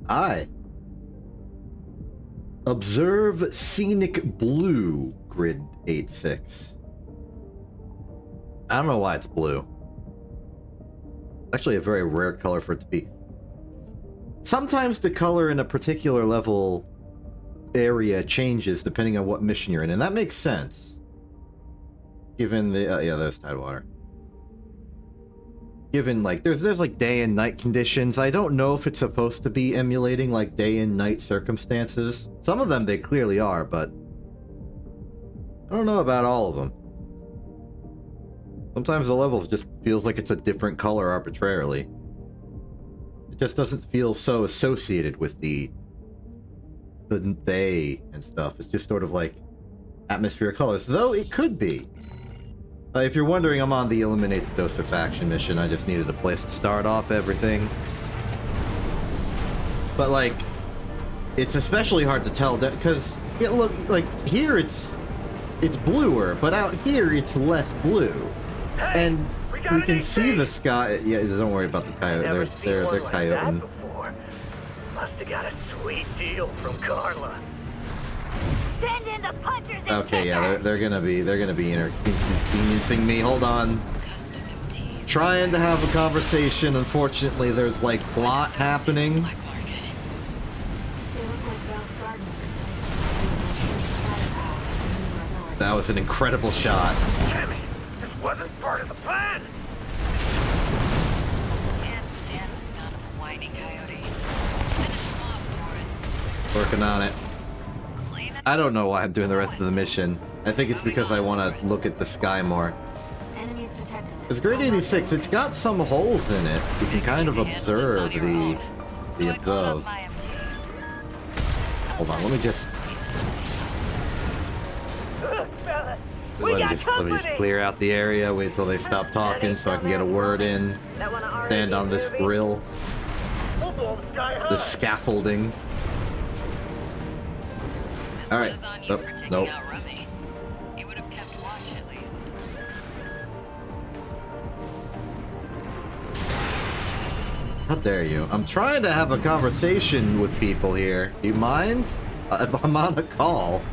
Aye. Observe Scenic Blue, Grid 8-6. I don't know why it's blue. Actually a very rare color for it to be. Sometimes the color in a particular level area changes depending on what mission you're in, and that makes sense. Given the... yeah, there's Tidewater. Given, like, there's like day and night conditions. I don't know if it's supposed to be emulating, like, day and night circumstances. Some of them they clearly are, but... I don't know about all of them. Sometimes the levels just feels like it's a different color arbitrarily. It just doesn't feel so associated with the day and stuff. It's just sort of like atmospheric colors, though it could be. If you're wondering, I'm on the Eliminate the Dosification mission. I just needed a place to start off everything. But, like, it's especially hard to tell because, yeah, look, like, here it's bluer, but out here it's less blue. Hey, and we can see the sky. Yeah, don't worry about the coyote. They're coyoting. Must have got a sweet deal from Carla. Send in the punchers and Okay, yeah, they're gonna be inconveniencing me. Hold on. Trying to have a conversation. Unfortunately, there's like plot happening. That was an incredible shot. Damn it, this wasn't part of the plan. Can't stand the sound of a whining coyote. And a schmuck tourist. Working on it. I don't know why I'm doing the rest of the mission. I think it's because I want to look at the sky more. It's grade 86. It's got some holes in it. You can kind of observe the above. Hold on, let me just clear out the area. Wait till they stop talking so I can get a word in. Stand on this grill. The scaffolding. All right. Nope. He would have kept watch at least. How dare you? I'm trying to have a conversation with people here. Do you mind? I'm on a call.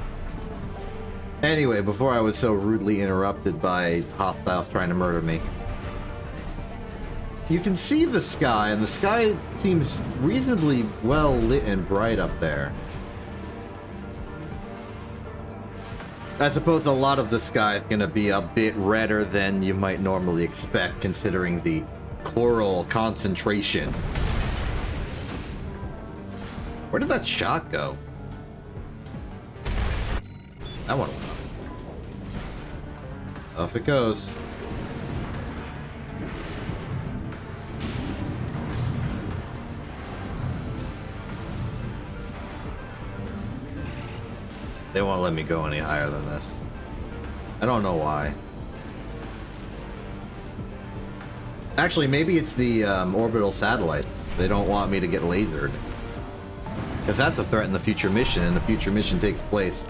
Anyway, before I was so rudely interrupted by hostiles trying to murder me. You can see the sky, and the sky seems reasonably well lit and bright up there. I suppose a lot of the sky is going to be a bit redder than you might normally expect, considering the coral concentration. Where did that shot go? That one went up. Off it goes. They won't let me go any higher than this. I don't know why. Actually, maybe it's the orbital satellites. They don't want me to get lasered. Because that's a threat in the future mission, and the future mission takes place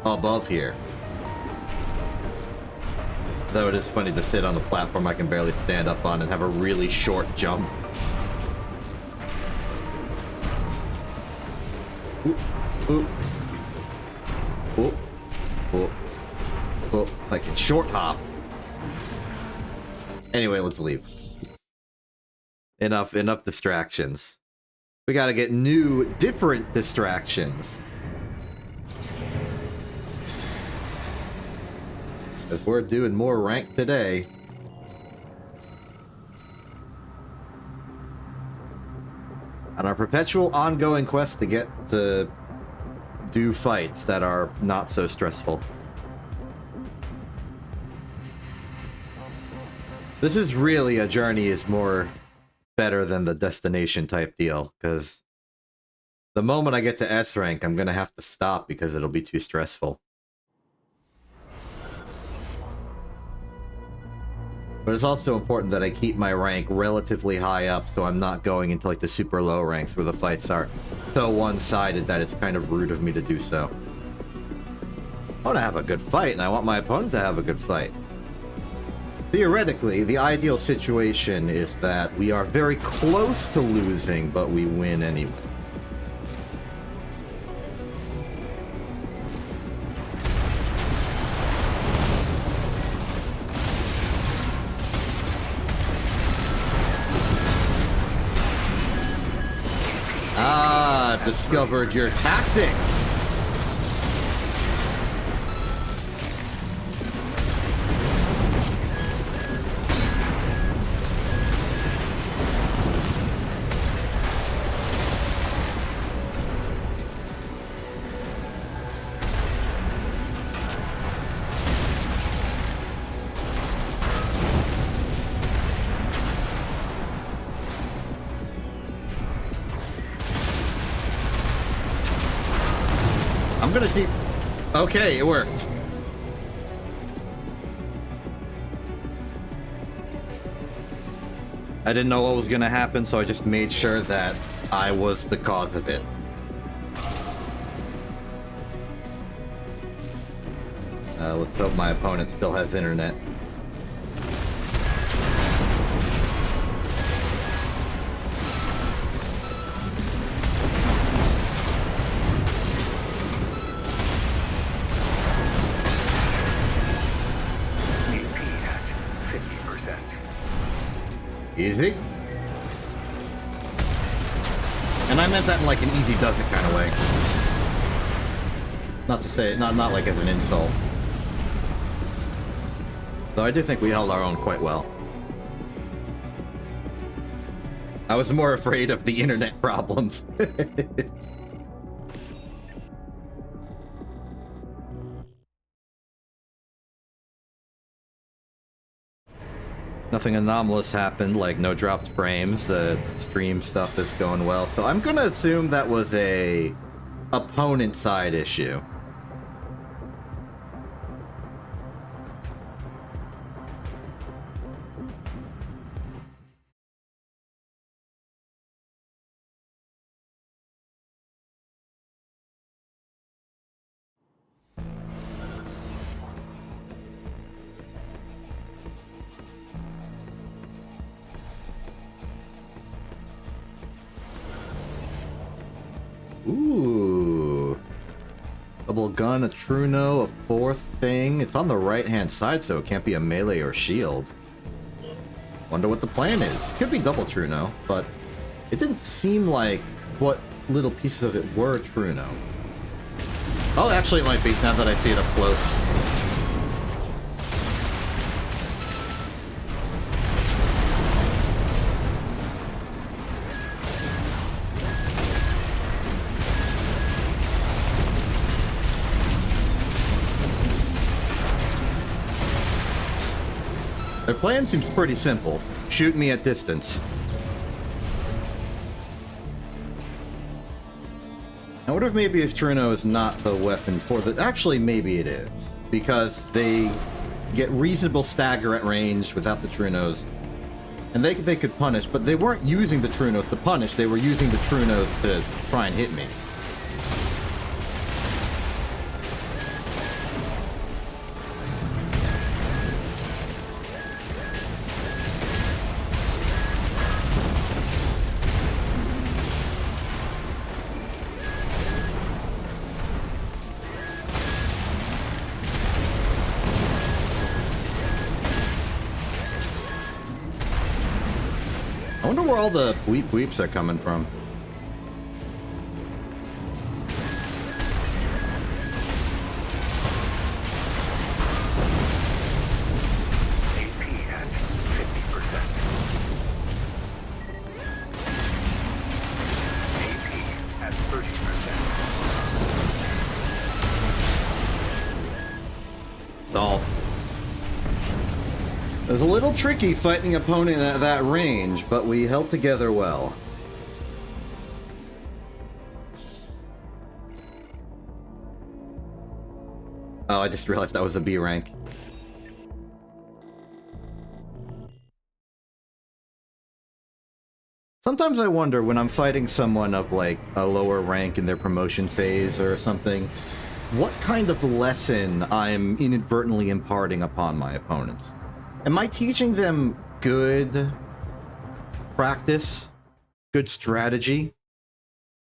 above here. Though it is funny to sit on the platform I can barely stand up on and have a really short jump. Oop, oop. Oh, oh, oh, I can short hop. Anyway, let's leave. Enough distractions. We gotta get new, different distractions. Because we're doing more rank today. On our perpetual ongoing quest to get to do fights that are not so stressful. This is really a journey is more better than the destination type deal, because the moment I get to S rank, I'm gonna have to stop because it'll be too stressful. But it's also important that I keep my rank relatively high up so I'm not going into like the super low ranks where the fights are so one-sided that it's kind of rude of me to do so. I want to have a good fight and I want my opponent to have a good fight. Theoretically, the ideal situation is that we are very close to losing, but we win anyway. have discovered your tactic. I'm gonna deep... Okay, it worked. I didn't know what was gonna happen, so I just made sure that I was the cause of it. Let's hope my opponent still has internet. Easy. And I meant that in like an easy does it kind of way. Not to say, not like as an insult. Though I do think we held our own quite well. I was more afraid of the internet problems. Nothing anomalous happened, like no dropped frames. The stream stuff is going well. So I'm gonna assume that was a opponent side issue. Ooh. Double gun, a Truno, a fourth thing. It's on the right-hand side, so it can't be a melee or shield. Wonder what the plan is. Could be double Truno, but it didn't seem like what little pieces of it were Truno. Oh, actually it might be, now that I see it up close. Their plan seems pretty simple. Shoot me at distance. I wonder if maybe if Truno is not the weapon for the... Actually, maybe it is. Because they get reasonable stagger at range without the Trunos. And they could punish, but they weren't using the Trunos to punish, they were using the Trunos to try and hit me. I wonder where all the bleep bleeps are coming from. AP at 50%. AP at 30%. Solved. It was a little tricky fighting an opponent at that range, but we held together well. Oh, I just realized that was a B rank. Sometimes I wonder when I'm fighting someone of like a lower rank in their promotion phase or something, what kind of lesson I'm inadvertently imparting upon my opponents. Am I teaching them good practice, good strategy?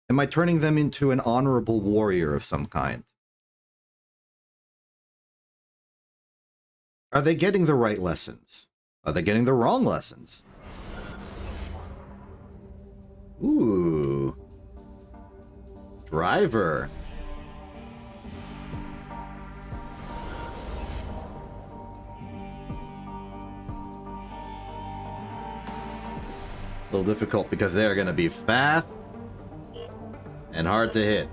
Am I turning them into an honorable warrior of some kind? Are they getting the right lessons? Are they getting the wrong lessons? Ooh. Driver. A little difficult because they're going to be fast and hard to hit.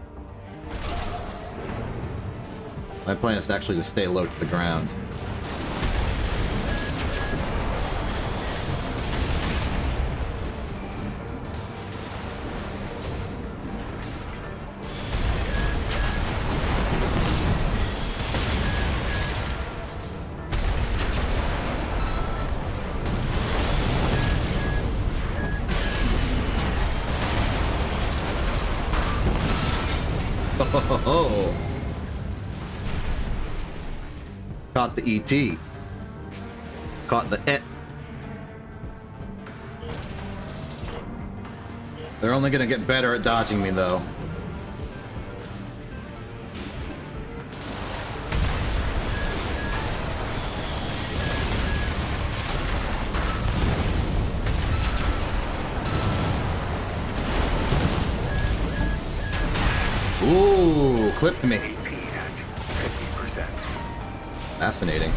My plan is actually to stay low to the ground. Oh, caught the ET. Caught the ET. They're only gonna get better at dodging me, though. Ooh, clipped me. AP at 50%. Fascinating.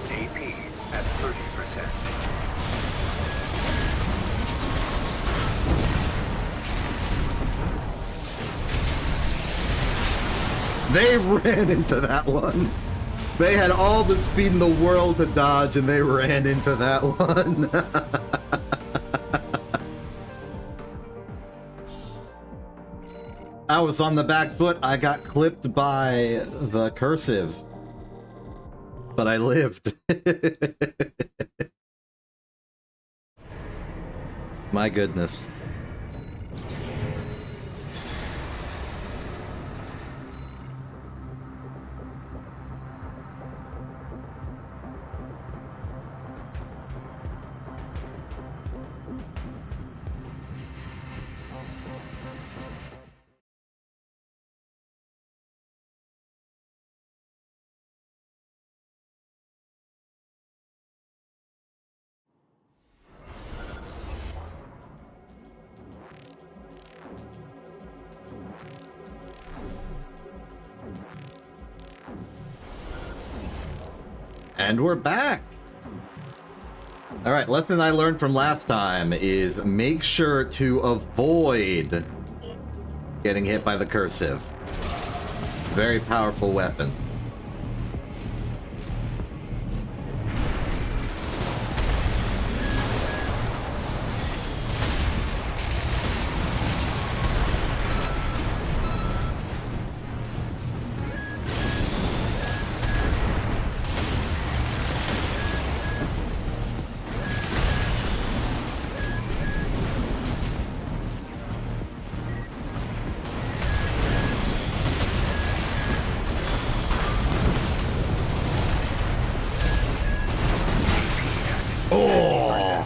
AP at 30%. They ran into that one. They had all the speed in the world to dodge, and they ran into that one. I was on the back foot. I got clipped by the cursive. But I lived. My goodness. And we're back! Alright, lesson I learned from last time is make sure to avoid getting hit by the cursive. It's a very powerful weapon.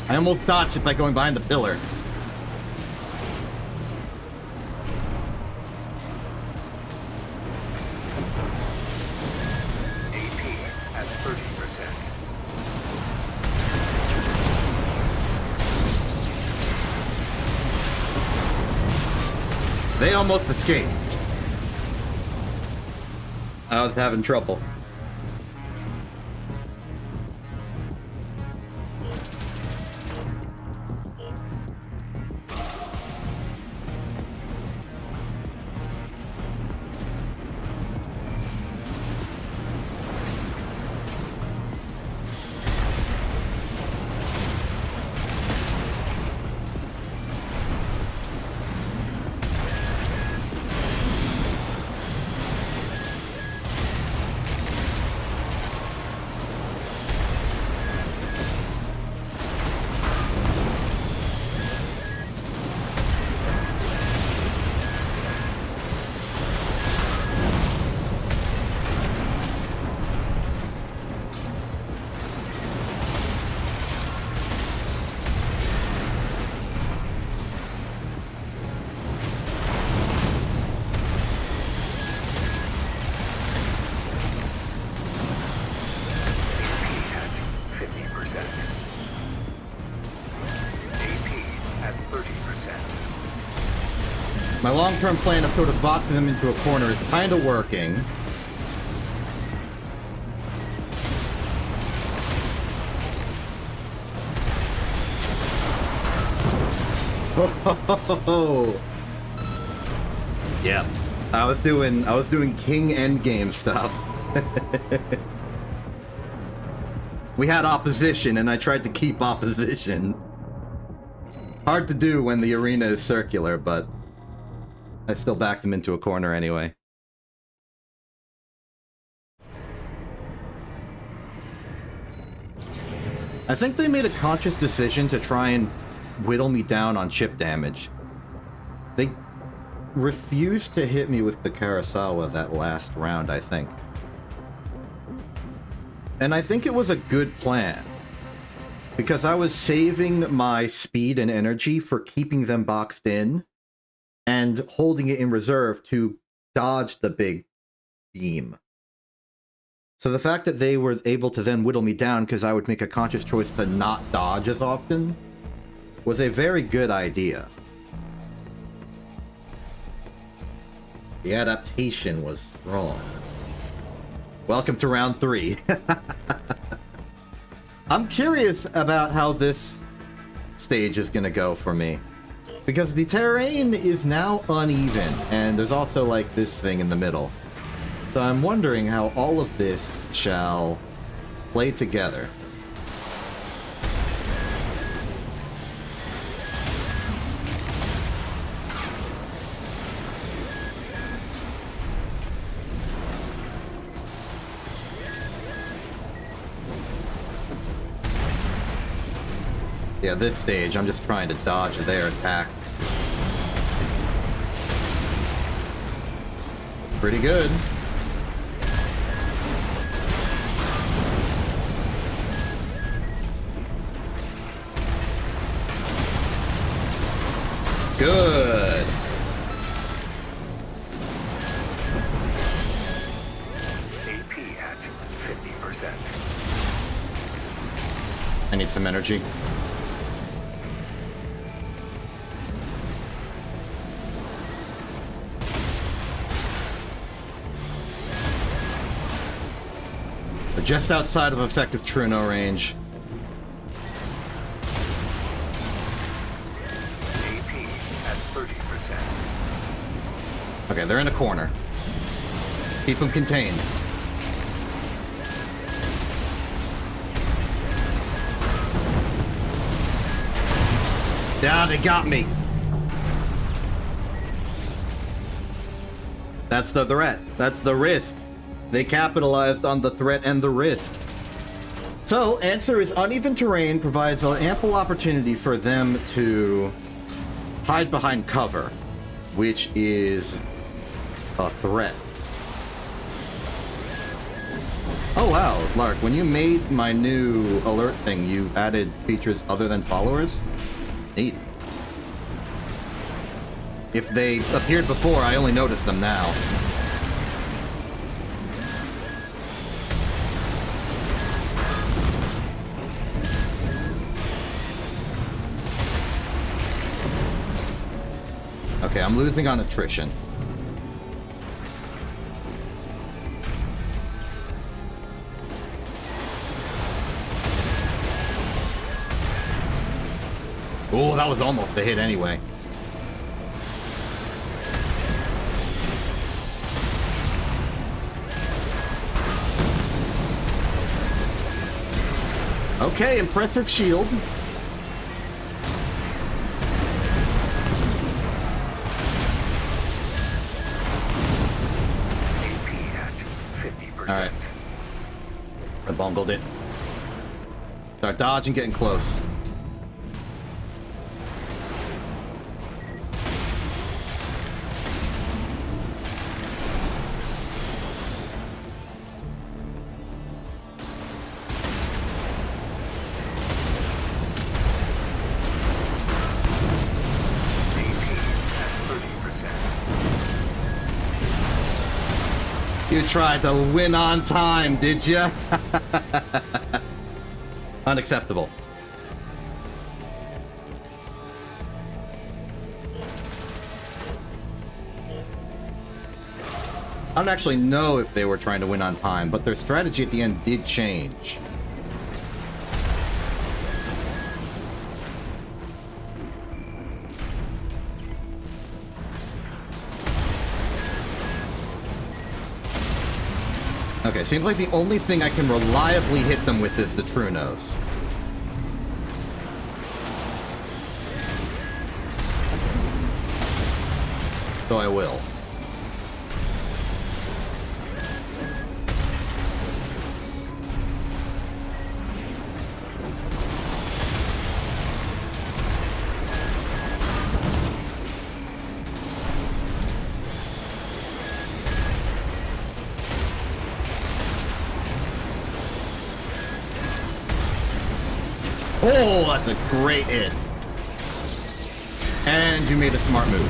I almost dodged it by going behind the pillar. AP at 30%. They almost escaped. I was having trouble. My long-term plan of sort of boxing them into a corner is kind of working. Oh, yeah. I was doing King Endgame stuff. We had opposition, and I tried to keep opposition. Hard to do when the arena is circular, but I still backed him into a corner anyway. I think they made a conscious decision to try and whittle me down on chip damage. They refused to hit me with the Kurosawa that last round, I think. And I think it was a good plan, because I was saving my speed and energy for keeping them boxed in and holding it in reserve to dodge the big beam. So the fact that they were able to then whittle me down because I would make a conscious choice to not dodge as often was a very good idea. The adaptation was strong. Welcome to round 3. I'm curious about how this stage is going to go for me. Because the terrain is now uneven, and there's also like this thing in the middle. So I'm wondering how all of this shall play together. Yeah, this stage, I'm just trying to dodge their attacks. It's pretty good. Good. AP at 50%. I need some energy. We're just outside of effective Truno range. AP at 30%. Okay, they're in a corner. Keep them contained. Yeah, they got me. That's the threat. That's the risk. They capitalized on the threat and the risk. So, answer is uneven terrain provides an ample opportunity for them to hide behind cover, which is a threat. Oh wow, Lark, when you made my new alert thing, you added features other than followers? Neat. If they appeared before, I only noticed them now. Okay, I'm losing on attrition. Oh, that was almost a hit anyway. Okay, impressive shield. Alright. I bungled it. Start dodging, getting close. You tried to win on time, did ya? Unacceptable. I don't actually know if they were trying to win on time, but their strategy at the end did change. Okay, seems like the only thing I can reliably hit them with is the true nose. So I will. Oh, that's a great hit. And you made a smart move.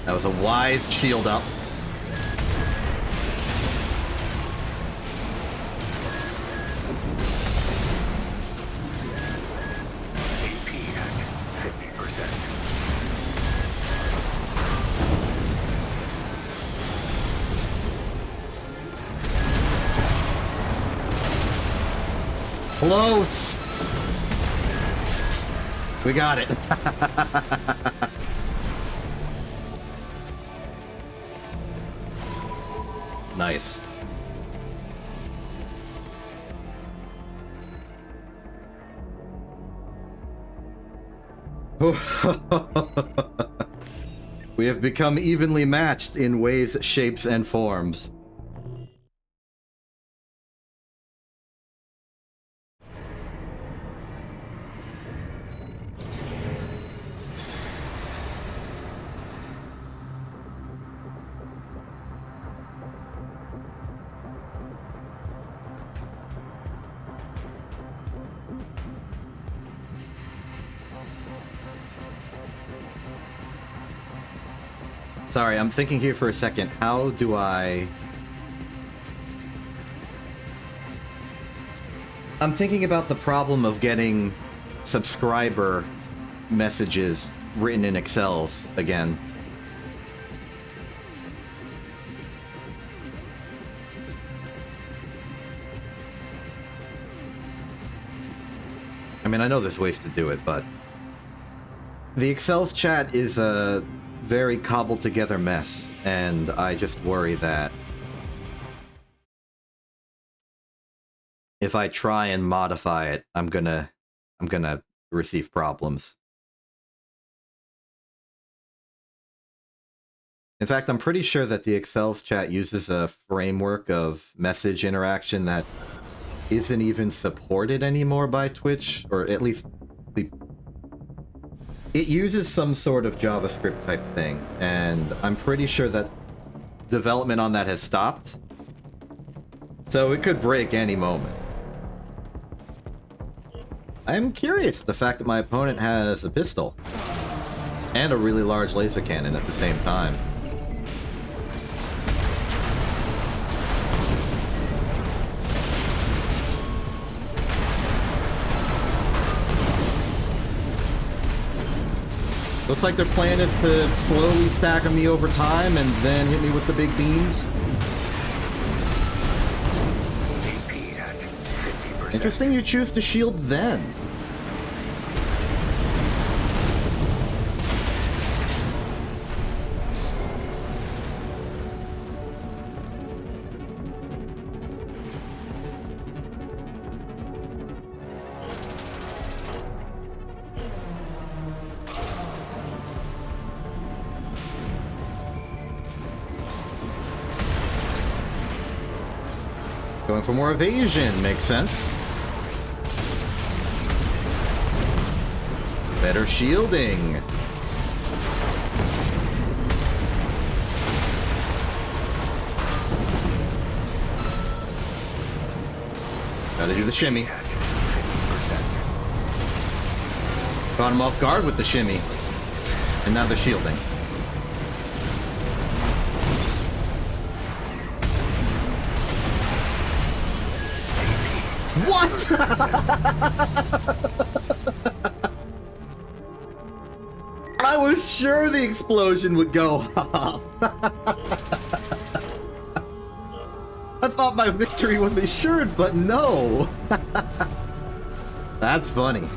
That was a wise shield up. AP at 50%. Close. We got it. Nice. We have become evenly matched in ways, shapes, and forms. Sorry, I'm thinking here for a second. How do I... I'm thinking about the problem of getting subscriber messages written in Excels again. I mean, I know there's ways to do it, but... The Excel's chat is a very cobbled together mess, and I just worry that if I try and modify it, I'm gonna receive problems. In fact, I'm pretty sure that the Excel's chat uses a framework of message interaction that isn't even supported anymore by Twitch, or at least it uses some sort of JavaScript type thing, and I'm pretty sure that development on that has stopped. So it could break any moment. I'm curious, the fact that my opponent has a pistol and a really large laser cannon at the same time. Looks like their plan is to slowly stagger me over time and then hit me with the big beams. AP at 50%. Interesting you choose to shield then. Going for more evasion makes sense. Better shielding. Gotta do the shimmy. Caught him off guard with the shimmy. And now they're shielding. What? I was sure the explosion would go off. I thought my victory was assured, but no. That's funny.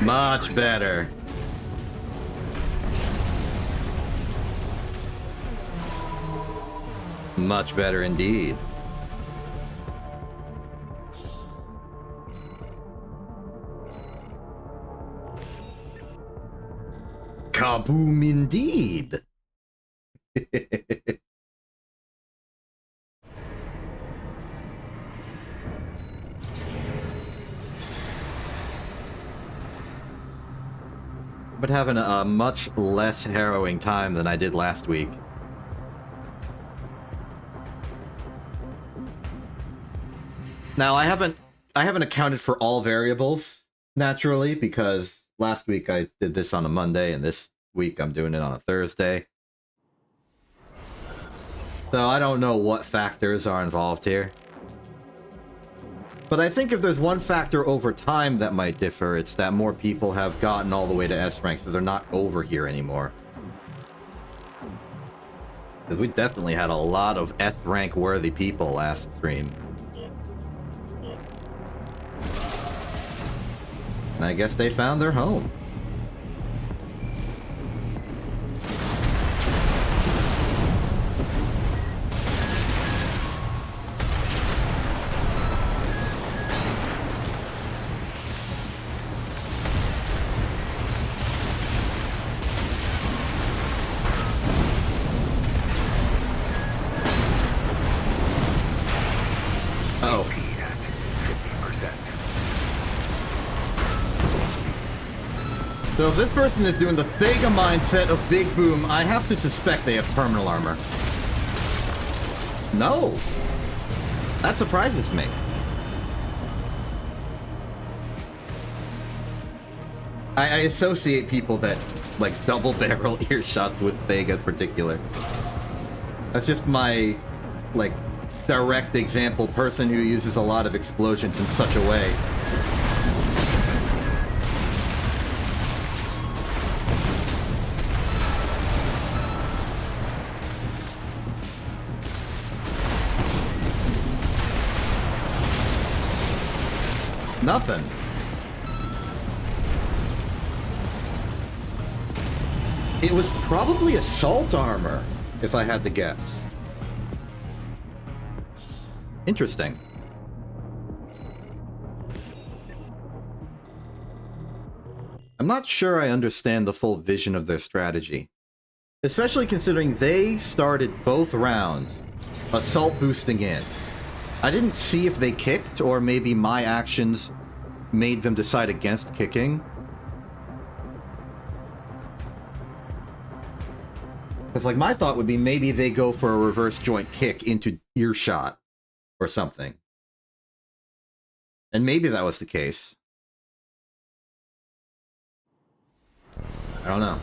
Much better. Much better indeed. Kaboom indeed. But having a much less harrowing time than I did last week. Now I haven't accounted for all variables naturally, because last week I did this on a Monday and this week I'm doing it on a Thursday. So I don't know what factors are involved here. But I think if there's one factor over time that might differ, it's that more people have gotten all the way to S rank, so they're not over here anymore. Because we definitely had a lot of S rank worthy people last stream. And I guess they found their home. So if this person is doing the Thega mindset of Big Boom, I have to suspect they have terminal armor. No! That surprises me. I associate people that, like, double-barrel earshots with Thega in particular. That's just my, like, direct example person who uses a lot of explosions in such a way. Nothing. It was probably assault armor, if I had to guess. Interesting. I'm not sure I understand the full vision of their strategy. Especially considering they started both rounds assault boosting in. I didn't see if they kicked, or maybe my actions made them decide against kicking. Because, like, my thought would be maybe they go for a reverse joint kick into earshot or something. And maybe that was the case. I don't know.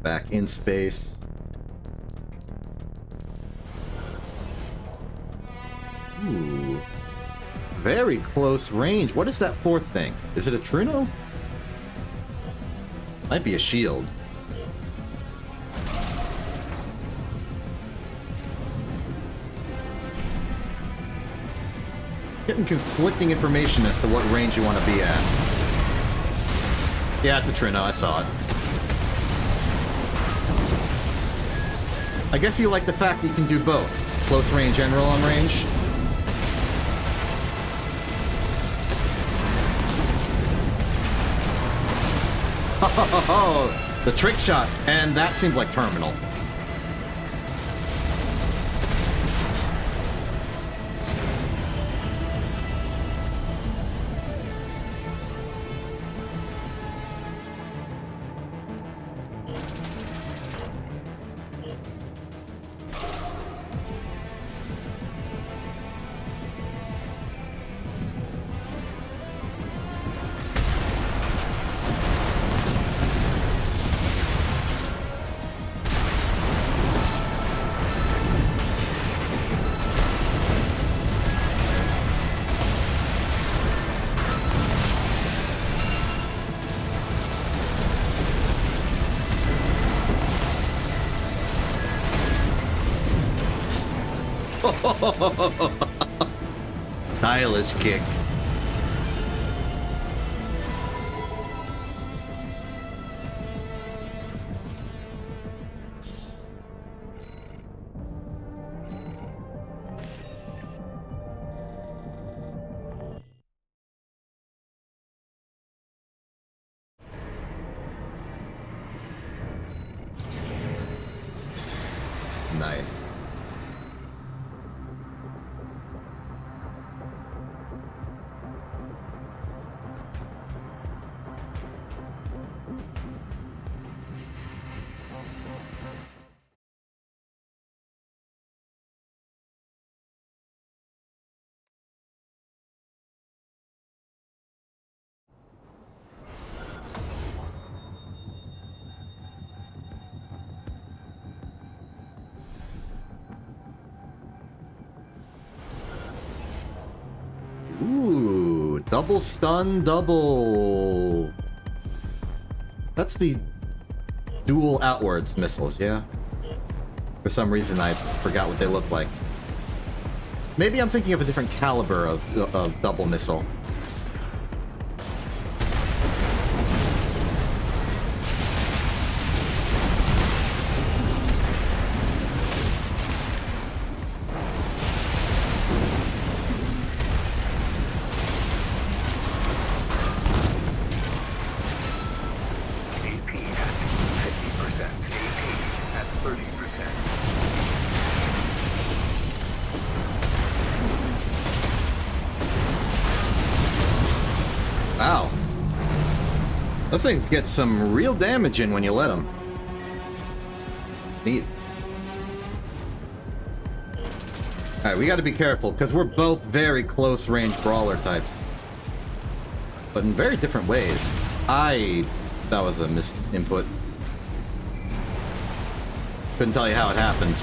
Back in space. Ooh. Very close range. What is that fourth thing? Is it a Truno? Might be a shield. Getting conflicting information as to what range you want to be at. Yeah, it's a Truno. I saw it. I guess you like the fact that you can do both. Close range and roll on range. Oh, the trick shot, and that seemed like terminal. Stylish kick. Nice. Ooh, double stun, double. That's the dual outwards missiles, yeah? For some reason, I forgot what they look like. Maybe I'm thinking of a different caliber of double missile. AP at 50%. AP at 30%. Wow. Those things get some real damage in when you let them. Neat. Alright, we gotta be careful, because we're both very close-range brawler types. But in very different ways. That was a misinput. Couldn't tell you how it happened.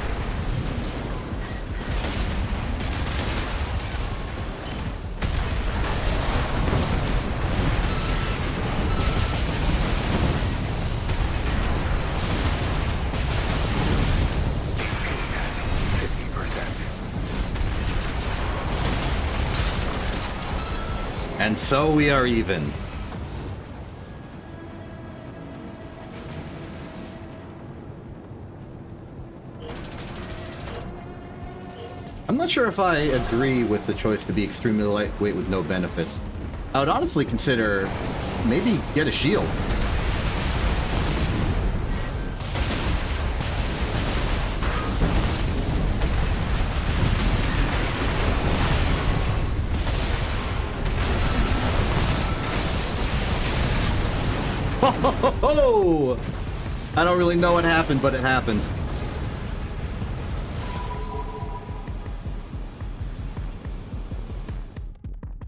And so we are even. I'm not sure if I agree with the choice to be extremely lightweight with no benefits. I would honestly consider maybe get a shield. Oh! I don't really know what happened, but it happened.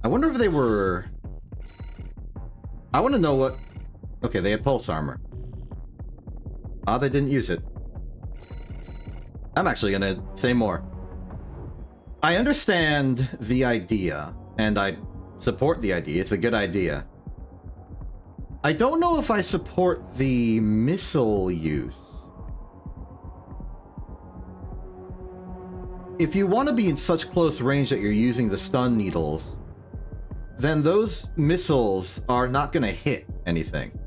I wonder if they were... I want to know what... Okay, they had pulse armor. Ah, they didn't use it. I'm actually gonna say more. I understand the idea, and I support the idea. It's a good idea. I don't know if I support the missile use. If you want to be in such close range that you're using the stun needles, then those missiles are not going to hit anything.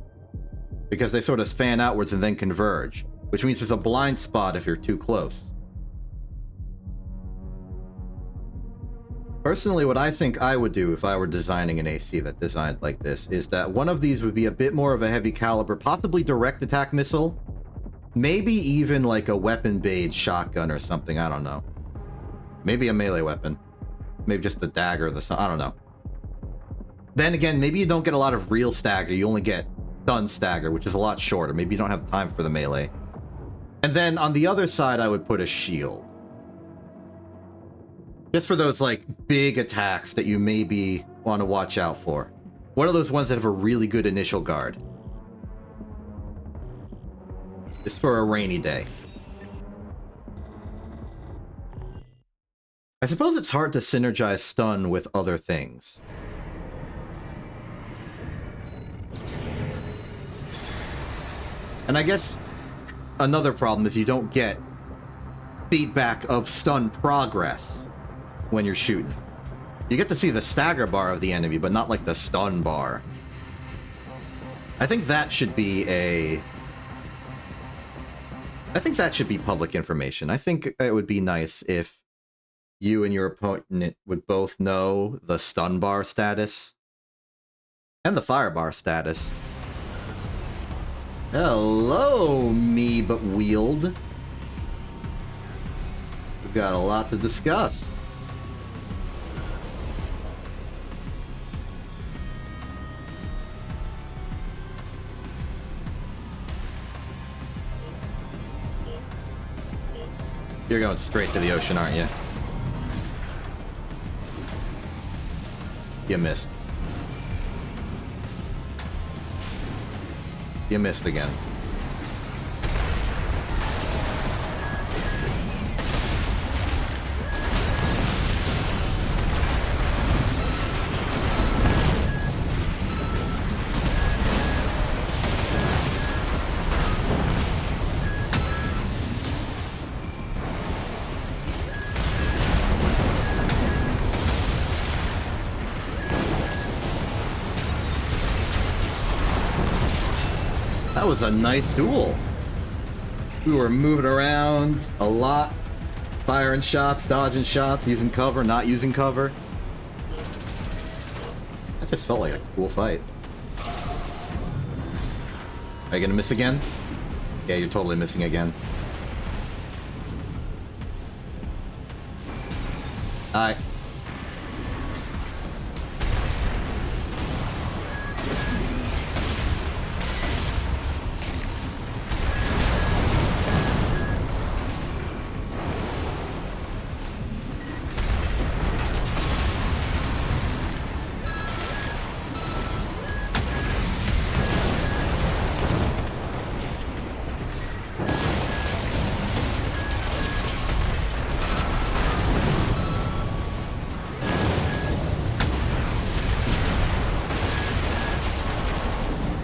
Because they sort of fan outwards and then converge, which means there's a blind spot if you're too close. Personally, what I think I would do if I were designing an AC that designed like this is that one of these would be a bit more of a heavy caliber, possibly direct attack missile. Maybe even like a weapon-based shotgun or something, I don't know. Maybe a melee weapon. Maybe just the dagger or the... I don't know. Then again, maybe you don't get a lot of real stagger, you only get stun stagger, which is a lot shorter. Maybe you don't have time for the melee. And then on the other side, I would put a shield. Just for those, like, big attacks that you maybe want to watch out for. What are those ones that have a really good initial guard? Just for a rainy day. I suppose it's hard to synergize stun with other things. And I guess another problem is you don't get feedback of stun progress when you're shooting. You get to see the stagger bar of the enemy, but not like the stun bar. I think that should be public information. I think it would be nice if you and your opponent would both know the stun bar status and the fire bar status. Hello, me but wheeled. We've got a lot to discuss. You're going straight to the ocean, aren't you? You missed. You missed again. That was a nice duel. We were moving around a lot, firing shots, dodging shots, using cover, not using cover. That just felt like a cool fight. Are you gonna miss again? Yeah, you're totally missing again. Alright.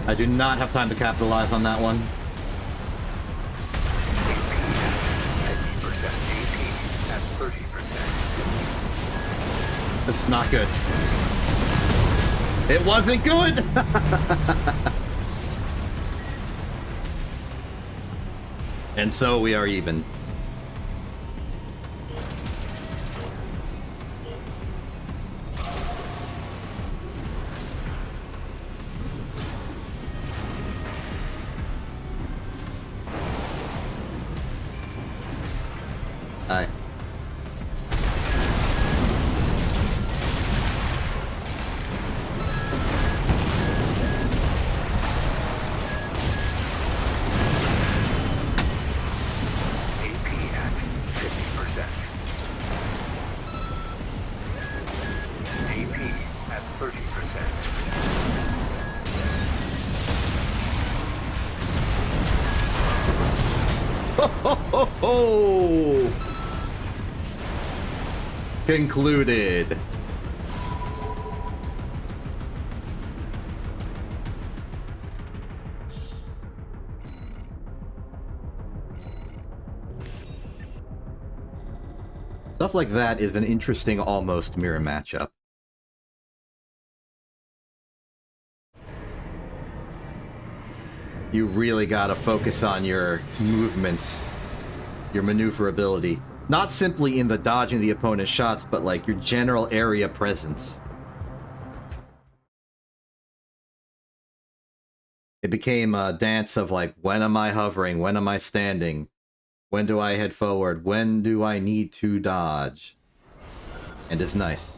I do not have time to capitalize on that one. 50% AP at 30%. This is not good. It wasn't good! And so we are even. Alright. AP at 50%. AP at 30%. Ho, ho, ho, ho! Concluded. Stuff like that is an interesting almost mirror matchup. You really gotta focus on your movements, your maneuverability. Not simply in the dodging the opponent's shots, but like your general area presence. It became a dance of like, when am I hovering? When am I standing? When do I head forward? When do I need to dodge? And it's nice.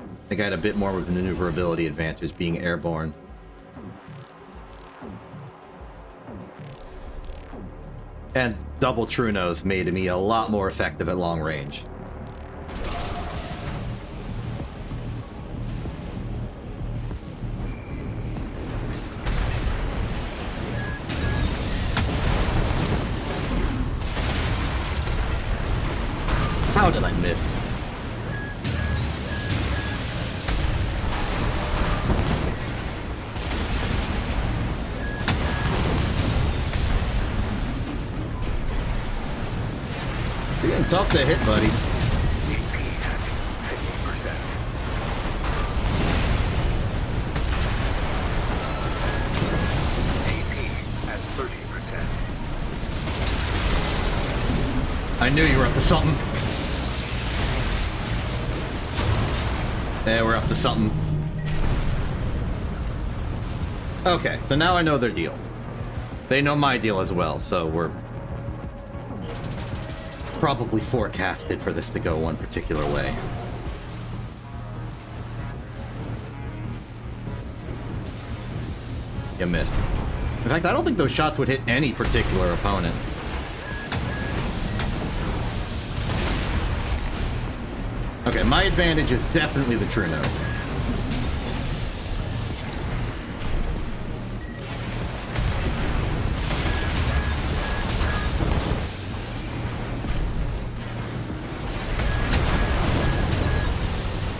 I think I had a bit more of a maneuverability advantage being airborne. And double true nose made me a lot more effective at long range. How did I miss? tough to hit, buddy. EP at 50%. AP at 30%. I knew you were up to something. Yeah, we're up to something. Okay, so now I know their deal. They know my deal as well, so we're probably forecasted for this to go one particular way. You missed. In fact, I don't think those shots would hit any particular opponent. Okay, my advantage is definitely the true nose.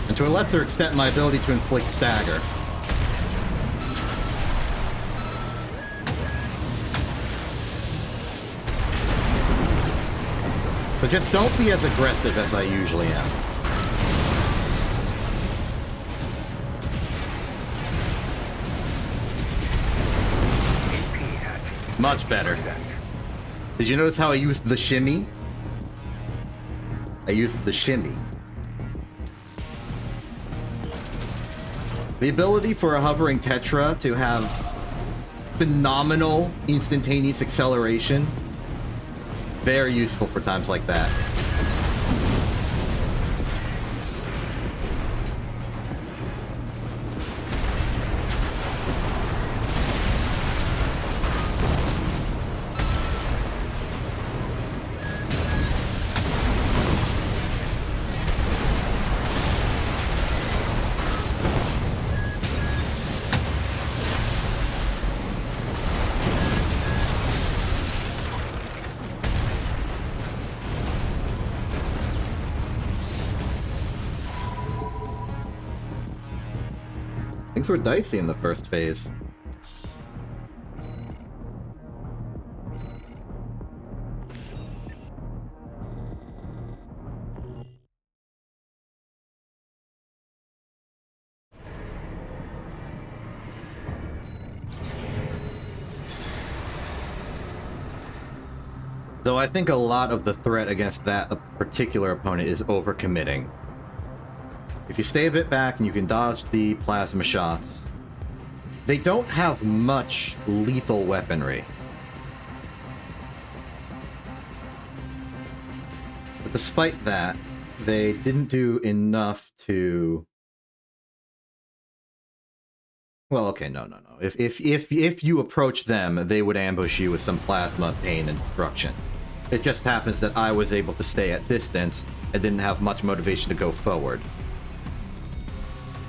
And to a lesser extent, my ability to inflict stagger. But just don't be as aggressive as I usually am. Much better. Did you notice how I used the shimmy? I used the shimmy. The ability for a hovering Tetra to have phenomenal instantaneous acceleration. Very useful for times like that. Things were dicey in the first phase. Though I think a lot of the threat against that particular opponent is overcommitting. If you stay a bit back and you can dodge the plasma shots, they don't have much lethal weaponry. But despite that, they didn't do enough to... Well, okay, no. If you approach them, they would ambush you with some plasma, pain, and destruction. It just happens that I was able to stay at distance and didn't have much motivation to go forward.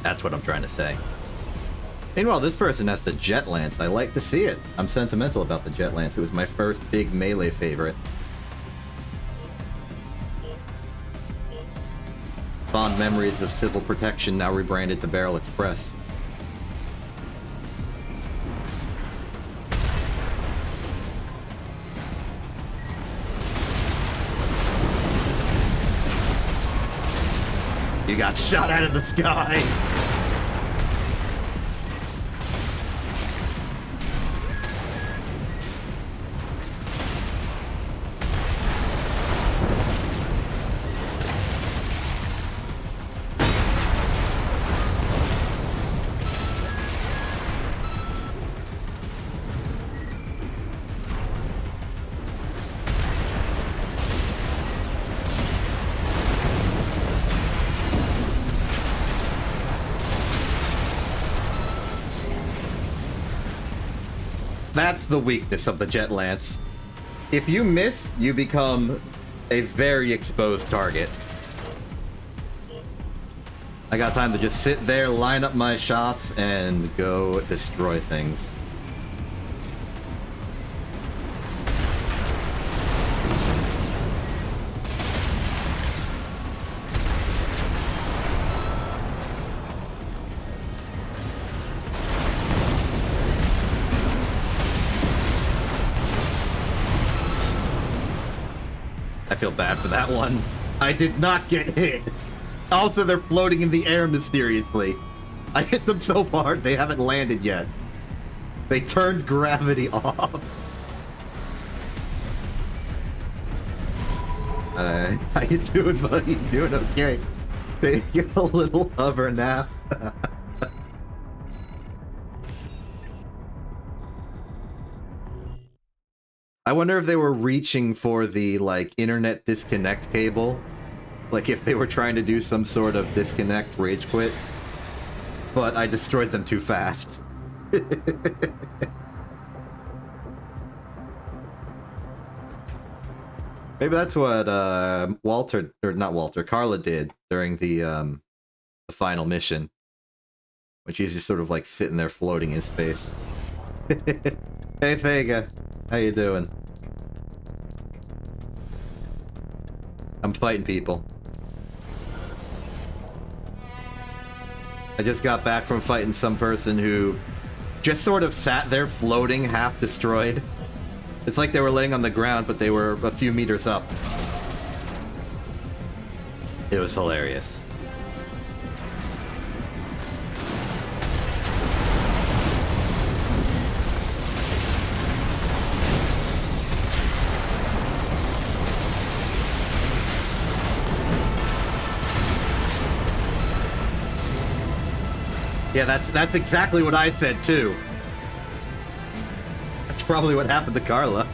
That's what I'm trying to say. Meanwhile, this person has the Jet Lance. I like to see it. I'm sentimental about the Jet Lance. It was my first big melee favorite. Fond memories of Civil Protection, now rebranded to Barrel Express. You got shot out of the sky! That's the weakness of the Jet Lance. If you miss, you become a very exposed target. I got time to just sit there, line up my shots, and go destroy things. I feel bad for that one. I did not get hit. Also, they're floating in the air mysteriously. I hit them so hard, they haven't landed yet. They turned gravity off. How you doing, buddy? Doing okay. Take a little hover nap. I wonder if they were reaching for the, like, internet disconnect cable. Like, if they were trying to do some sort of disconnect rage quit. But I destroyed them too fast. Maybe that's what Walter, or not Walter, Carla did during the final mission. When she's just sort of like sitting there floating in space. Hey Vega, how you doing? I'm fighting people. I just got back from fighting some person who just sort of sat there floating, half destroyed. It's like they were laying on the ground, but they were a few meters up. It was hilarious. Yeah, that's exactly what I said too. That's probably what happened to Carla.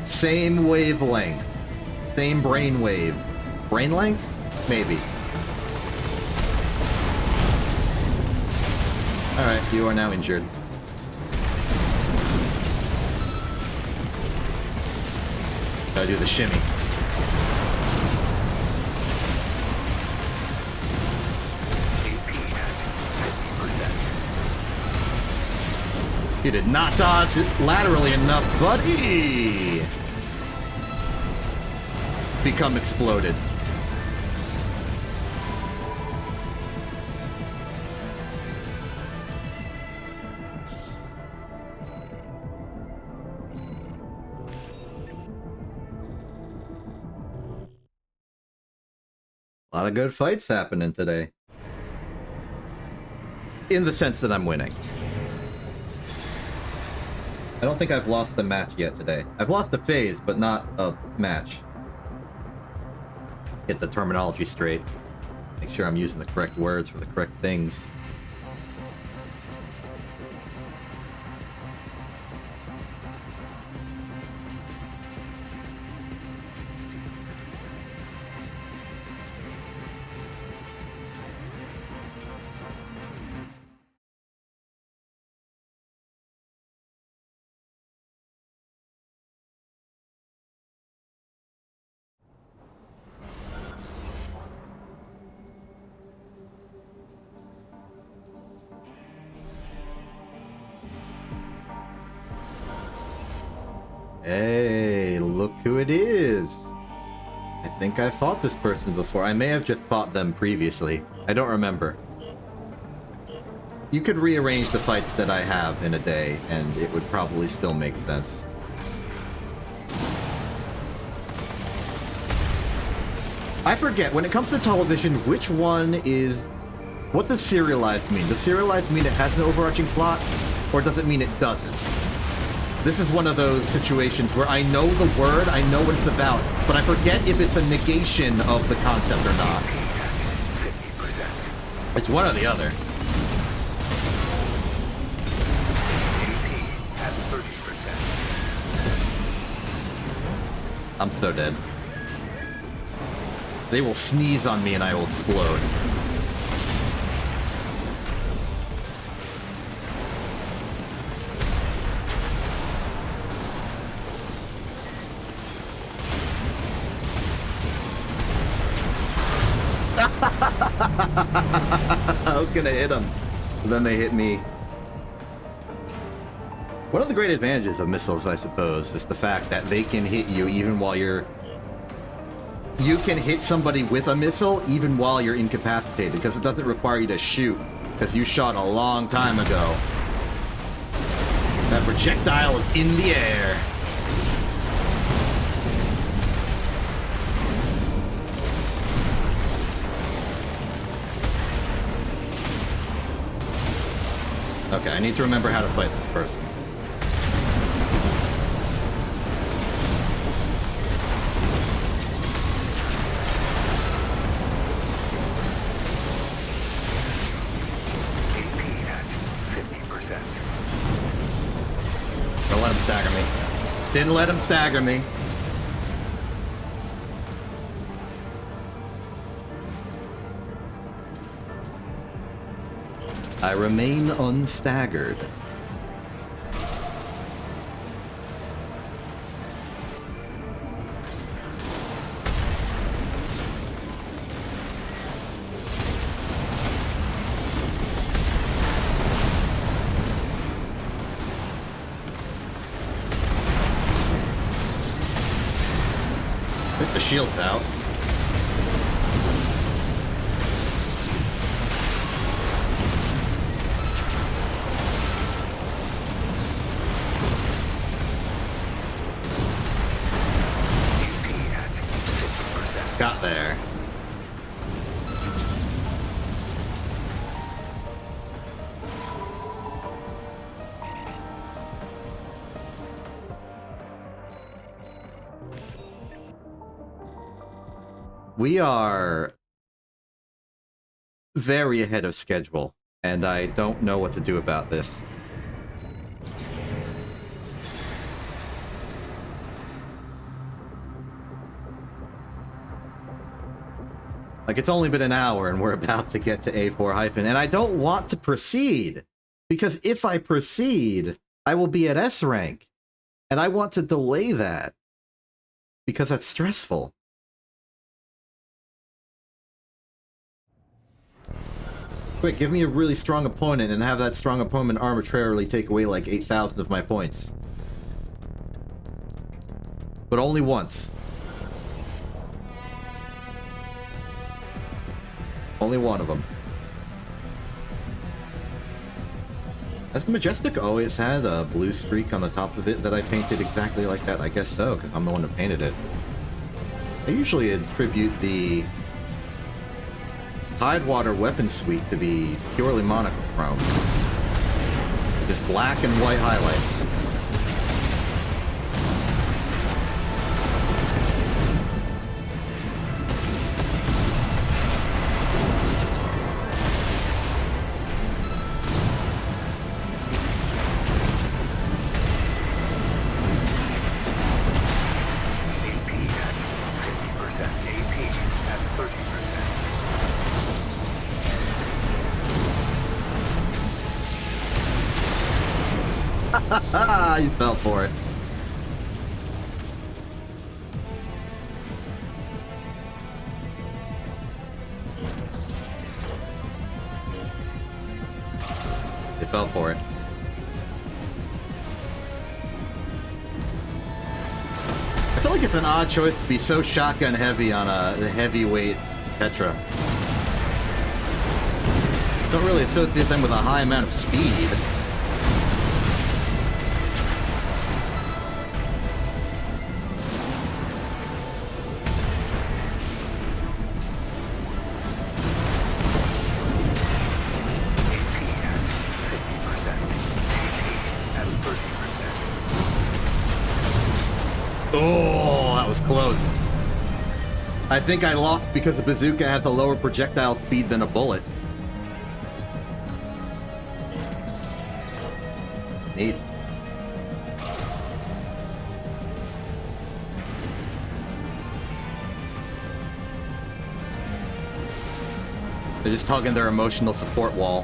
Same wavelength. Same brain wave. Brain length? Maybe. Alright, you are now injured. Gotta do the shimmy. You did not dodge laterally enough, buddy! Become exploded. A lot of good fights happening today. In the sense that I'm winning. I don't think I've lost a match yet today. I've lost a phase, but not a match. Get the terminology straight. Make sure I'm using the correct words for the correct things. Hey, look who it is. I think I fought this person before. I may have just fought them previously. I don't remember. You could rearrange the fights that I have in a day, and it would probably still make sense. I forget, when it comes to television, which one is... What does serialized mean? Does serialized mean it has an overarching plot, or does it mean it doesn't? This is one of those situations where I know the word, I know what it's about, but I forget if it's a negation of the concept or not. It's one or the other. I'm so dead. They will sneeze on me and I will explode. I was gonna hit them, but then they hit me. One of the great advantages of missiles, I suppose, is the fact that they can hit you even while you're... You can hit somebody with a missile even while you're incapacitated, because it doesn't require you to shoot, because you shot a long time ago. That projectile is in the air. Okay, I need to remember how to fight this person. AP at 50%. Don't let him stagger me. Didn't let him stagger me. I remain unstaggered. The shield's out. Got there. We are very ahead of schedule, and I don't know what to do about this. Like, it's only been an hour and we're about to get to A4-, and I don't want to proceed, because if I proceed, I will be at S rank, and I want to delay that, because that's stressful. Quick, give me a really strong opponent and have that strong opponent arbitrarily take away like 8,000 of my points. But only once. Only one of them. Has the Majestic always had a blue streak on the top of it that I painted exactly like that? I guess so, because I'm the one who painted it. I usually attribute the Tidewater weapon suite to be purely monochrome. Just black and white highlights. You fell for it. You fell for it. I feel like it's an odd choice to be so shotgun heavy on a heavyweight Petra. Don't really associate them with a high amount of speed. Oh, that was close. I think I lost because a bazooka has a lower projectile speed than a bullet. Neat. They're just tugging their emotional support wall.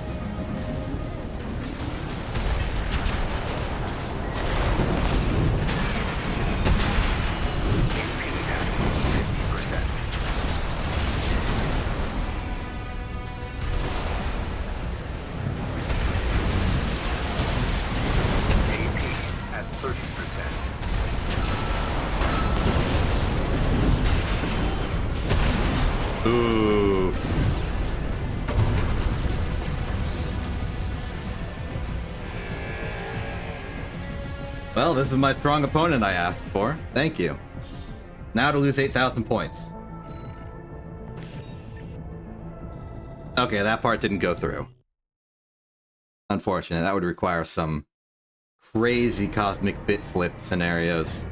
Well, this is my strong opponent I asked for. Thank you. Now to lose 8,000 points. Okay, that part didn't go through. Unfortunate. That would require some crazy cosmic bit flip scenarios.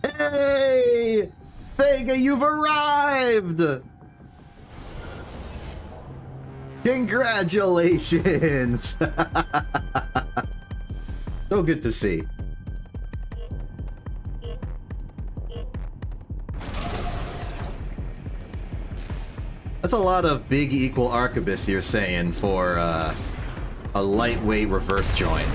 Hey! Vega, you've arrived! Congratulations! So good to see. That's a lot of big equal arquebus you're saying for a lightweight reverse join.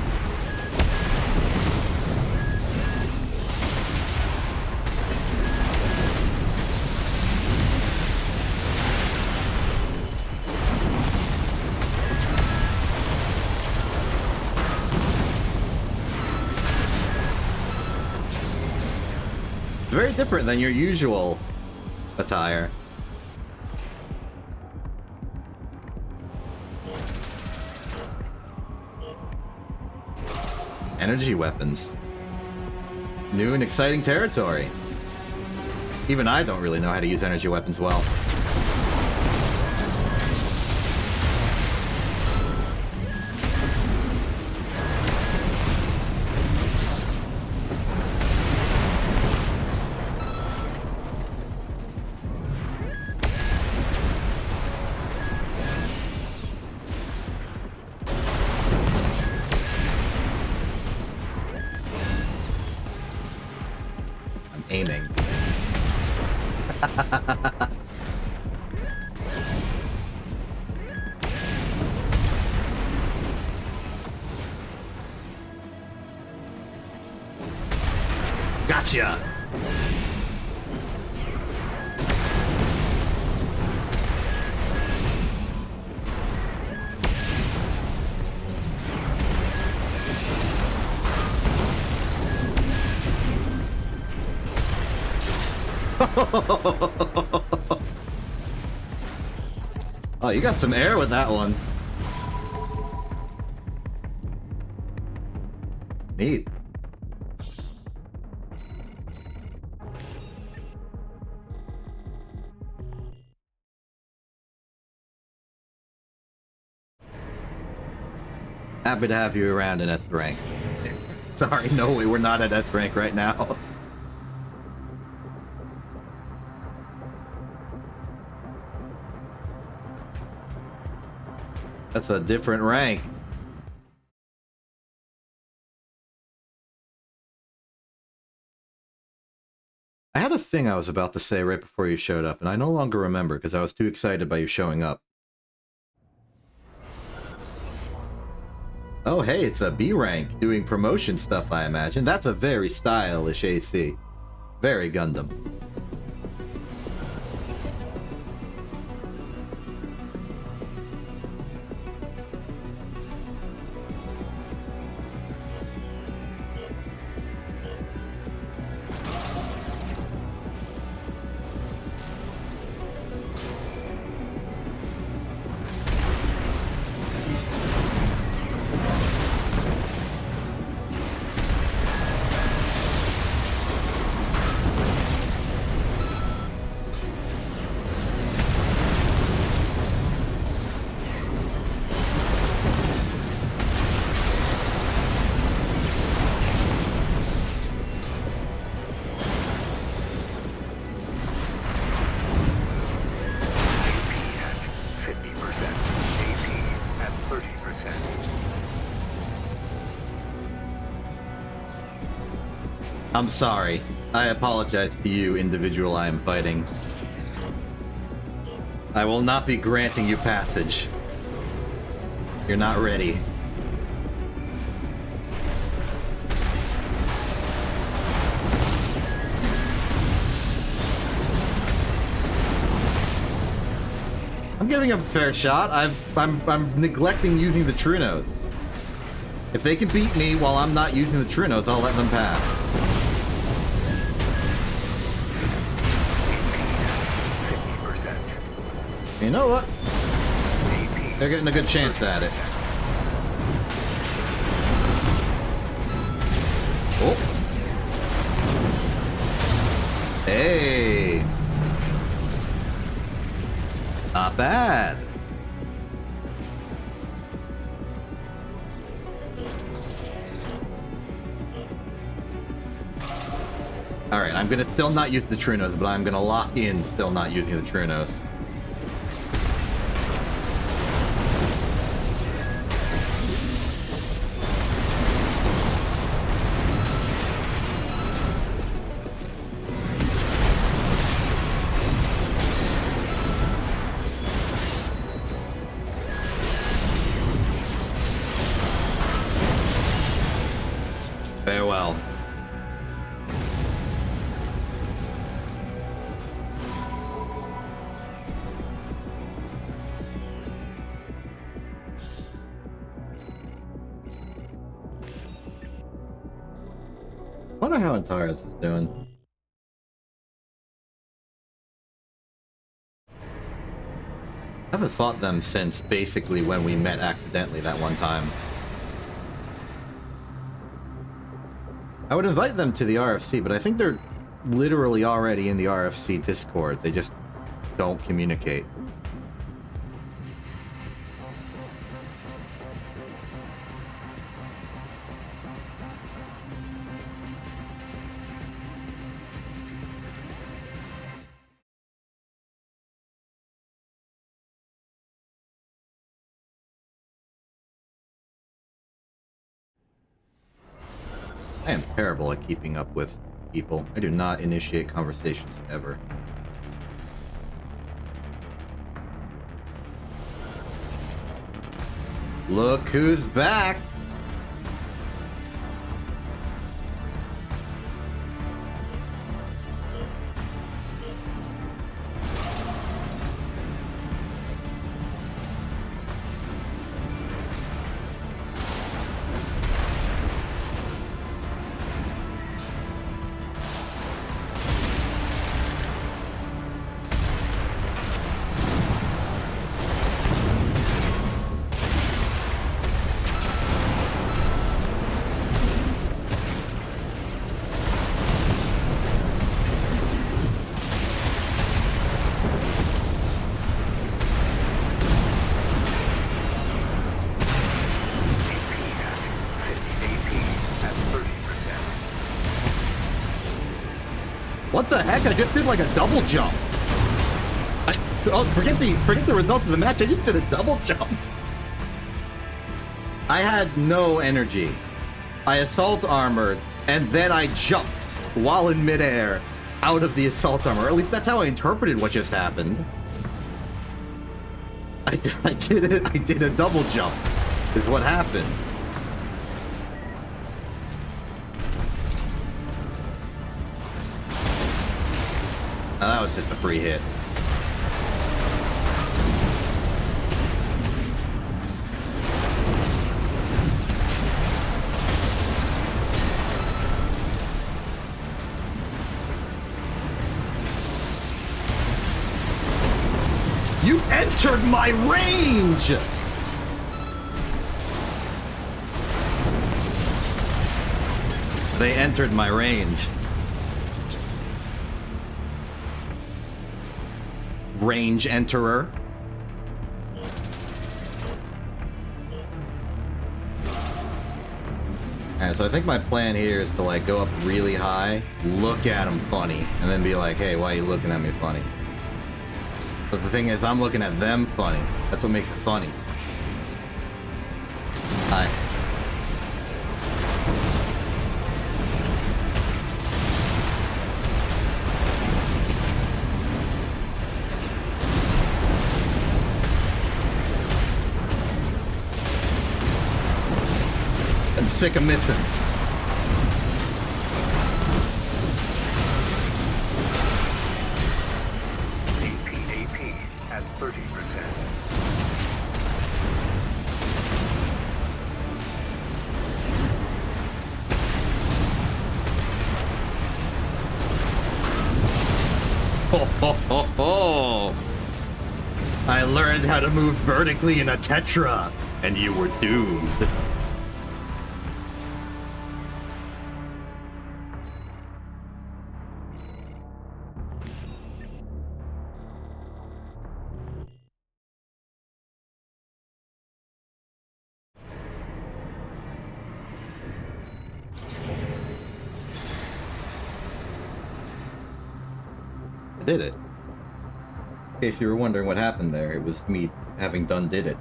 Very different than your usual attire. Energy weapons. New and exciting territory. Even I don't really know how to use energy weapons well. Aiming. Gotcha! Oh, you got some air with that one. Neat. Happy to have you around in S rank. Sorry, no, we're not at S rank right now. That's a different rank. I had a thing I was about to say right before you showed up, and I no longer remember because I was too excited by you showing up. Oh, hey, it's a B rank doing promotion stuff, I imagine. That's a very stylish AC. Very Gundam. I'm sorry. I apologize to you, individual I am fighting. I will not be granting you passage. You're not ready. I'm giving him a fair shot. I'm neglecting using the true note. If they can beat me while I'm not using the true notes, I'll let them pass. You know what? They're getting a good chance at it. Oh. Hey. Not bad. Alright, I'm gonna still not use the Trunos, but I'm gonna lock in still not using the Trunos. Farewell. Wonder how Antares is doing. I haven't fought them since basically when we met accidentally that one time. I would invite them to the RFC, but I think they're literally already in the RFC Discord. They just don't communicate. I am terrible at keeping up with people. I do not initiate conversations ever. Look who's back! What the heck? I just did like a double jump. Forget the results of the match. I just did a double jump. I had no energy. I assault armored, and then I jumped while in midair out of the assault armor. Or at least that's how I interpreted what just happened. I did a double jump. Is what happened. Oh, that was just a free hit. You entered my range! They entered my range. Range enterer. Alright, so I think my plan here is to like go up really high, look at them funny, and then be like, hey, why are you looking at me funny? But the thing is, I'm looking at them funny. That's what makes it funny. Hi. I'm sick of missing. AP at 30%. I learned how to move vertically in a Tetra, and you were doomed. I did it. In case you were wondering what happened there, it was me having done did it.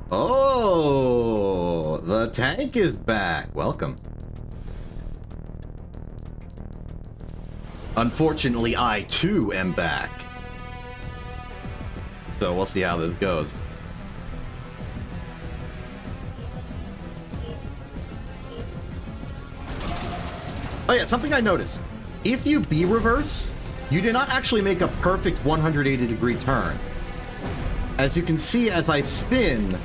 Oh, the tank is back. Welcome. Unfortunately, I too am back. So we'll see how this goes. Oh yeah, something I noticed. If you B-reverse, you do not actually make a perfect 180-degree turn. As you can see, as I spin,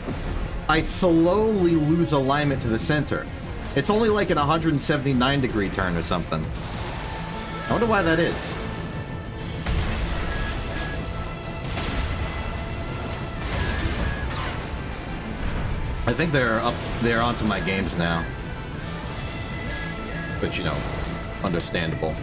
I slowly lose alignment to the center. It's only like an 179-degree turn or something. I wonder why that is. I think they're onto my games now. But, you know, understandable.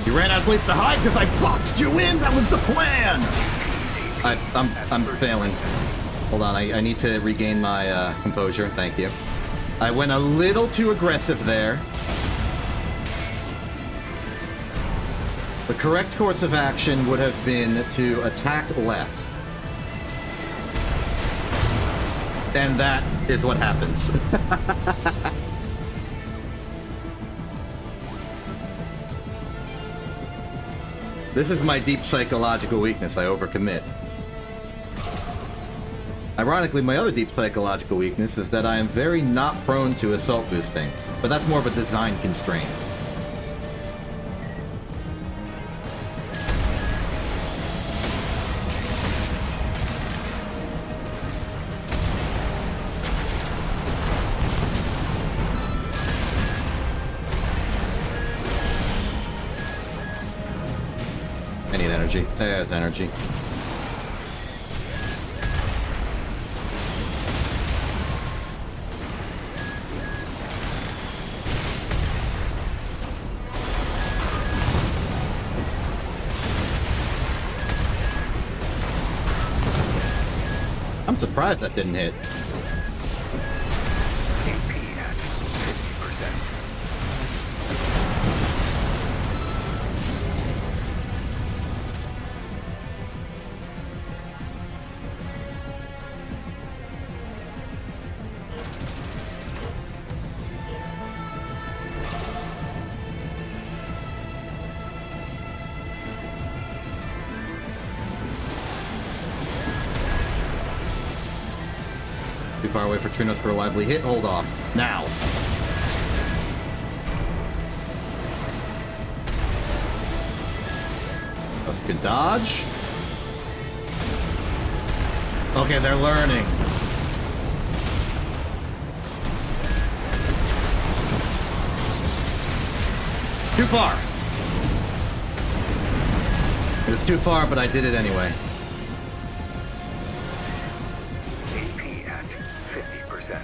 You ran out of place to hide because I boxed you in! That was the plan! I'm failing. Hold on, I need to regain my composure, thank you. I went a little too aggressive there. The correct course of action would have been to attack less. And that is what happens. This is my deep psychological weakness. I overcommit. Ironically, my other deep psychological weakness is that I am very not prone to assault boosting, but that's more of a design constraint. I need energy. There's energy. I'm surprised that didn't hit. AP at 50%. Too far away for Trinos for a lively hit. Hold off. Now. That's a good dodge. Okay, they're learning. Too far. It was too far, but I did it anyway. AP at 50%.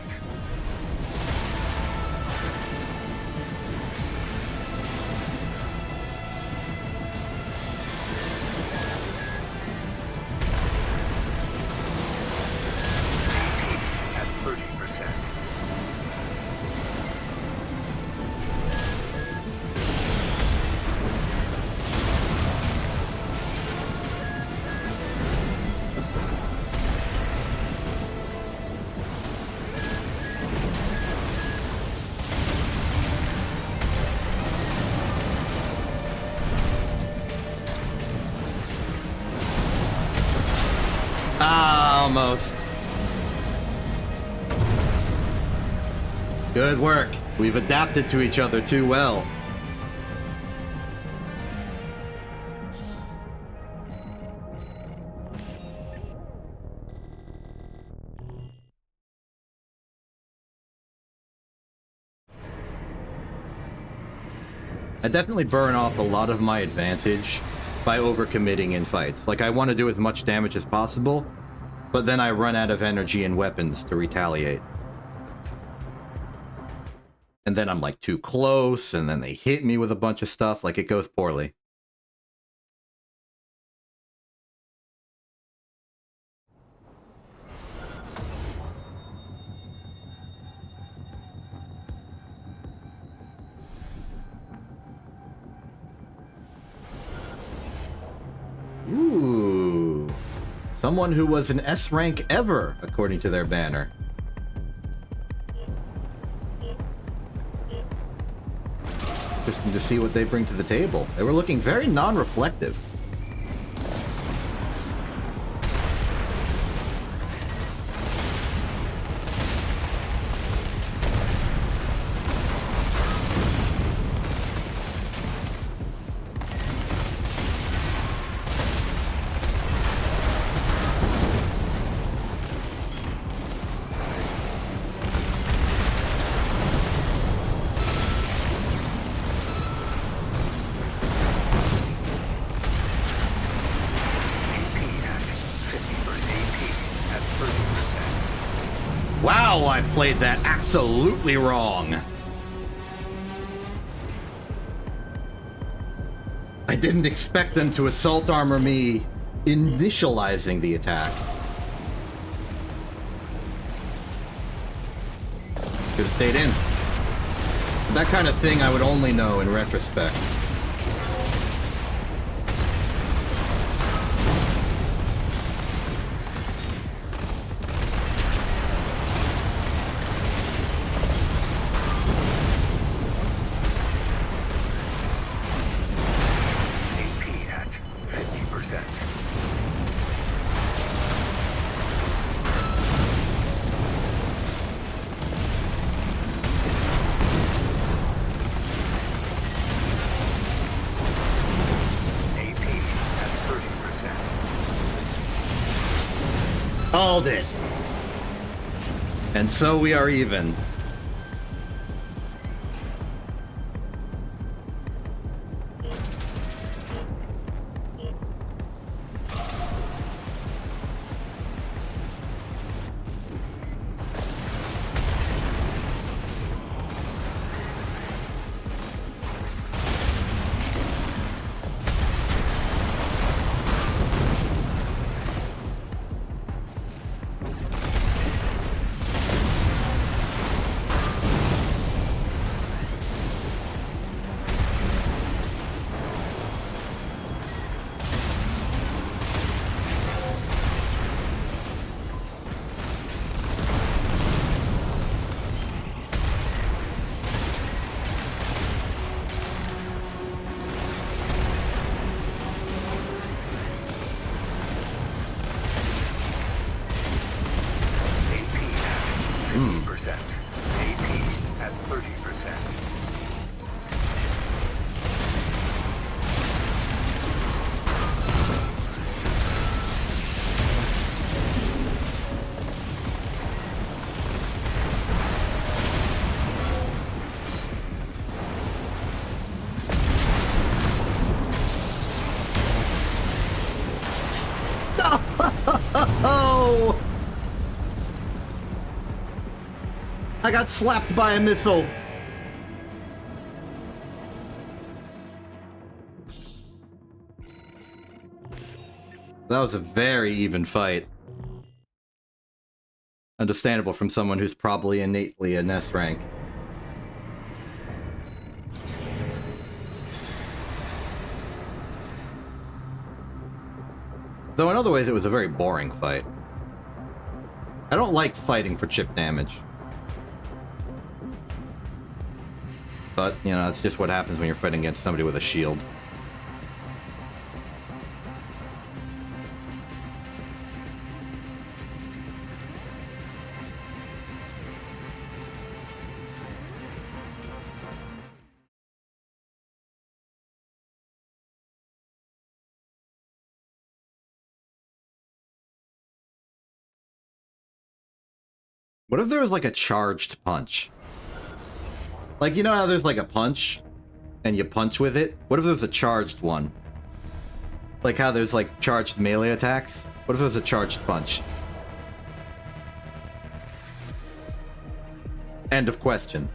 At 30%. Good work. We've adapted to each other too well. I definitely burn off a lot of my advantage by overcommitting in fights. Like, I want to do as much damage as possible, but then I run out of energy and weapons to retaliate. And then I'm like too close, and then they hit me with a bunch of stuff. Like, it goes poorly. Ooh. Someone who was an S rank ever, according to their banner. Interesting to see what they bring to the table. They were looking very non-reflective. Wow, I played that absolutely wrong. I didn't expect them to assault armor me initializing the attack. Could have stayed in. That kind of thing I would only know in retrospect. Called it. And so we are even. Oh! I got slapped by a missile. That was a very even fight. Understandable from someone who's probably innately an S rank. Though in other ways it was a very boring fight. I don't like fighting for chip damage. But, you know, it's just what happens when you're fighting against somebody with a shield. What if there was like a charged punch? Like, you know how there's like a punch and you punch with it? What if there's a charged one? Like how there's like charged melee attacks? What if there's a charged punch? End of question.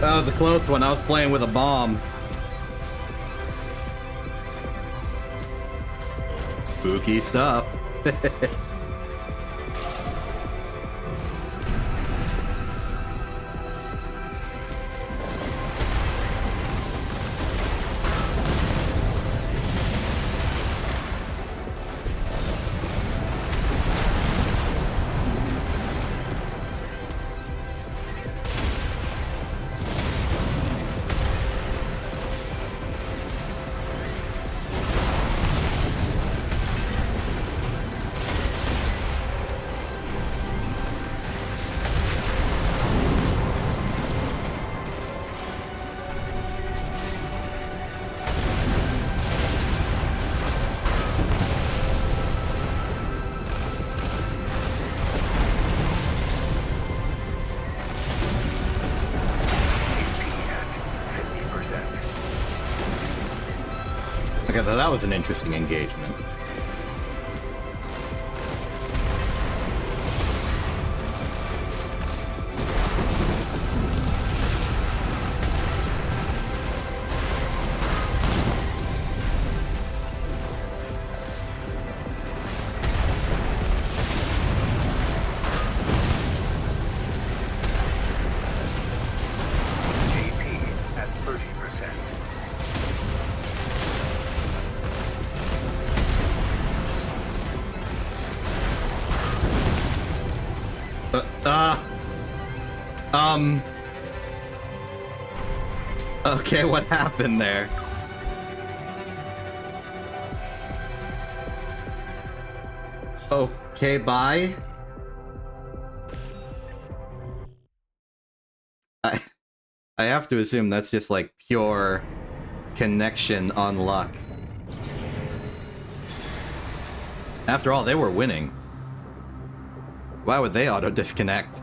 That was a close one. I was playing with a bomb. Spooky stuff. Okay, so that was an interesting engagement. Okay, what happened there? Okay, bye. I have to assume that's just like pure connection on luck. After all, they were winning. Why would they auto-disconnect?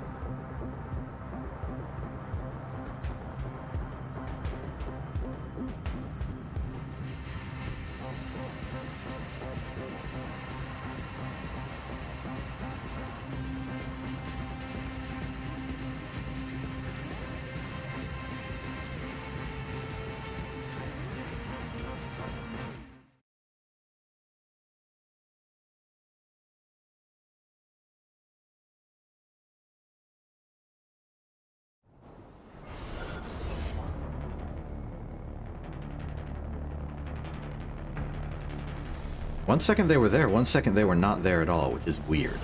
1 second they were there, 1 second they were not there at all, which is weird.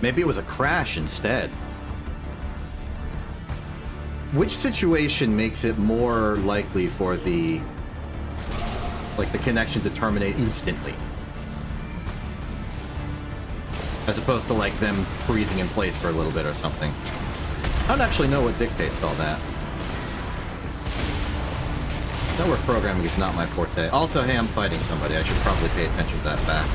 Maybe it was a crash instead. Which situation makes it more likely for the connection to terminate instantly? As opposed to like them freezing in place for a little bit or something. I don't actually know what dictates all that. Network programming is not my forte. Also, hey, I'm fighting somebody. I should probably pay attention to that fact.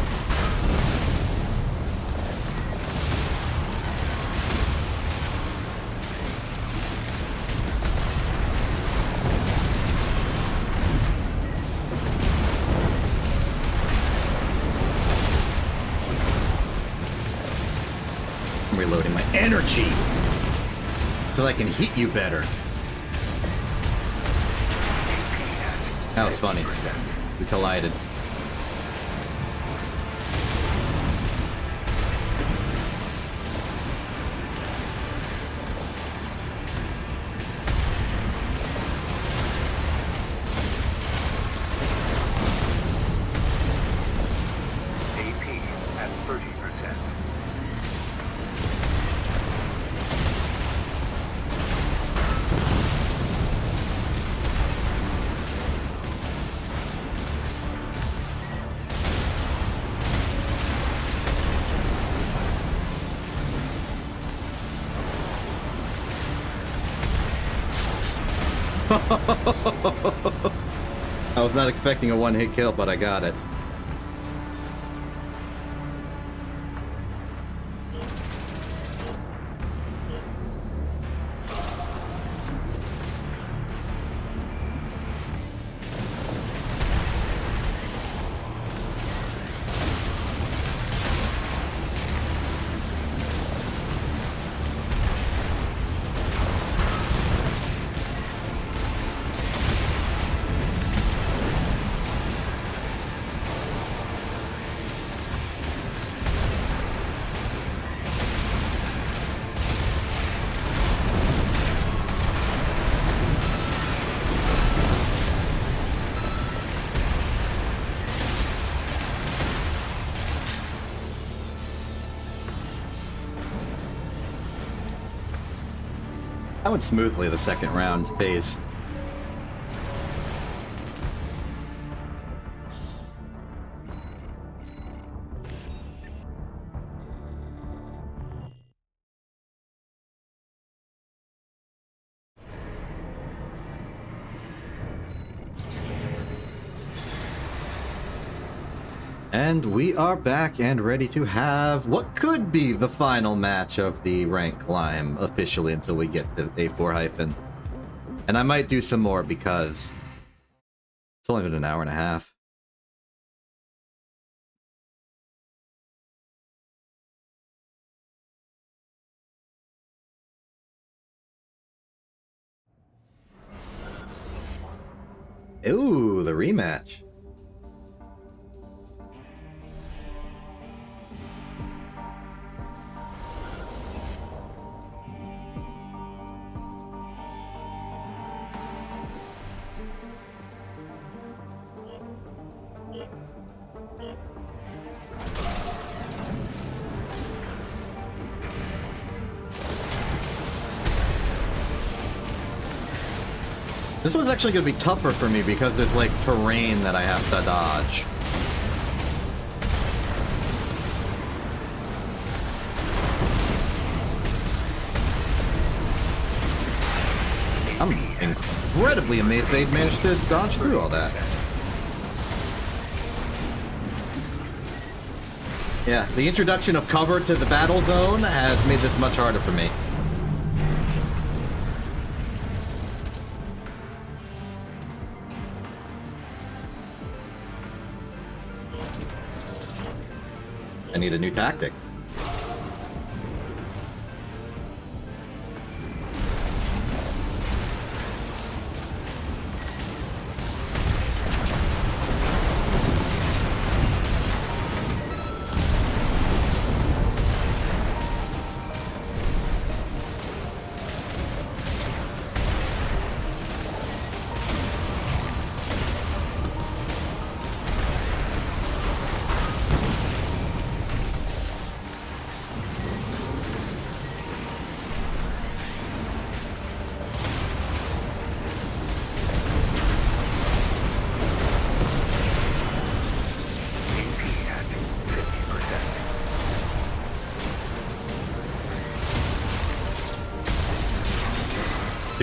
I'm reloading my energy so I can hit you better. That was funny. We collided. AP at 30%. I was not expecting a one-hit kill, but I got it. That went smoothly the second round pace. And we are back and ready to have what could be the final match of the rank climb officially until we get to A4 hyphen. And I might do some more because it's only been an hour and a half. Ooh, the rematch. This one's actually going to be tougher for me because there's like terrain that I have to dodge. I'm incredibly amazed they managed to dodge through all that. Yeah, the introduction of cover to the battle zone has made this much harder for me. I need a new tactic.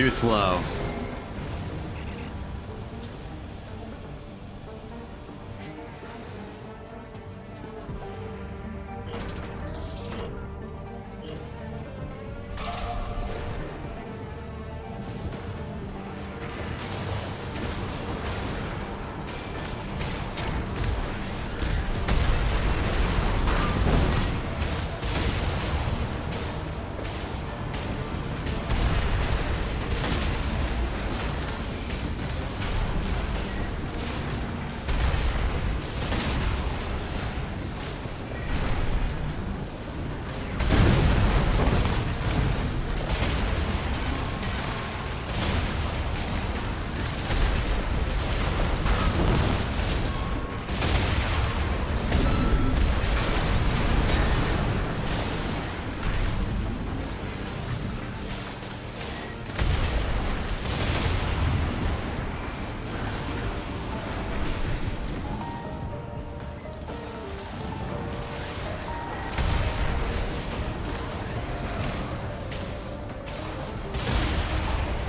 too slow.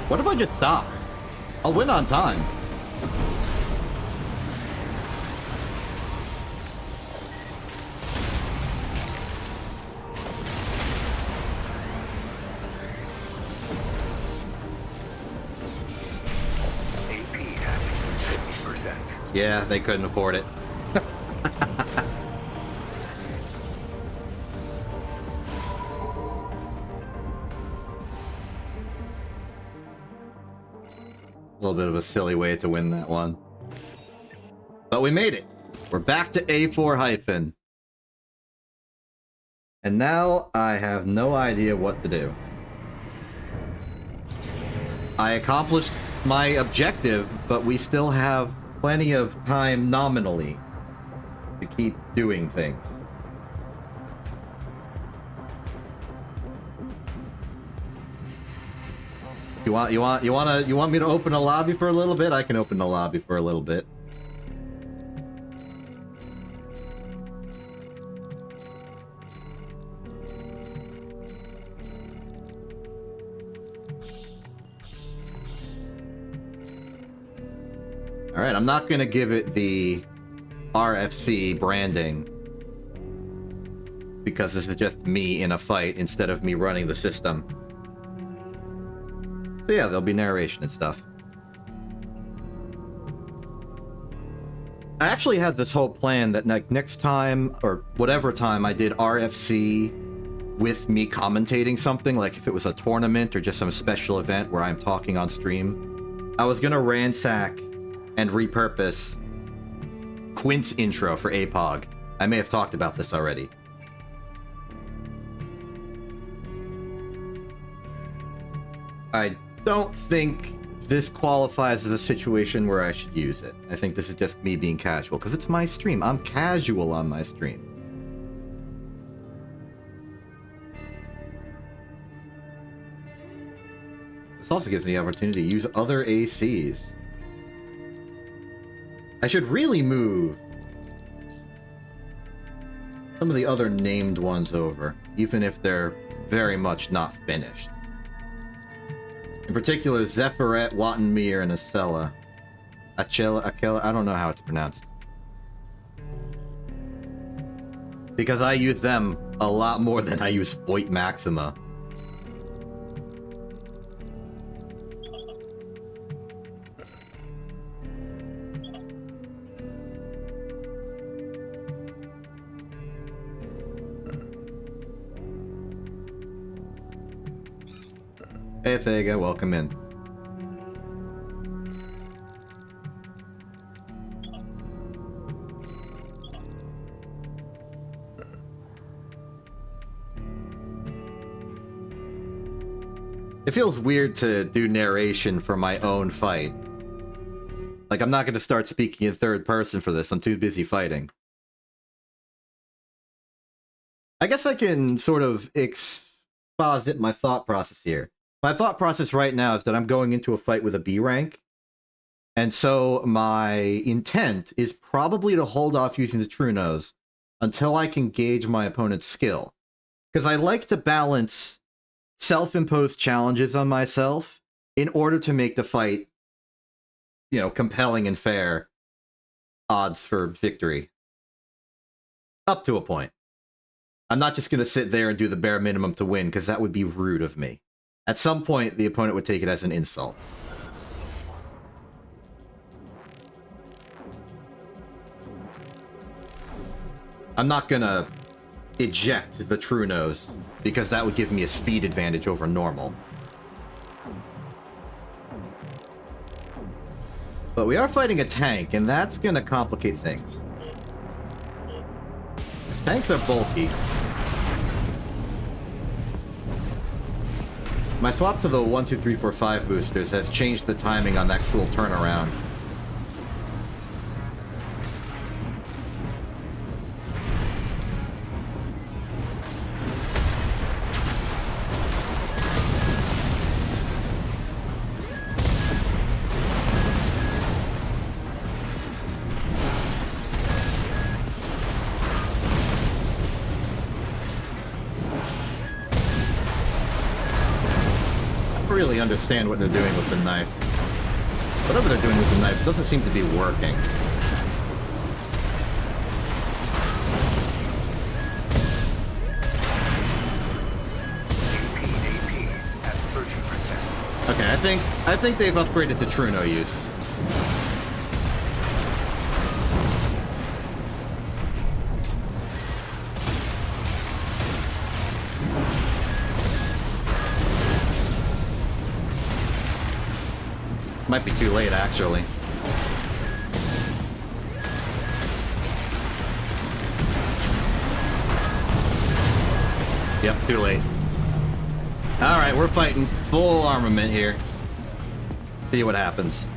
What if I just stop? I'll win on time. AP at 50%. Yeah, they couldn't afford it. A little bit of a silly way to win that one. But we made it. We're back to A4 hyphen. And now I have no idea what to do. I accomplished my objective, but we still have plenty of time nominally to keep doing things. You want me to open a lobby for a little bit? I can open the lobby for a little bit. All right, I'm not gonna give it the RFC branding because this is just me in a fight instead of me running the system. So yeah, there'll be narration and stuff. I actually had this whole plan that next time, or whatever time I did RFC with me commentating something, like if it was a tournament or just some special event where I'm talking on stream, I was gonna ransack and repurpose Quint's intro for APOG. I may have talked about this already. I don't think this qualifies as a situation where I should use it. I think this is just me being casual, because it's my stream. I'm casual on my stream. This also gives me the opportunity to use other ACs. I should really move some of the other named ones over, even if they're very much not finished. In particular, Zephyret, Wattenmere, and Acela. Akela, I don't know how it's pronounced. Because I use them a lot more than I use Voight Maxima. Hey Thega, welcome in. It feels weird to do narration for my own fight. Like, I'm not going to start speaking in third person for this, I'm too busy fighting. I guess I can sort of exposit my thought process here. My thought process right now is that I'm going into a fight with a B rank. And so my intent is probably to hold off using the True Nose until I can gauge my opponent's skill. Because I like to balance self-imposed challenges on myself in order to make the fight, you know, compelling and fair, odds for victory. Up to a point. I'm not just going to sit there and do the bare minimum to win, because that would be rude of me. At some point, the opponent would take it as an insult. I'm not going to eject the True Nose, because that would give me a speed advantage over normal. But we are fighting a tank, and that's going to complicate things. These tanks are bulky. My swap to the 1, 2, 3, 4, 5 boosters has changed the timing on that cool turnaround. Really understand what they're doing with the knife. Whatever they're doing with the knife doesn't seem to be working. AP at 30%. Okay, I think they've upgraded to True No use. Might be too late, actually. Yep, too late. Alright, we're fighting full armament here. See what happens.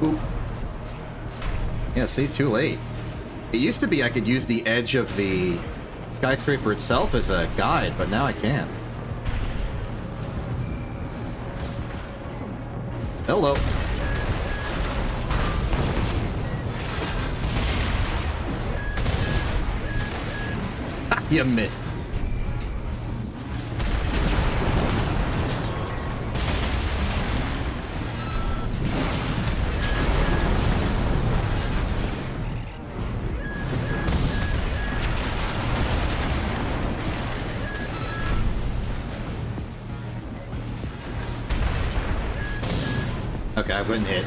Oop. Yeah, see, too late. It used to be I could use the edge of the skyscraper itself as a guide, but now I can't. Hello. Ha, you missed. Okay, I wouldn't hit.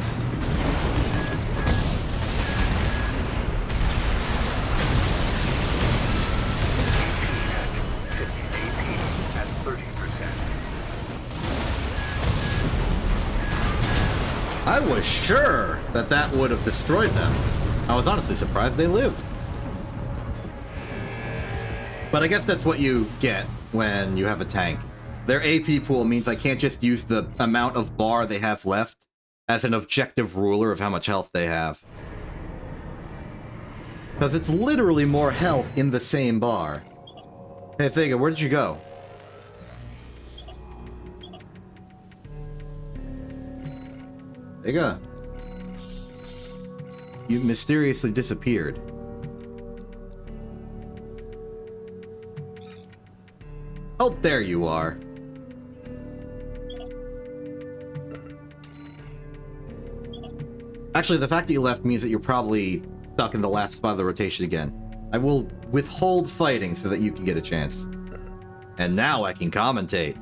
AP at 30%. I was sure that that would have destroyed them. I was honestly surprised they lived. But I guess that's what you get when you have a tank. Their AP pool means I can't just use the amount of bar they have left as an objective ruler of how much health they have. Because it's literally more health in the same bar. Hey, Vega, where did you go? Vega. You mysteriously disappeared. Oh, there you are. Actually, the fact that you left means that you're probably stuck in the last spot of the rotation again. I will withhold fighting so that you can get a chance. And now I can commentate.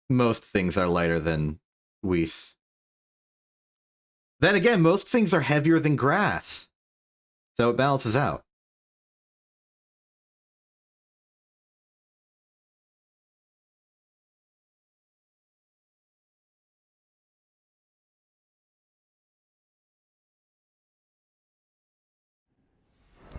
Most things are lighter than Whis. Then again, most things are heavier than grass. So it balances out.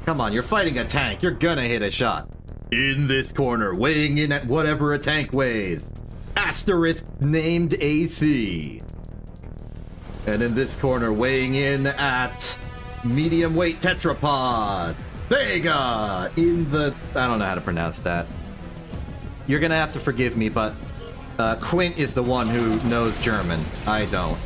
Come on, you're fighting a tank. You're gonna hit a shot. In this corner, weighing in at whatever a tank weighs. Asterisk named AC. And in this corner, weighing in at medium weight tetrapod. Vega! In the... I don't know how to pronounce that. you're gonna have to forgive me, but Quint is the one who knows German. I don't.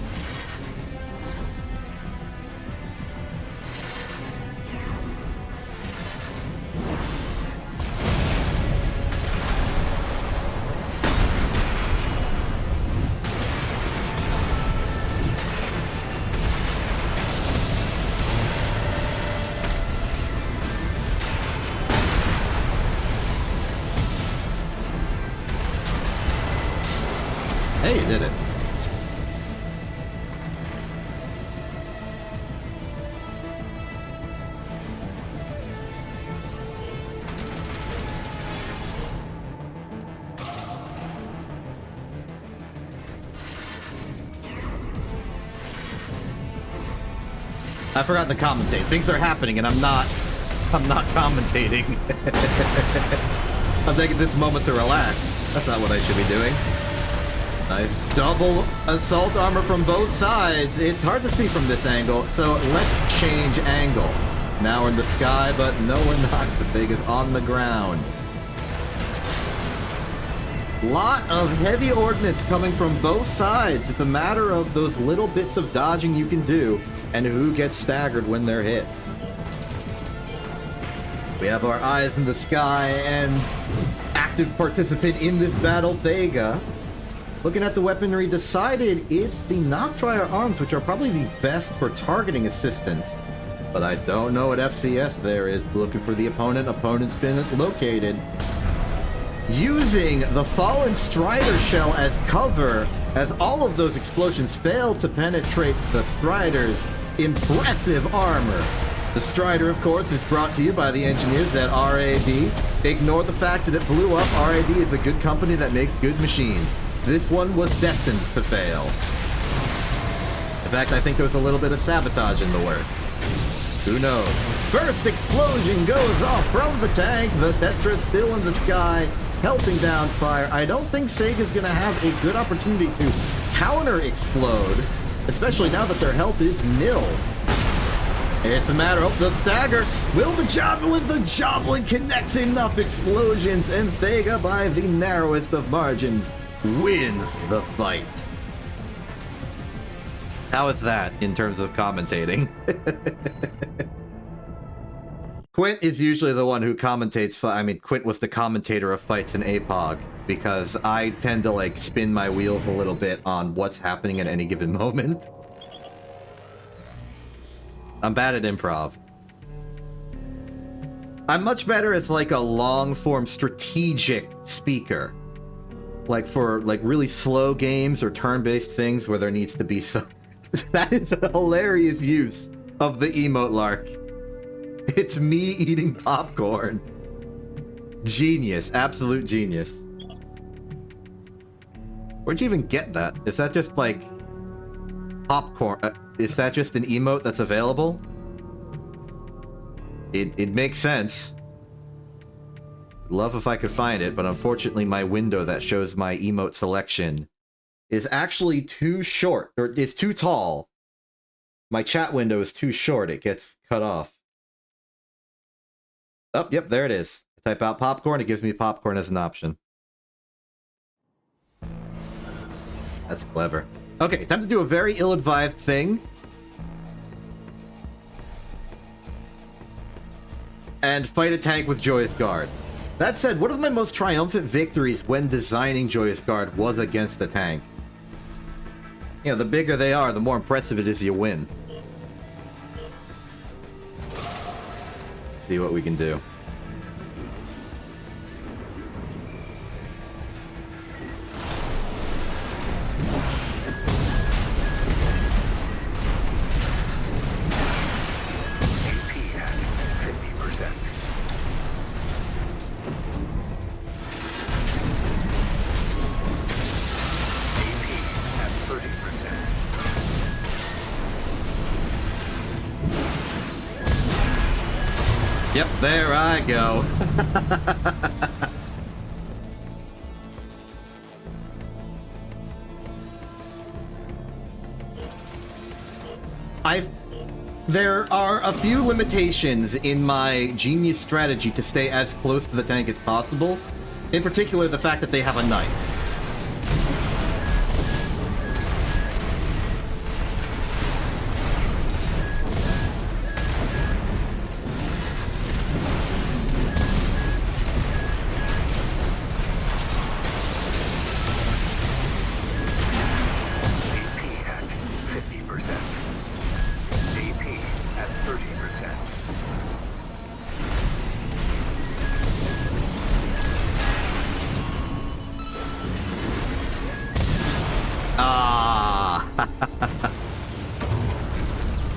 Hey, you did it. I forgot to commentate. Things are happening and I'm not commentating. I'm taking this moment to relax. That's not what I should be doing. Nice double assault armor from both sides. It's hard to see from this angle, so let's change angle. Now we're in the sky, but no, we're not. The thing is on the ground. Lot of heavy ordnance coming from both sides. It's a matter of those little bits of dodging you can do and who gets staggered when they're hit. We have our eyes in the sky and active participant in this battle, Thega. Looking at the weaponry, decided it's the Noctrier arms, which are probably the best for targeting assistance. But I don't know what FCS there is. Looking for the opponent. Opponent's been located. Using the Fallen Strider shell as cover, as all of those explosions failed to penetrate the Strider's impressive armor. The Strider, of course, is brought to you by the engineers at RAD. Ignore the fact that it blew up. RAD is the good company that makes good machines. This one was destined to fail. In fact, I think there was a little bit of sabotage in the work. Who knows? First explosion goes off from the tank. The Tetra's still in the sky, helping down fire. I don't think Sega's gonna have a good opportunity to counter-explode, especially now that their health is nil. It's a matter of the stagger. Will the Joblin connects enough explosions, and Thega, by the narrowest of margins, wins the fight. How is that in terms of commentating? Quint is usually the one who commentates. I mean, Quint was the commentator of fights in APOG, because I tend to like spin my wheels a little bit on what's happening at any given moment. I'm bad at improv. I'm much better as like a long-form strategic speaker. Like for like really slow games or turn-based things where there needs to be some... That is a hilarious use of the emote lark. It's me eating popcorn. Genius. Absolute genius. Where'd you even get that? Is that just like... popcorn? Is that just an emote that's available? It makes sense. Love if I could find it, but unfortunately my window that shows my emote selection is actually too short, or it's too tall. My chat window is too short, it gets cut off. Oh, yep, there it is. I type out popcorn, it gives me popcorn as an option. That's clever. Okay, time to do a very ill-advised thing. And fight a tank with Joyous Guard. That said, one of my most triumphant victories when designing Joyous Guard was against a tank. You know, the bigger they are, the more impressive it is you win. Let's see what we can do. AP at 50%. AP at 30%. Yep, there I go. There are a few limitations in my genius strategy to stay as close to the tank as possible. In particular, the fact that they have a knife. AP at 50%. AP at 30%. Ah!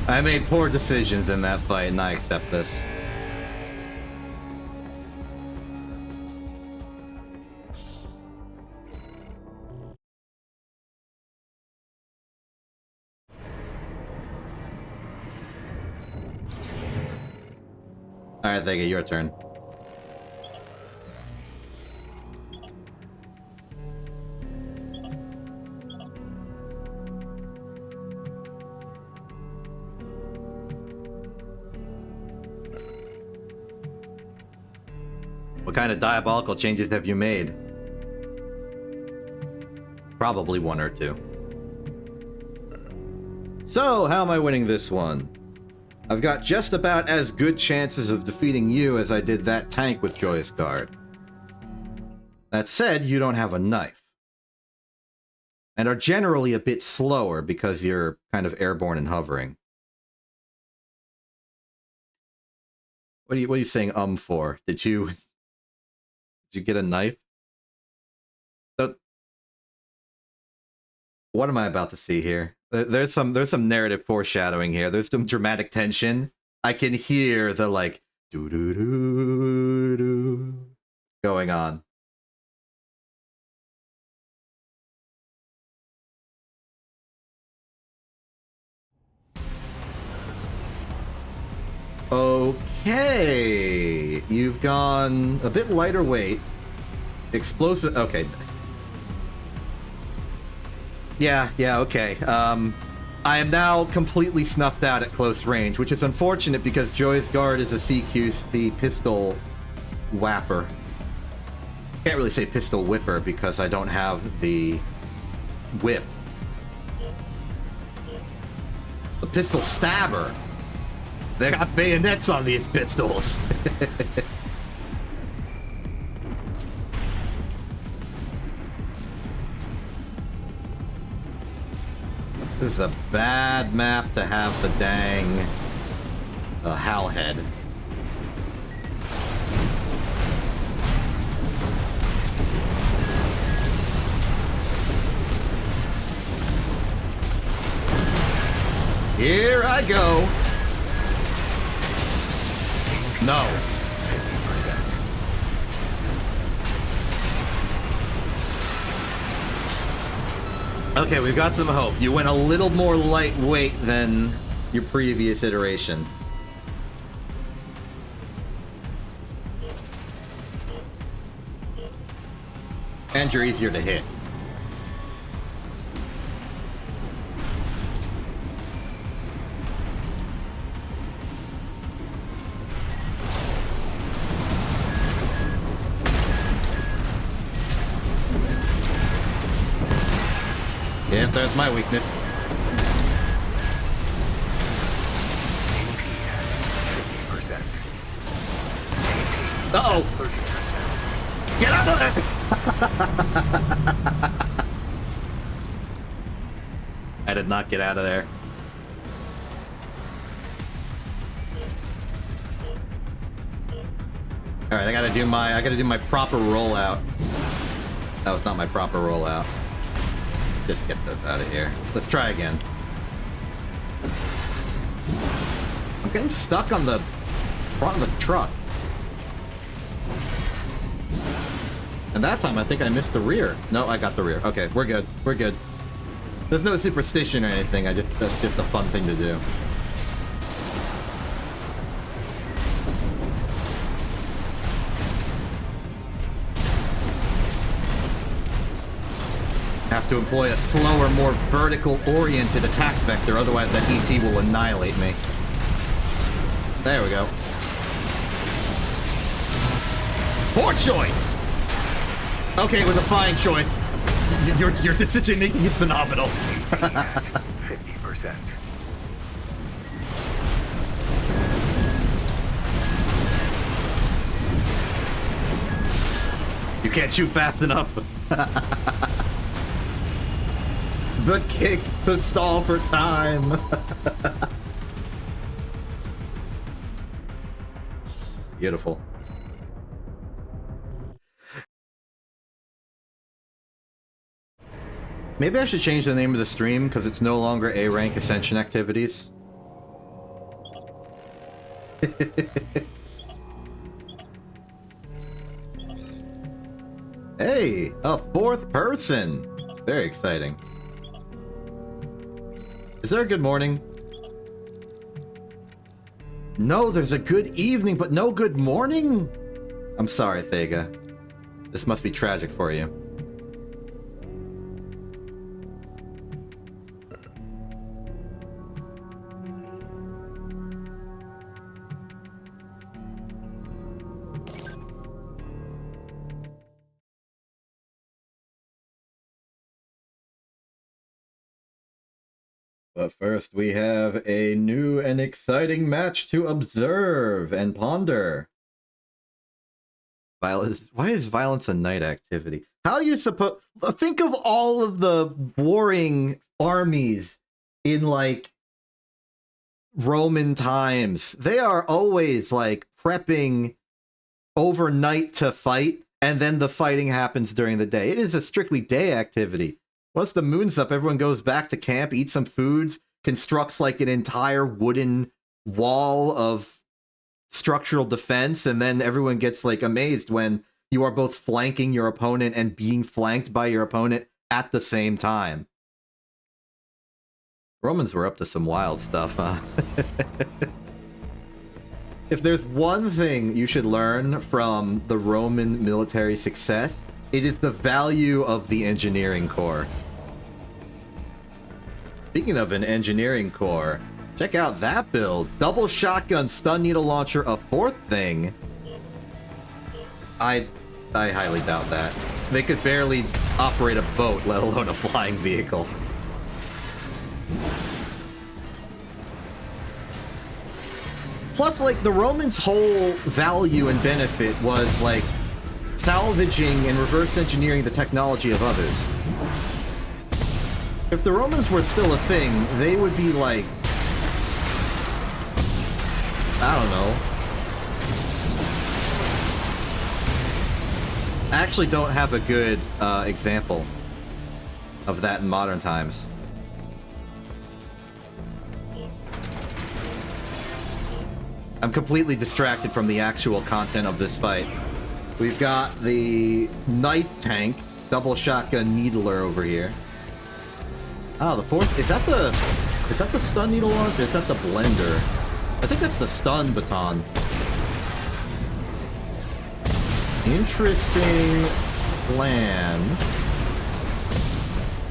I made poor decisions in that fight, and I accept this. Alright, thank you. Your turn. What kind of diabolical changes have you made? Probably one or two. So, how am I winning this one? I've got just about as good chances of defeating you as I did that tank with Joyous Guard. That said, you don't have a knife. And are generally a bit slower because you're kind of airborne and hovering. What are you saying for? Did you get a knife? What am I about to see here? There's some narrative foreshadowing here. There's some dramatic tension. I can hear the like doo doo doo doo going on. Okay, you've gone a bit lighter weight. Explosive. Okay. Yeah, okay. I am now completely snuffed out at close range, which is unfortunate because Joyous Guard is a CQC pistol whapper. Can't really say pistol whipper because I don't have the whip. The pistol stabber. They got bayonets on these pistols. This is a bad map to have the dang Howlhead. Here I go. No. Okay, we've got some hope. You went a little more lightweight than your previous iteration. And you're easier to hit. Yep, that's my weakness. Uh-oh! Get out of there! I did not get out of there. Alright, I gotta do my proper rollout. That was not my proper rollout. Just get those out of here. Let's try again. I'm getting stuck on the front of the truck. And that time I think I missed the rear. No, I got the rear. Okay, we're good. We're good. There's no superstition or anything. That's just a fun thing to do. Have to employ a slower, more vertical-oriented attack vector, otherwise that ET will annihilate me. There we go. Poor choice! Okay, it was a fine choice. Your decision making is phenomenal. AP at 50%. You can't shoot fast enough. The kick, the stall for time. Beautiful. Maybe I should change the name of the stream because it's no longer A rank ascension activities. Hey, a fourth person. Very exciting. Is there a good morning? No, there's a good evening, but no good morning? I'm sorry, Thega. This must be tragic for you. But first, we have a new and exciting match to observe and ponder. Violence. Why is violence a night activity? How are you supposed... Think of all of the warring armies in, like, Roman times. They are always, like, prepping overnight to fight, and then the fighting happens during the day. It is a strictly day activity. Once the moon's up, everyone goes back to camp, eats some foods, constructs like an entire wooden wall of structural defense, and then everyone gets like amazed when you are both flanking your opponent and being flanked by your opponent at the same time. Romans were up to some wild stuff, huh? If there's one thing you should learn from the Roman military success, it is the value of the engineering corps. Speaking of an engineering corps, check out that build. Double shotgun stun needle launcher, a fourth thing. I highly doubt that. They could barely operate a boat, let alone a flying vehicle. Plus, like, the Romans' whole value and benefit was, like, salvaging and reverse engineering the technology of others. If the Romans were still a thing, they would be, like... I don't know. I actually don't have a good example of that in modern times. I'm completely distracted from the actual content of this fight. We've got the knife tank, double shotgun needler over here. Oh, the fourth, is that the stun needle launcher? Is that the blender? I think that's the stun baton. Interesting plan.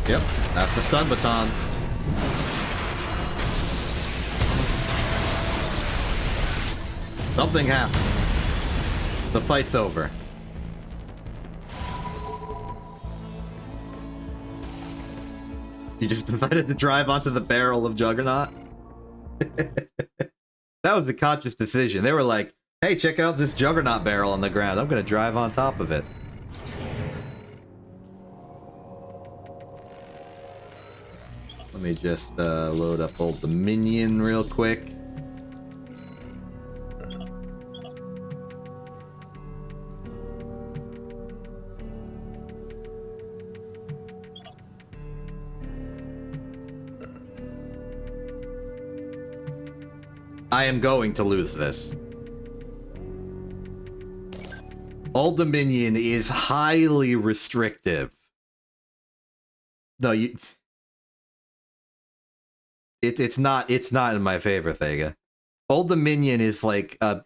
Yep, that's the stun baton. Something happened. The fight's over. You just decided to drive onto the barrel of Juggernaut? That was a conscious decision. They were like, hey, check out this Juggernaut barrel on the ground. I'm going to drive on top of it. Let me just load up Old Dominion real quick. I am going to lose this. Old Dominion is highly restrictive. No, it's not in my favor, Thega. Old Dominion is like an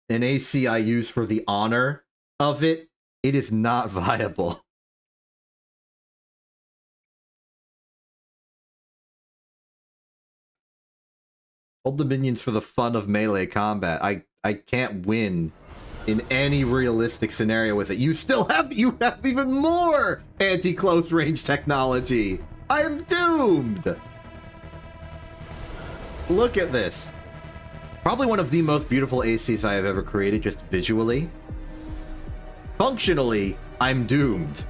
AC I use for the honor of it. It is not viable. Old Dominion's for the fun of melee combat. I can't win in any realistic scenario with it. You have even more anti-close range technology. I am doomed. Look at this. Probably one of the most beautiful ACs I have ever created, just visually. Functionally, I'm doomed.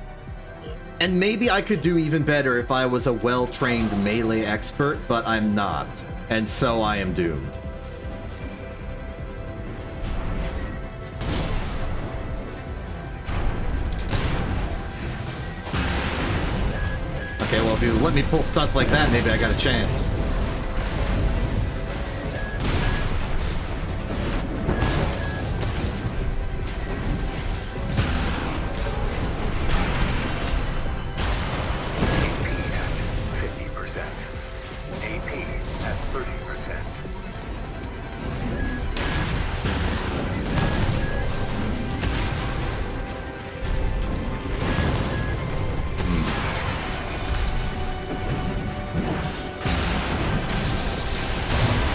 And maybe I could do even better if I was a well-trained melee expert, but I'm not. And so I am doomed. Okay, well, if you let me pull stuff like that, maybe I got a chance.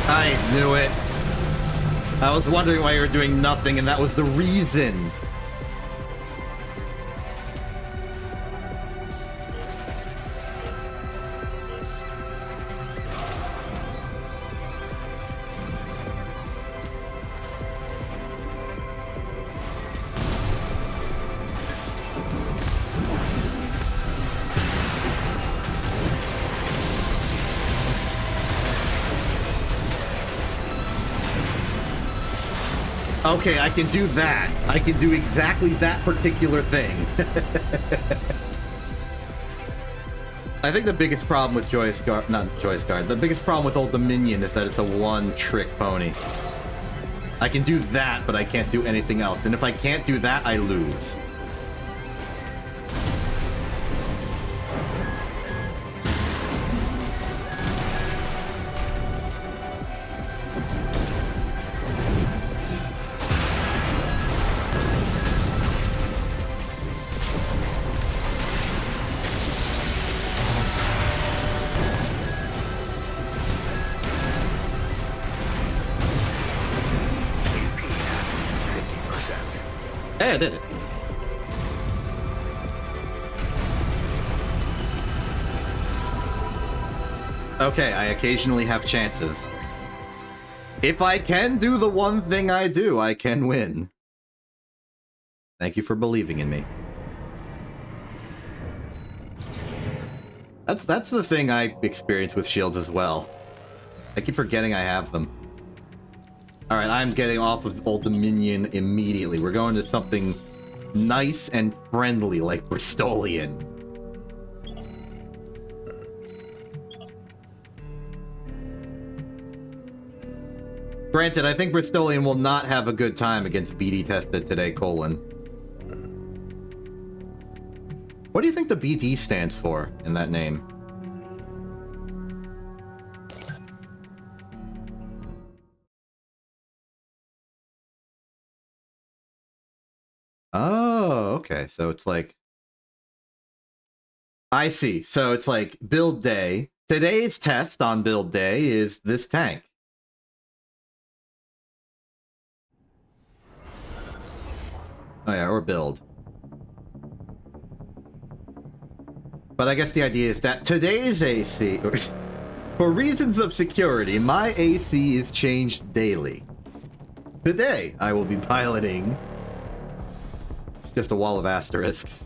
I knew it. I was wondering why you were doing nothing, and that was the reason. Okay, I can do that. I can do exactly that particular thing. I think the biggest problem with the biggest problem with Old Dominion is that it's a one-trick pony. I can do that, but I can't do anything else. And if I can't do that, I lose. Hey, I did it. Okay, I occasionally have chances. If I can do the one thing I do, I can win. Thank you for believing in me. That's the thing I experience with shields as well. I keep forgetting I have them. Alright, I'm getting off of Old Dominion immediately. We're going to something nice and friendly like Bristolian. Granted, I think Bristolian will not have a good time against BD tested today, Colin. What do you think the BD stands for in that name? Oh, okay. So it's like... I see. So it's like build day. Today's test on build day is this tank. Oh yeah, or build. But I guess the idea is that today's AC... For reasons of security, my AC is changed daily. Today, I will be piloting... Just a wall of asterisks.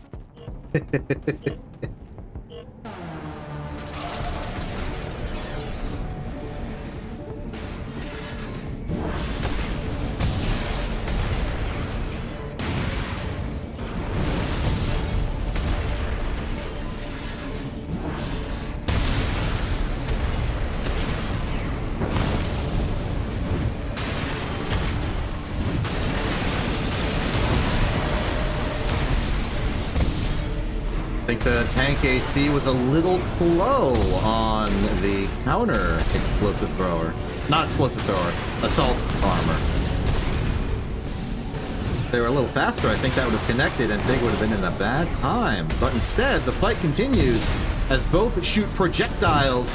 I think the tank AC was a little slow on the counter explosive thrower. Not explosive thrower, assault armor. If they were a little faster, I think that would have connected and Big would have been in a bad time. But instead, the fight continues as both shoot projectiles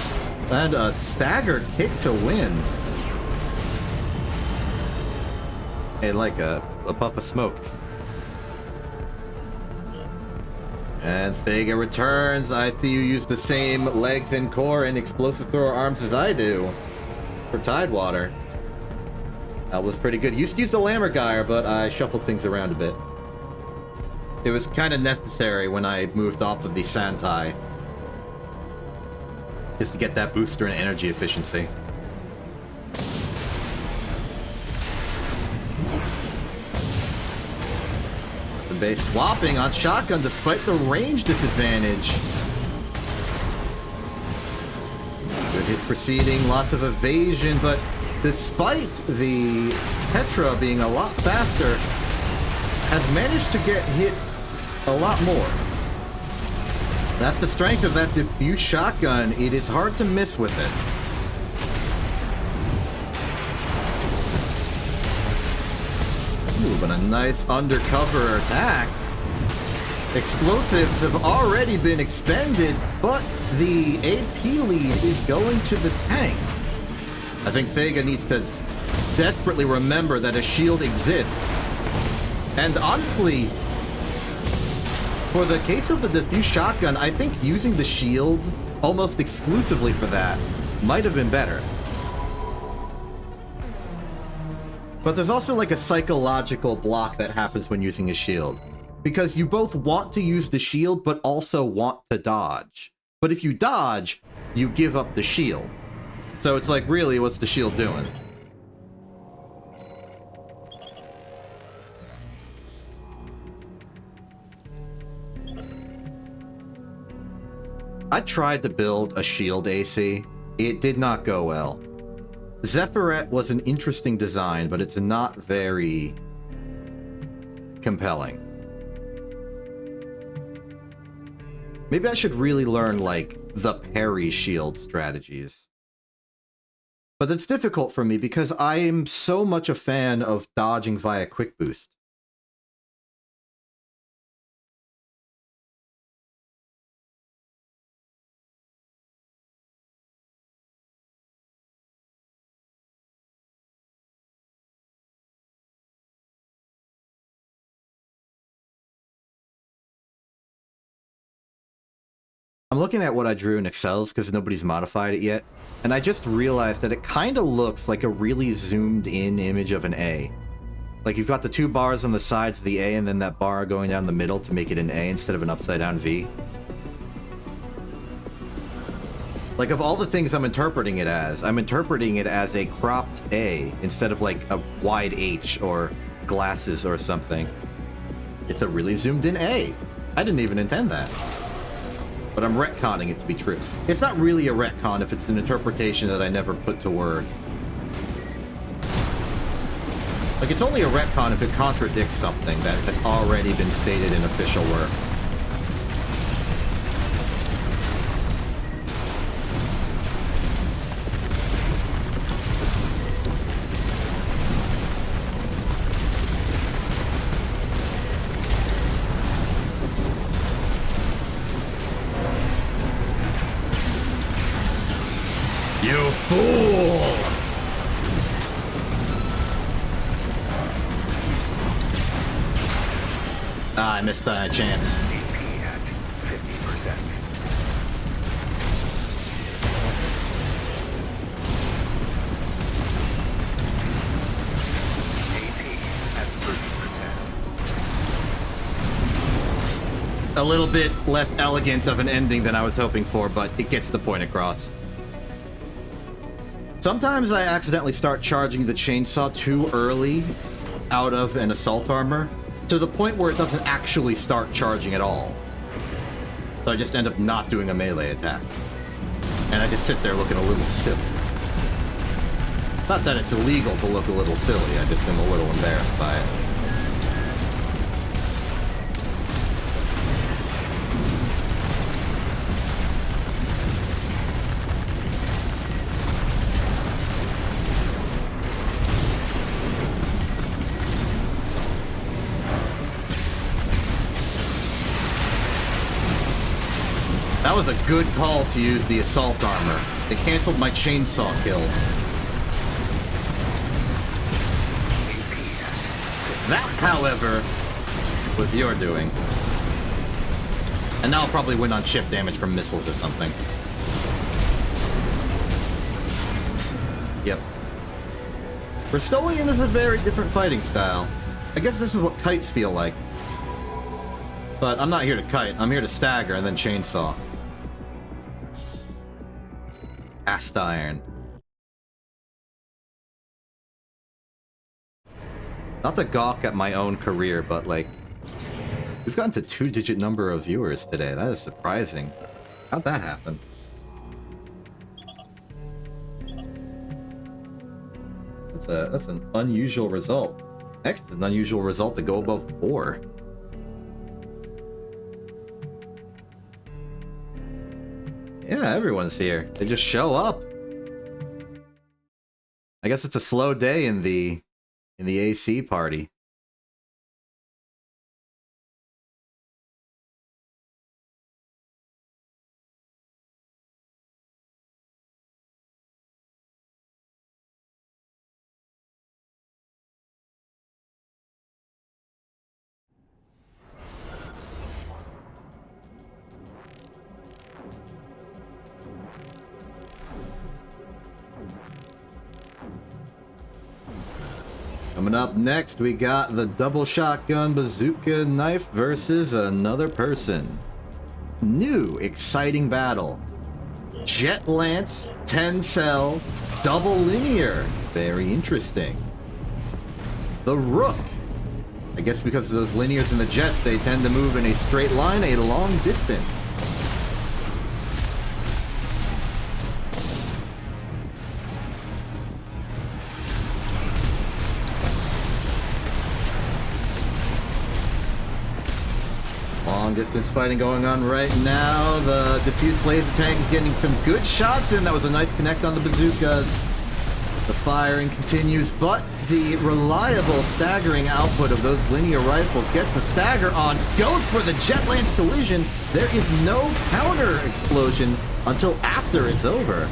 and a staggered kick to win. And like a puff of smoke. And Thega returns. I see you use the same legs and core and explosive thrower arms as I do for Tidewater. That was pretty good. Used to use the Lammergeier, but I shuffled things around a bit. It was kind of necessary when I moved off of the Santai. Just to get that booster in energy efficiency. The base swapping on shotgun despite the range disadvantage. Good hits proceeding, lots of evasion, but despite the Petra being a lot faster, has managed to get hit a lot more. That's the strength of that diffuse shotgun. It is hard to miss with it. Ooh, but a nice undercover attack. Explosives have already been expended, but the AP lead is going to the tank. I think Thega needs to desperately remember that a shield exists. And honestly, for the case of the diffuse shotgun, I think using the shield almost exclusively for that might have been better. But there's also like a psychological block that happens when using a shield. Because you both want to use the shield, but also want to dodge. But if you dodge, you give up the shield. So it's like, really, what's the shield doing? I tried to build a shield AC. It did not go well. Zephyret was an interesting design, but it's not very compelling. Maybe I should really learn, like, the parry shield strategies. But it's difficult for me because I am so much a fan of dodging via quick boost. I'm looking at what I drew in Excels because nobody's modified it yet, and I just realized that it kind of looks like a really zoomed in image of an A. Like you've got the two bars on the sides of the A and then that bar going down the middle to make it an A instead of an upside down V. Like of all the things I'm interpreting it as a cropped A instead of like a wide H or glasses or something. It's a really zoomed in A. I didn't even intend that. But I'm retconning it to be true. It's not really a retcon if it's an interpretation that I never put to word. Like, it's only a retcon if it contradicts something that has already been stated in official work. You fool! Ah, I missed a chance. AP at 50%. AP at 30%. A little bit less elegant of an ending than I was hoping for, but it gets the point across. Sometimes I accidentally start charging the chainsaw too early out of an assault armor, to the point where it doesn't actually start charging at all. So I just end up not doing a melee attack. And I just sit there looking a little silly. Not that it's illegal to look a little silly, I just am a little embarrassed by it. That was a good call to use the assault armor. It canceled my chainsaw kill. AP at That, however, was your doing. And now I'll probably win on chip damage from missiles or something. Yep. Bristolian is a very different fighting style. I guess this is what kites feel like. But I'm not here to kite. I'm here to stagger and then chainsaw. Cast iron. Not to gawk at my own career, but like... We've gotten to 2-digit number of viewers today. That is surprising. How'd that happen? That's an unusual result. Heck, it's an unusual result to go above 4. Yeah, everyone's here. They just show up. I guess it's a slow day in the AC party. Coming up next, we got the double shotgun bazooka knife versus another person. New exciting battle. Jet Lance, 10 cell, double linear. Very interesting. The Rook. I guess because of those linears in the jets, they tend to move in a straight line a long distance. Long-distance fighting going on right now. The diffuse laser tank is getting some good shots in. That was a nice connect on the bazookas. The firing continues, but the reliable staggering output of those linear rifles gets the stagger on. Goes for the Jet Lance collision. There is no counter explosion until after it's over.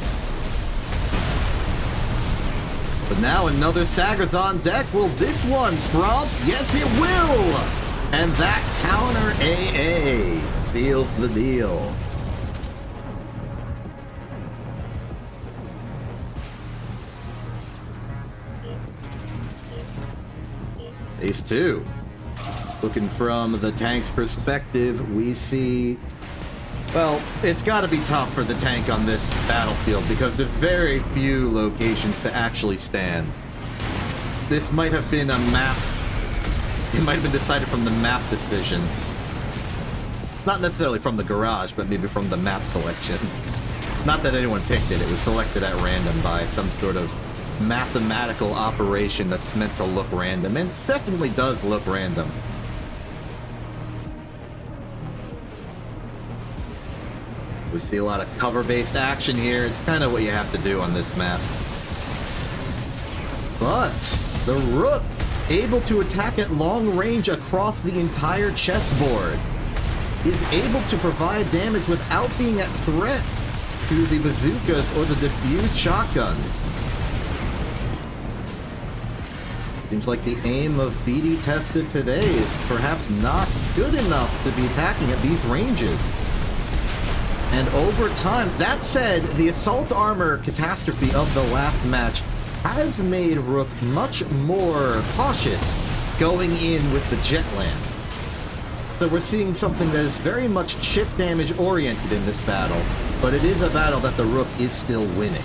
But now another stagger's on deck. Will this one prompt? Yes, it will! And that counter AA seals the deal. Phase 2. Looking from the tank's perspective, we see... Well, it's got to be tough for the tank on this battlefield because there's very few locations to actually stand. This might have been a map... It might have been decided from the map decision. Not necessarily from the garage, but maybe from the map selection. Not that anyone picked it, it was selected at random by some sort of mathematical operation that's meant to look random, and definitely does look random. We see a lot of cover-based action here. It's kind of what you have to do on this map. But the Rook, able to attack at long range across the entire chessboard, is able to provide damage without being a threat to the bazookas or the diffused shotguns. Seems like the aim of BD tested today is perhaps not good enough to be attacking at these ranges. And over time, that said, the assault armor catastrophe of the last match has made Rook much more cautious going in with the Jet Lance. So we're seeing something that is very much chip damage oriented in this battle, but it is a battle that the Rook is still winning.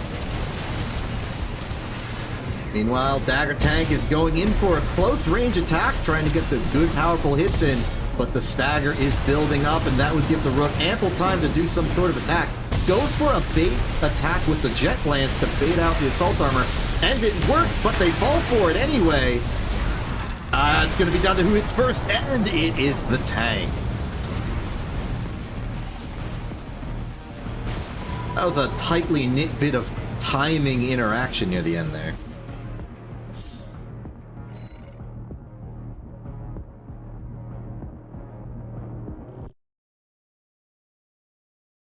Meanwhile, Dagger Tank is going in for a close range attack, trying to get the good powerful hits in, but the stagger is building up, and that would give the Rook ample time to do some sort of attack. Goes for a bait attack with the Jet Lance to bait out the assault armor, and it works, but they fall for it anyway. It's going to be down to who hits first, and it is the tank. That was a tightly knit bit of timing interaction near the end there.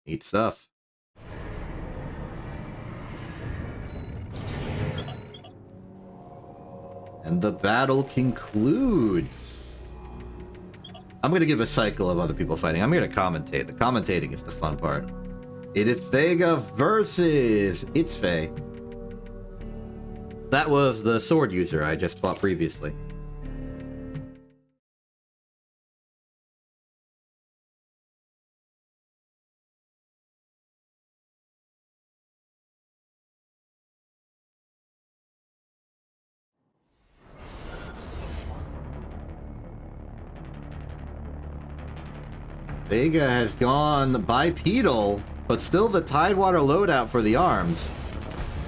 Neat stuff. And the battle concludes. I'm going to give a cycle of other people fighting. I'm going to commentate. The commentating is the fun part. It is Thega versus It's Faye. That was the sword user I just fought previously. Vega has gone bipedal, but still the Tidewater loadout for the arms.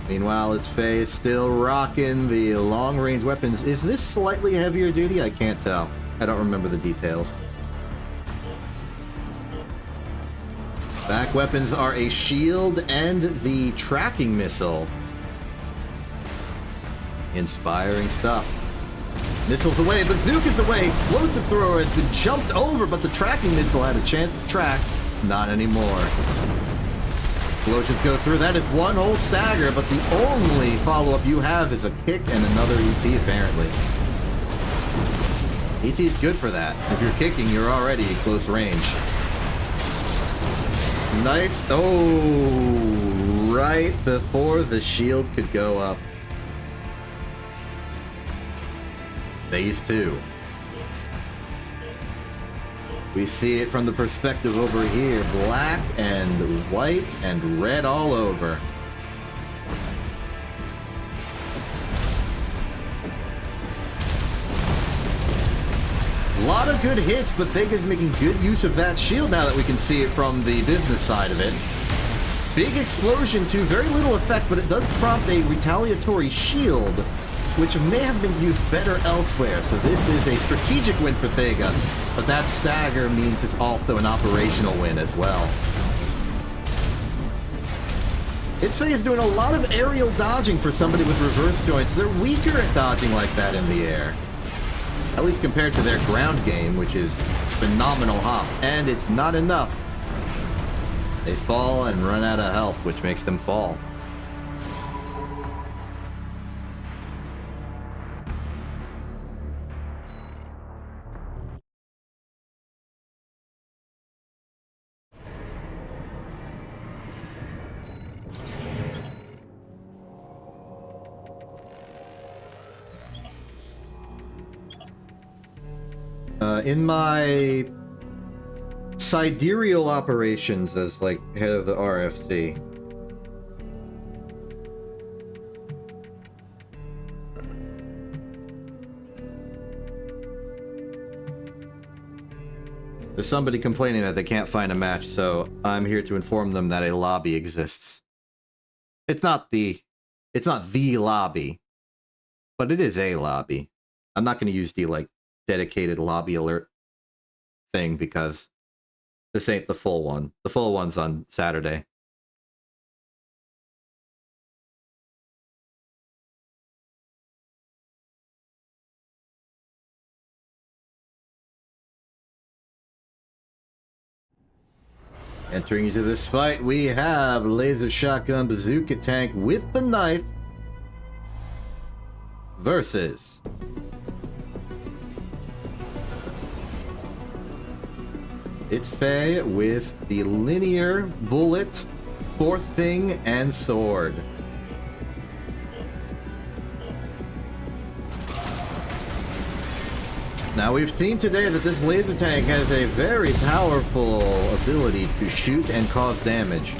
Meanwhile, its Faye is still rocking the long-range weapons. Is this slightly heavier duty? I can't tell. I don't remember the details. Back weapons are a shield and the tracking missile. Inspiring stuff. Missiles away, bazookas away, explosive thrower has been jumped over, but the tracking missile had a chance to track. Not anymore. Explosions go through. That is one whole stagger, but the only follow-up you have is a kick and another ET, apparently. ET is good for that. If you're kicking, you're already close range. Nice. Oh, right before the shield could go up. Phase 2. We see it from the perspective over here. Black and white and red all over. A lot of good hits, but Thega's making good use of that shield now that we can see it from the business side of it. Big explosion to very little effect, but it does prompt a retaliatory shield, which may have been used better elsewhere. So this is a strategic win for Thega, but that stagger means it's also an operational win as well. It's Faye is doing a lot of aerial dodging for somebody with reverse joints. They're weaker at dodging like that in the air. At least compared to their ground game, which is phenomenal hop. And it's not enough. They fall and run out of health, which makes them fall. In my sidereal operations as like head of the RFC, there's somebody complaining that they can't find a match, so I'm here to inform them that a lobby exists. It's not the lobby, but it is a lobby. I'm not going to use the like dedicated lobby alert thing because this ain't the full one. The full one's on Saturday. Entering into this fight, we have laser shotgun bazooka tank with the knife versus It's Faye with the linear bullet, fourth thing, and sword. Now we've seen today that this laser tank has a very powerful ability to shoot and cause damage.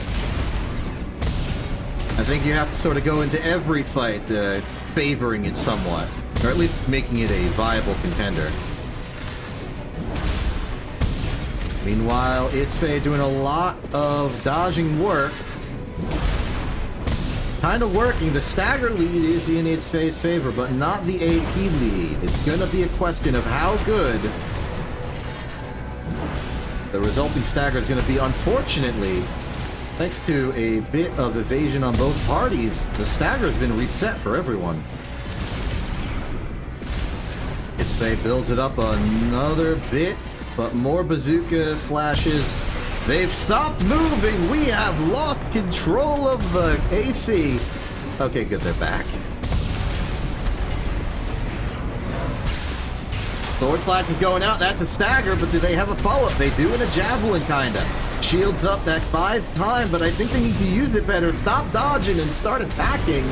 I think you have to sort of go into every fight favoring it somewhat, or at least making it a viable contender. Meanwhile, It's Faye doing a lot of dodging work. Kind of working. The stagger lead is in It's Faye's favor, but not the AP lead. It's going to be a question of how good the resulting stagger is going to be. Unfortunately, thanks to a bit of evasion on both parties, the stagger has been reset for everyone. It's Faye builds it up another bit. But more bazooka slashes. They've stopped moving. We have lost control of the AC. Okay, good, they're back. Sword Slash is going out. That's a stagger, but do they have a follow-up? They do in a javelin, kinda. Shields up, that 5 time, but I think they need to use it better. Stop dodging and start attacking.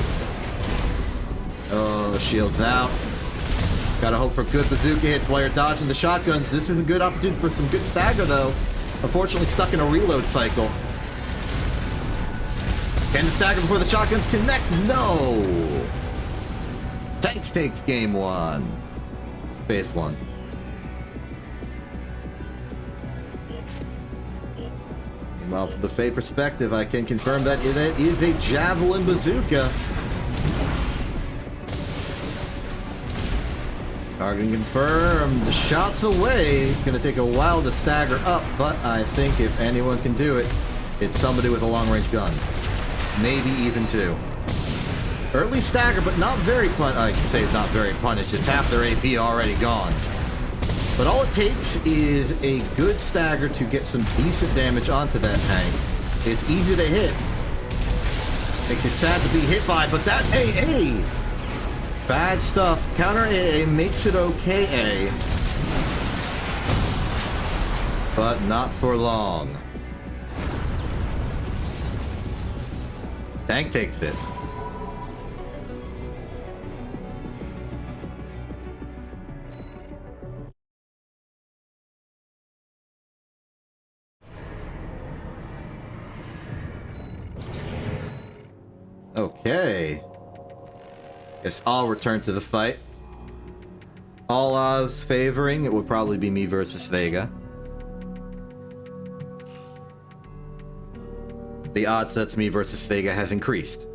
Oh, shields out. Gotta hope for good bazooka hits while you're dodging the shotguns. This is a good opportunity for some good stagger, though. Unfortunately, stuck in a reload cycle. Can the stagger before the shotguns connect? No! Tanks takes game 1. Phase 1. Meanwhile, from the Fate perspective, I can confirm that it is a Javelin Bazooka. Targeting confirmed. Shots away. Gonna take a while to stagger up, but I think if anyone can do it, it's somebody with a long-range gun. Maybe even 2. Early stagger, but not very I can say it's not very punished. It's half their AP already gone. But all it takes is a good stagger to get some decent damage onto that tank. It's easy to hit. Makes it sad to be hit by, but that AA! Bad stuff. Counter AA makes it okay, but not for long. Tank takes it. Okay. Guess I'll return to the fight. All odds favoring, it would probably be me versus Vega. The odds that's me versus Vega has increased.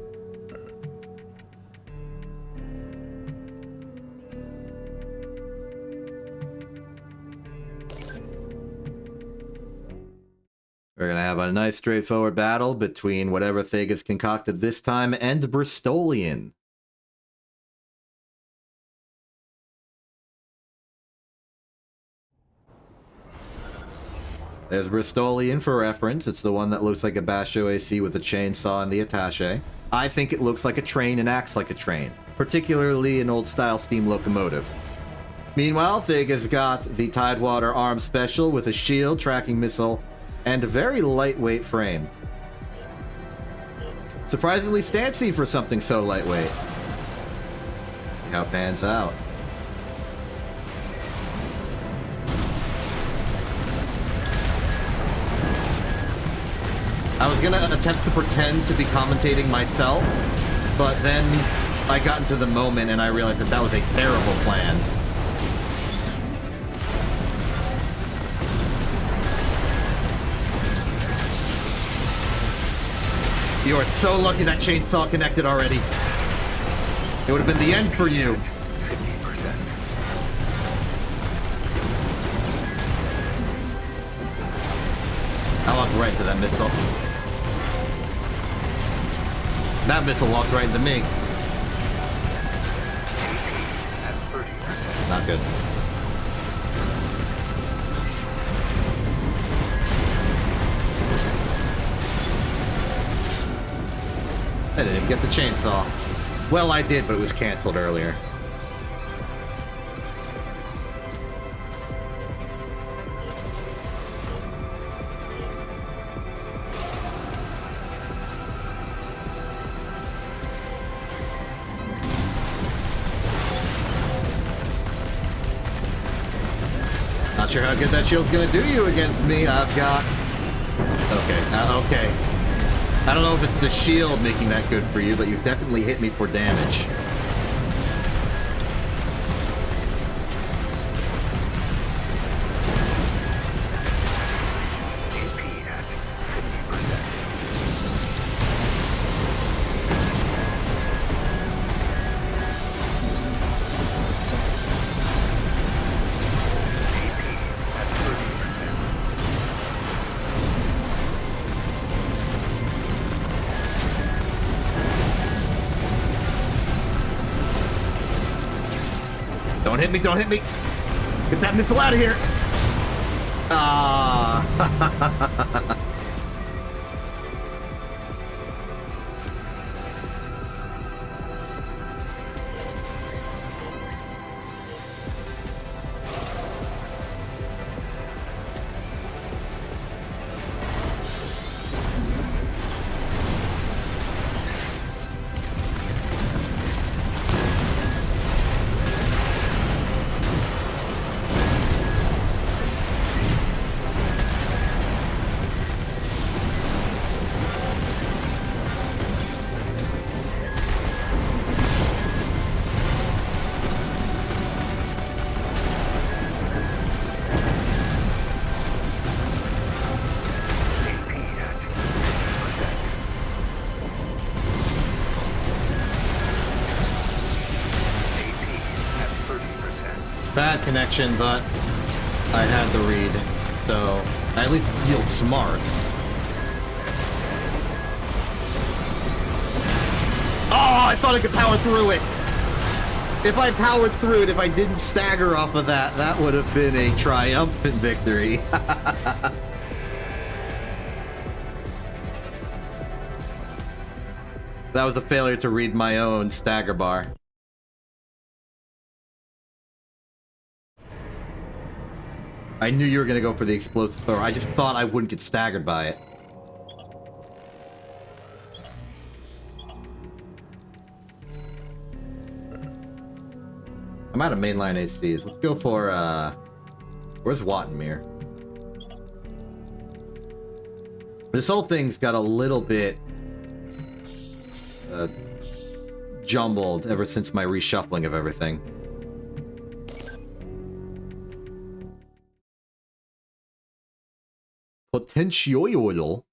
We're gonna have a nice straightforward battle between whatever Thega's concocted this time and Bristolian. There's Bristolian for reference. It's the one that looks like a Basho AC with a chainsaw and the attache. I think it looks like a train and acts like a train, particularly an old-style steam locomotive. Meanwhile, Thega's got the Tidewater Arm Special with a shield, tracking missile, and a very lightweight frame. Surprisingly stancy for something so lightweight. See how it pans out. I was gonna attempt to pretend to be commentating myself, but then I got into the moment and I realized that that was a terrible plan. You are so lucky that chainsaw connected already. It would have been the end for you. 50%. I walked right into that missile. That missile walked right into me. At 30%. Not good. I didn't even get the chainsaw. Well, I did, but it was canceled earlier. Not sure how good that shield's gonna do you against me. I've got... Okay, okay. I don't know if it's the shield making that good for you, but you've definitely hit me for damage. AP at 50%. AP at 30%. Don't hit me, don't hit me! Get that missile out of here! Ah! Bad connection, but I had the read, so I at least feel smart. Oh, I thought I could power through it! If I powered through it, if I didn't stagger off of that, that would have been a triumphant victory. That was a failure to read my own stagger bar. I knew you were gonna go for the explosive thrower. I just thought I wouldn't get staggered by it. I'm out of mainline ACs. Let's go for, where's Wattenmere? This whole thing's got a little bit jumbled ever since my reshuffling of everything. Potential.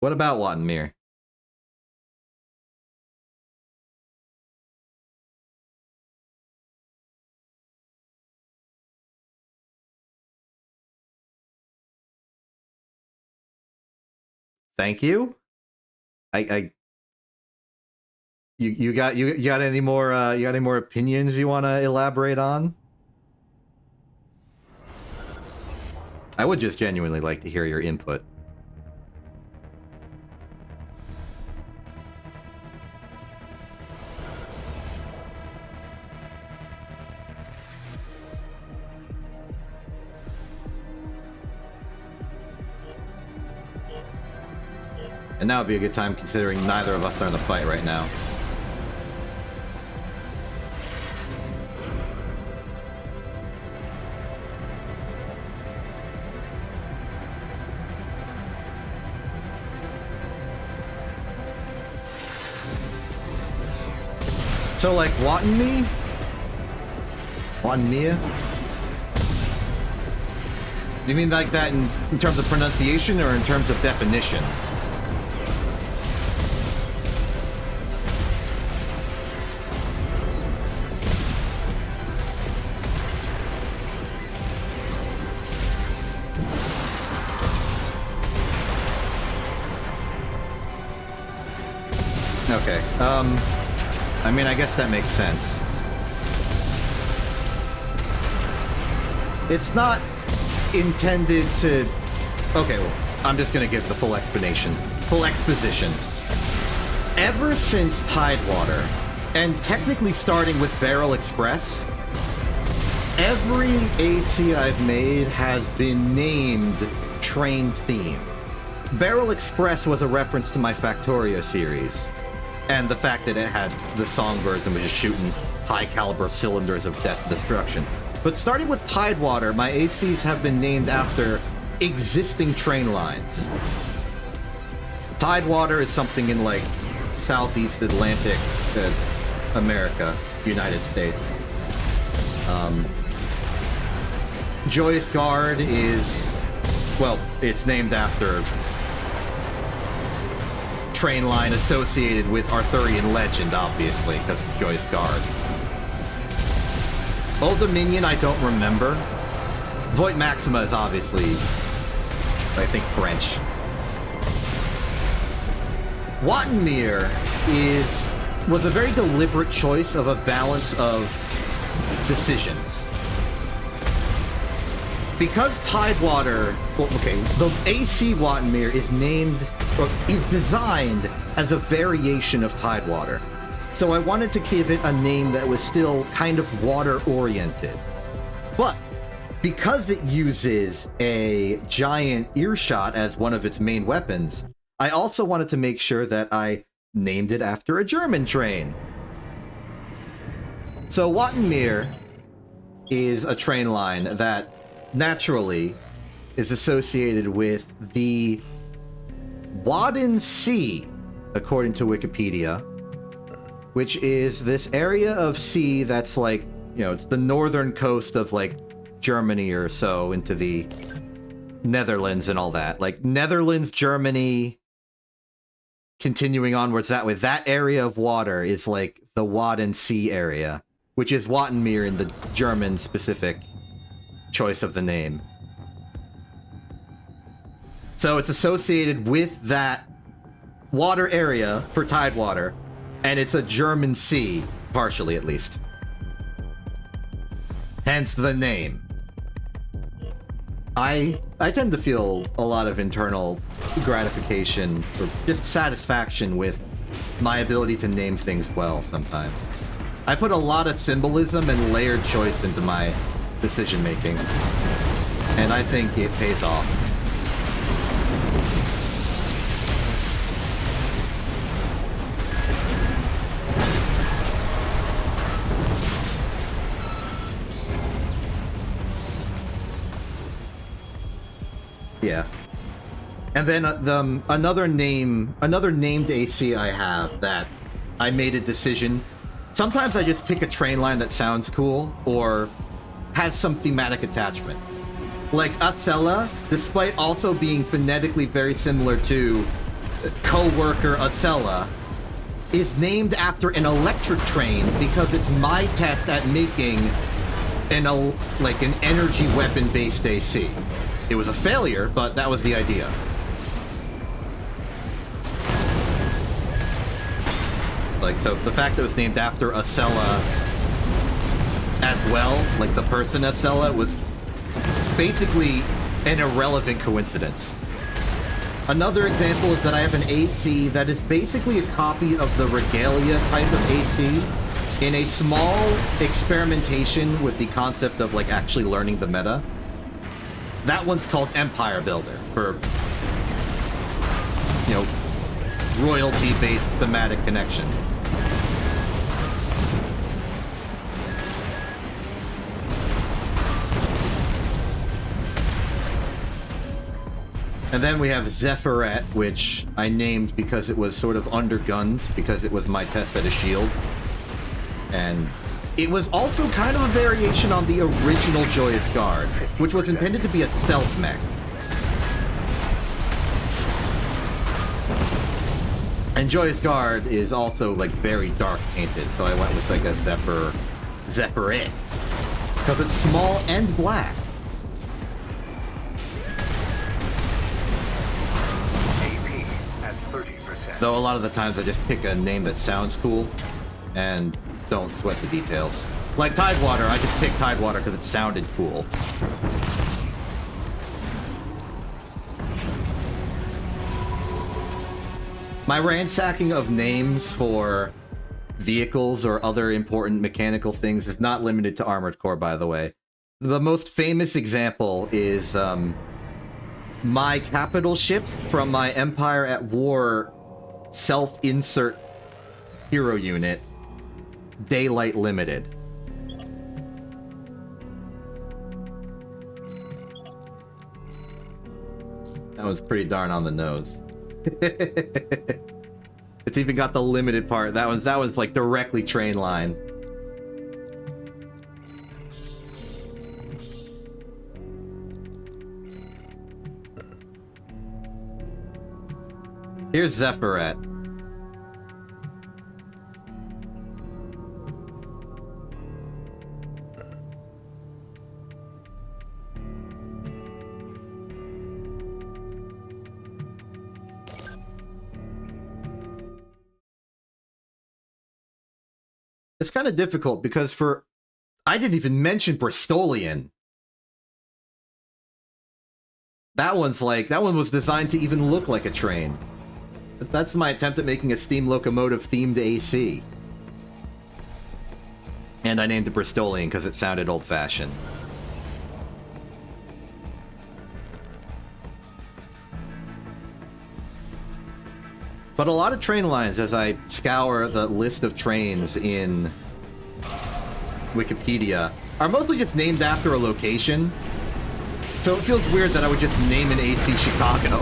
What about Wattenmere? Thank you. You got any more opinions you want to elaborate on? I would just genuinely like to hear your input. And now would be a good time considering neither of us are in the fight right now. So like Wattenmere? Wattenmere? Do you mean like that in terms of pronunciation or in terms of definition? Okay, I mean, I guess that makes sense. It's not intended to... Okay, well, I'm just gonna give the full explanation. Full exposition. Ever since Tidewater, and technically starting with Barrel Express, every AC I've made has been named train theme. Barrel Express was a reference to my Factorio series. And the fact that it had the songbirds and was just shooting high-caliber cylinders of death and destruction. But starting with Tidewater, my ACs have been named after existing train lines. Tidewater is something in, like, Southeast Atlantic America, United States. Joyous Guard is... well, it's named after... train line associated with Arthurian legend, obviously, because it's Joyous Guard. Old Dominion, I don't remember. Void Maxima is obviously, I think, French. Wattenmere was a very deliberate choice of a balance of decisions. Because Tidewater, well, okay, the AC Wattenmere is named, or is designed as a variation of Tidewater. So I wanted to give it a name that was still kind of water-oriented. But because it uses a giant earshot as one of its main weapons, I also wanted to make sure that I named it after a German train. So Wattenmere is a train line that naturally is associated with the Wadden Sea, according to Wikipedia, which is this area of sea that's like, you know, it's the northern coast of like Germany or so into the Netherlands and all that. Like, Netherlands, Germany, continuing onwards that way. That area of water is like the Wadden Sea area, which is Wattenmeer in the German-specific choice of the name. So it's associated with that water area for Tidewater, and it's a German sea, partially at least. Hence the name. I tend to feel a lot of internal gratification or just satisfaction with my ability to name things well sometimes. I put a lot of symbolism and layered choice into my decision making, and I think it pays off. Yeah. And then another named AC I have that I made a decision. Sometimes I just pick a train line that sounds cool or has some thematic attachment. Like Acela, despite also being phonetically very similar to co-worker Acela, is named after an electric train because it's my test at making an energy weapon-based AC. It was a failure, but that was the idea. Like, so the fact that it was named after Acela as well, like the person Acela, was basically an irrelevant coincidence. Another example is that I have an AC that is basically a copy of the Regalia type of AC in a small experimentation with the concept of like actually learning the meta. That one's called Empire Builder, for, you know, royalty-based thematic connection. And then we have Zephyret, which I named because it was sort of undergunned, because it was my test at a shield. And it was also kind of a variation on the original Joyous Guard, which was intended to be a stealth mech. And Joyous Guard is also like very dark painted, so I went with like a Zephyret, because it's small and black. AP at 30%. Though a lot of the times I just pick a name that sounds cool and don't sweat the details. Like Tidewater, I just picked Tidewater because it sounded cool. My ransacking of names for vehicles or other important mechanical things is not limited to Armored Core, by the way. The most famous example is my capital ship from my Empire at War self-insert hero unit, Daylight Limited. That was pretty darn on the nose. It's even got the limited part. That was like directly train line. Here's Zephyret. It's kind of difficult because I didn't even mention Bristolian. That one was designed to even look like a train. That's my attempt at making a steam locomotive themed AC. And I named it Bristolian because it sounded old-fashioned. But a lot of train lines, as I scour the list of trains in Wikipedia, are mostly just named after a location. So it feels weird that I would just name an AC Chicago.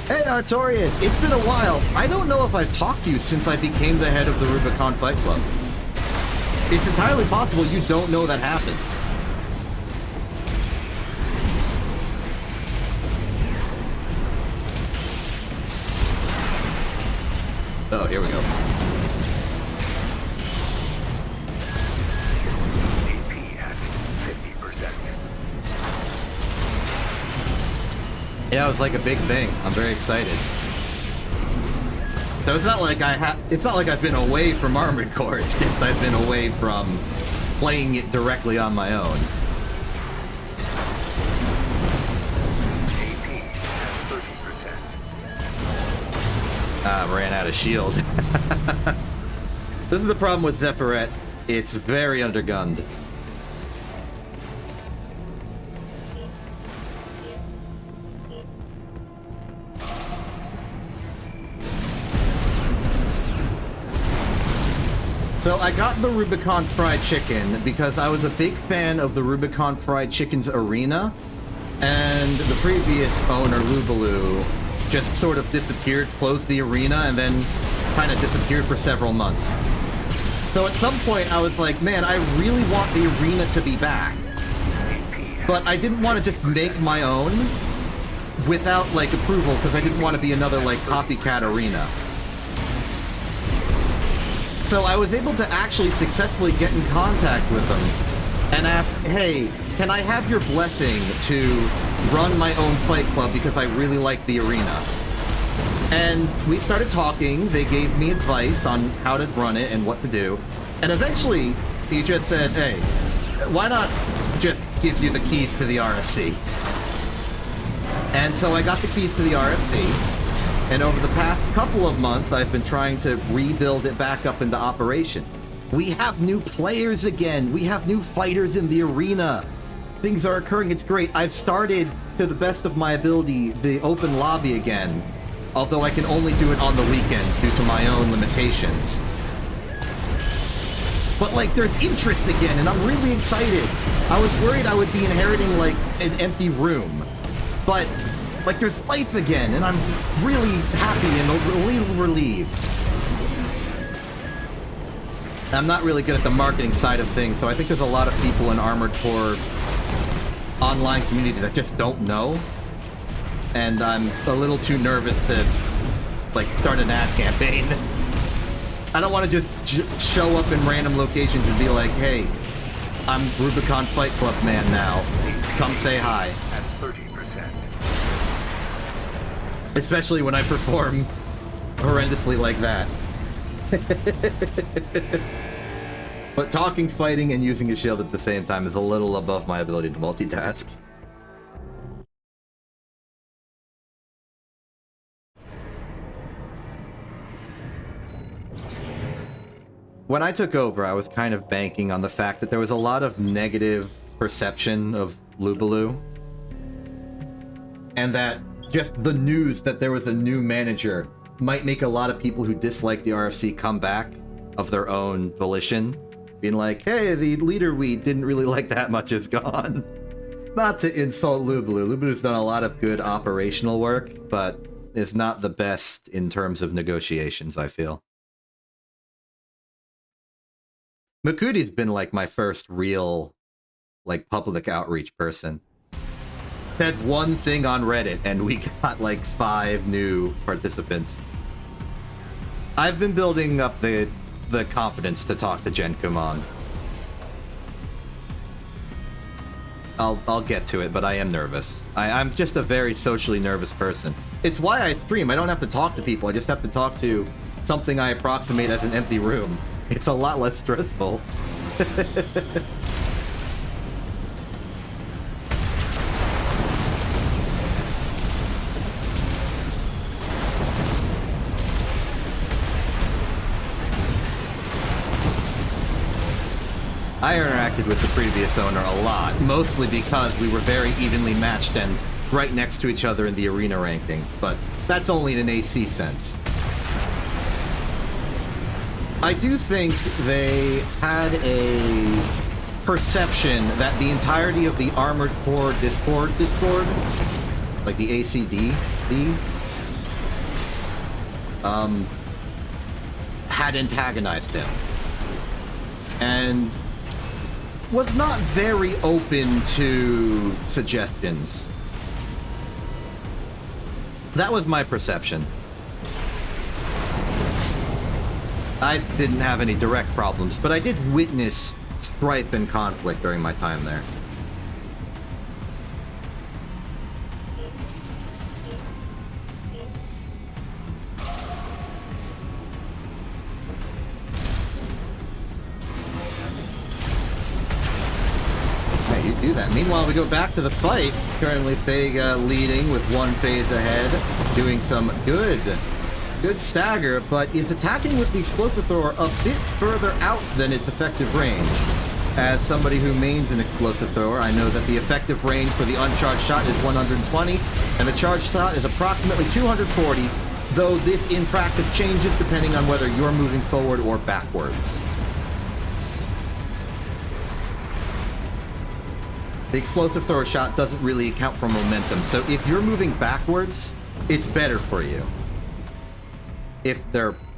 Hey Artorias, it's been a while. I don't know if I've talked to you since I became the head of the Rubicon Fight Club. It's entirely possible you don't know that happened. Oh, here we go. AP at 50%. Yeah, it's like a big thing. I'm very excited. So it's not like it's not like I've been away from Armored Core. It's just I've been away from playing it directly on my own. AP at 30%. Ran out of shield. This is the problem with Zephyret. It's very undergunned. So I got the Rubicon Fried Chicken because I was a big fan of the Rubicon Fried Chicken's arena, and the previous owner, Lubaloo, just sort of disappeared, closed the arena, and then kind of disappeared for several months. So at some point I was like, man, I really want the arena to be back. But I didn't want to just make my own without, like, approval, because I didn't want to be another, like, copycat arena. So I was able to actually successfully get in contact with them and ask, hey, can I have your blessing to run my own fight club because I really like the arena? And we started talking, they gave me advice on how to run it and what to do, and eventually he just said, hey, why not just give you the keys to the RFC? And so I got the keys to the RFC. And over the past couple of months, I've been trying to rebuild it back up into operation. We have new players again. We have new fighters in the arena. Things are occurring. It's great. I've started, to the best of my ability, the open lobby again. Although I can only do it on the weekends due to my own limitations. But, like, there's interest again, and I'm really excited. I was worried I would be inheriting, like, an empty room. But like, there's life again, and I'm really happy and really relieved. I'm not really good at the marketing side of things, so I think there's a lot of people in Armored Core online community that just don't know. And I'm a little too nervous to, like, start an ad campaign. I don't want to just show up in random locations and be like, hey, I'm Rubicon Fight Club man now. Come say hi. At 30%. Especially when I perform horrendously like that. But talking, fighting, and using a shield at the same time is a little above my ability to multitask. When I took over, I was kind of banking on the fact that there was a lot of negative perception of Lubaloo. And that just the news that there was a new manager might make a lot of people who dislike the RFC come back of their own volition, being like, hey, the leader we didn't really like that much is gone. Not to insult Lubaloo. Lubaloo's done a lot of good operational work, but is not the best in terms of negotiations, I feel. Makuti's been like my first real, like, public outreach person. Said one thing on Reddit and we got like 5 new participants. I've been building up the confidence to talk to Gen Kumon. I'll get to it, but I am nervous. I'm just a very socially nervous person. It's why I stream. I don't have to talk to people. I just have to talk to something I approximate as an empty room. It's a lot less stressful. I interacted with the previous owner a lot, mostly because we were very evenly matched and right next to each other in the arena rankings, but that's only in an AC sense. I do think they had a perception that the entirety of the Armored Core Discord, like the ACD, had antagonized him. And was not very open to suggestions. That was my perception. I didn't have any direct problems, but I did witness strife and conflict during my time there. Yeah, you do that. Meanwhile, we go back to the fight. Currently, Thega leading with one phase ahead, doing some good stagger, but is attacking with the explosive thrower a bit further out than its effective range. As somebody who mains an explosive thrower, I know that the effective range for the uncharged shot is 120, and the charged shot is approximately 240, though this in practice changes depending on whether you're moving forward or backwards. The explosive thrower shot doesn't really account for momentum, so if you're moving backwards, it's better for you. If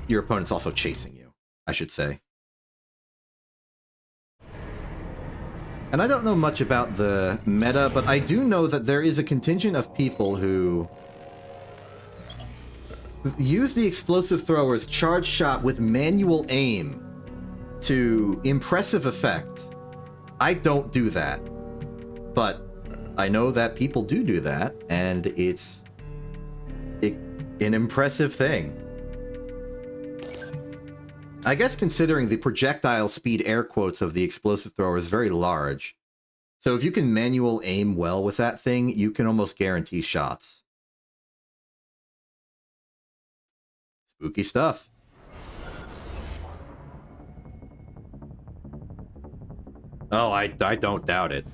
your opponent's also chasing you, I should say. And I don't know much about the meta, but I do know that there is a contingent of people who use the explosive thrower's charge shot with manual aim to impressive effect. I don't do that, but I know that people do that, and it's an impressive thing. I guess considering the projectile speed air quotes of the explosive thrower is very large. So if you can manual aim well with that thing, you can almost guarantee shots. Spooky stuff. Oh, I don't doubt it.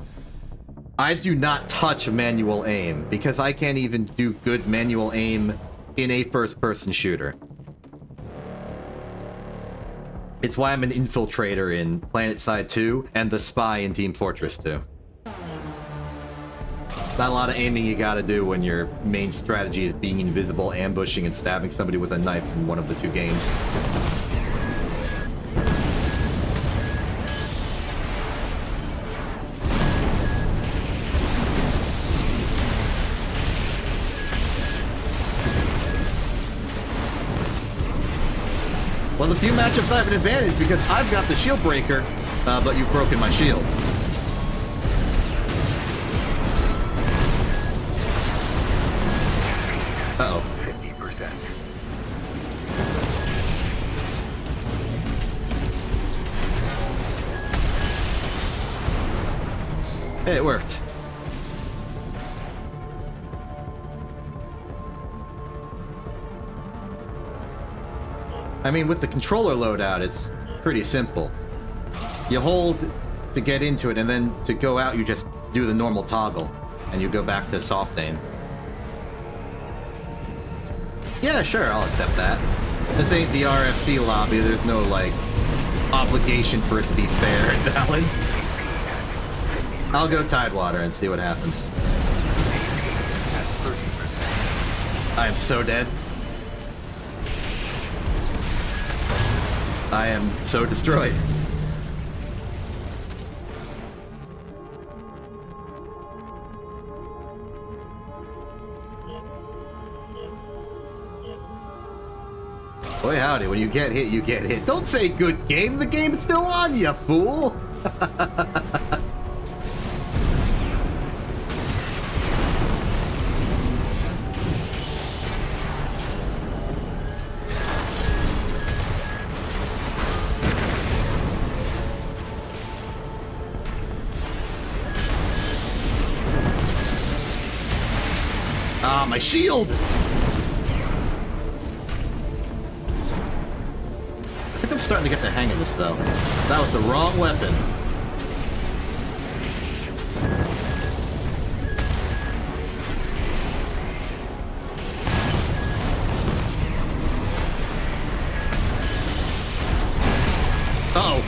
I do not touch manual aim because I can't even do good manual aim in a first-person shooter. It's why I'm an infiltrator in PlanetSide 2 and the spy in Team Fortress 2. Not a lot of aiming you gotta do when your main strategy is being invisible, ambushing, and stabbing somebody with a knife in one of the two games. Well, the few matchups I have an advantage because I've got the shield breaker, but you've broken my shield. Uh-oh. 50%. Hey, it worked. I mean, with the controller loadout, it's pretty simple. You hold to get into it, and then to go out, you just do the normal toggle, and you go back to soft aim. Yeah, sure, I'll accept that. This ain't the RFC lobby, there's no, like, obligation for it to be fair and balanced. I'll go Tidewater and see what happens. I am so dead. I am so destroyed. Boy howdy, when you get hit, you get hit. Don't say good game, the game's still on, you fool! Ah, my shield! I think I'm starting to get the hang of this, though. That was the wrong weapon. Uh-oh.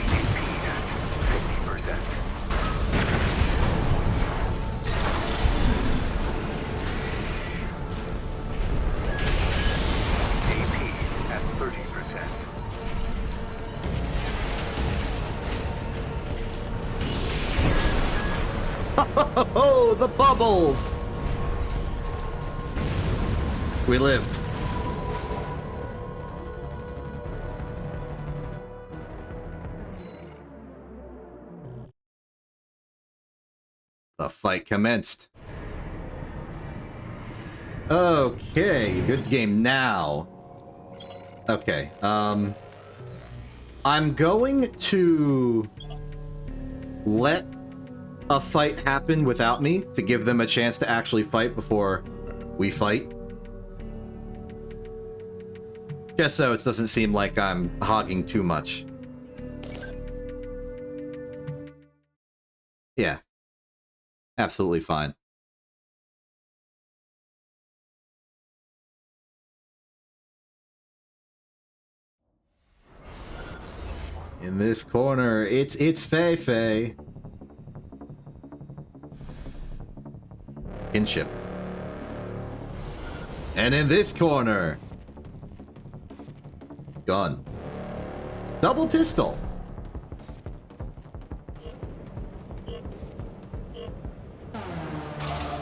Oh, the bubbles! We lived. The fight commenced. Okay, good game now. Okay, I'm going to let a fight happen without me to give them a chance to actually fight before we fight. Just so it doesn't seem like I'm hogging too much. Yeah. Absolutely fine. In this corner, it's Fei Fei. Kinship. And in this corner, gun. Double pistol.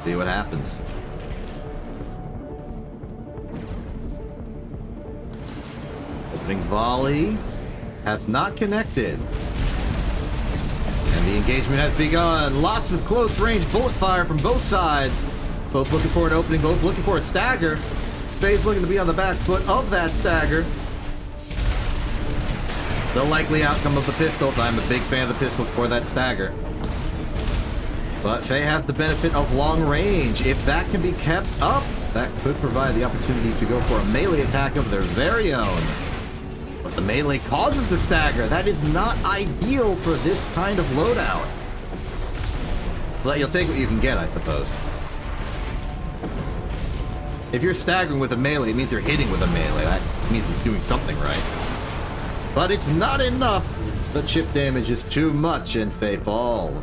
See what happens. Opening volley has not connected. And the engagement has begun. Lots of close range bullet fire from both sides. Both looking for an opening, both looking for a stagger. Fei's looking to be on the back foot of that stagger. The likely outcome of the pistols. I'm a big fan of the pistols for that stagger. But Fei has the benefit of long range. If that can be kept up, that could provide the opportunity to go for a melee attack of their very own. But the melee causes the stagger. That is not ideal for this kind of loadout. But you'll take what you can get, I suppose. If you're staggering with a melee, it means you're hitting with a melee. That means it's doing something right. But it's not enough. The chip damage is too much and Fei falls.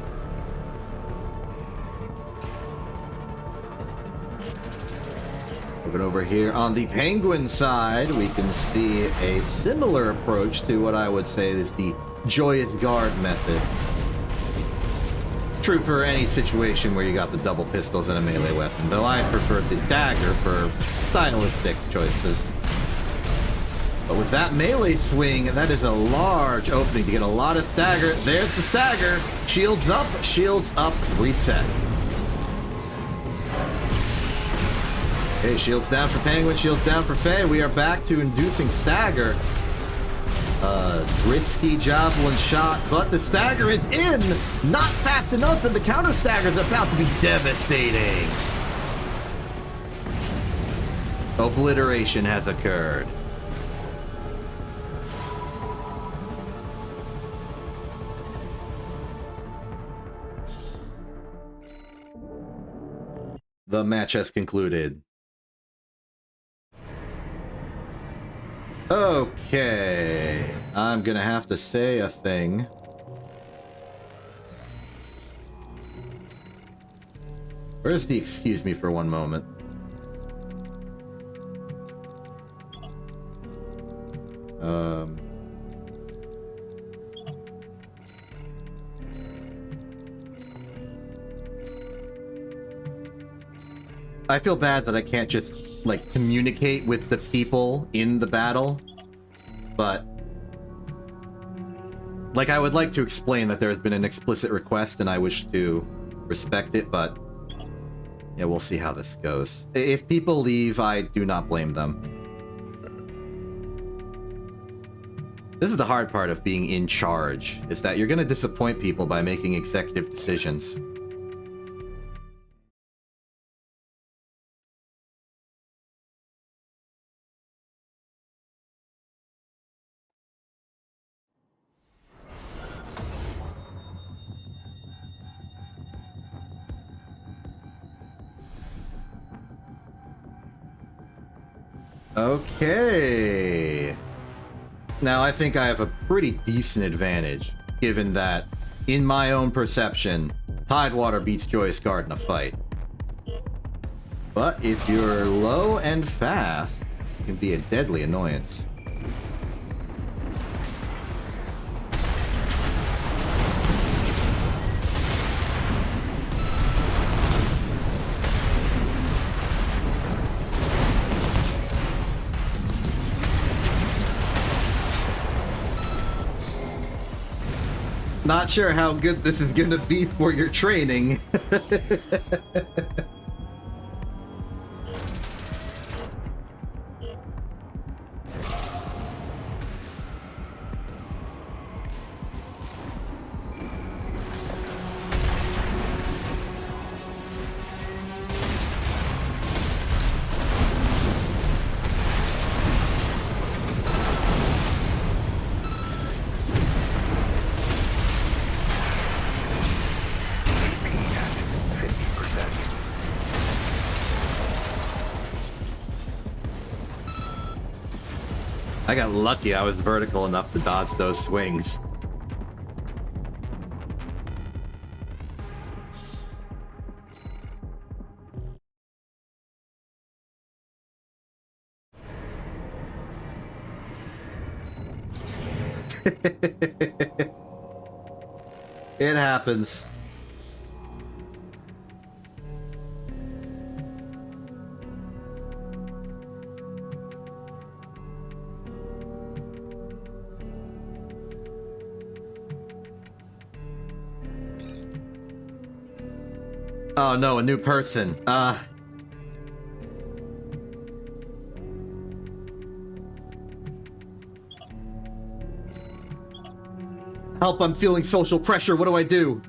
Looking over here on the Penguin side, we can see a similar approach to what I would say is the Joyous Guard method. True for any situation where you got the double pistols and a melee weapon, though I prefer the dagger for stylistic choices. But with that melee swing, that is a large opening to get a lot of stagger. There's the stagger. Shields up, reset. Okay, shields down for Penguin, shields down for Fei. We are back to inducing stagger. Risky javelin shot, but the stagger is in! Not fast enough, and the counter stagger is about to be devastating. Obliteration has occurred. The match has concluded. Okay, I'm gonna have to say a thing. Where's the excuse me for one moment? I feel bad that I can't just, like, communicate with the people in the battle, but, like, I would like to explain that there has been an explicit request and I wish to respect it, but, yeah, we'll see how this goes. If people leave, I do not blame them. This is the hard part of being in charge, is that you're gonna disappoint people by making executive decisions. Okay. Now, I think I have a pretty decent advantage, given that, in my own perception, Tidewater beats Joyous Guard in a fight. But if you're low and fast, it can be a deadly annoyance. Not sure how good this is gonna be for your training. AP at 50%. I got lucky I was vertical enough to dodge those swings. It happens. Oh no, a new person. Help, I'm feeling social pressure. What do I do?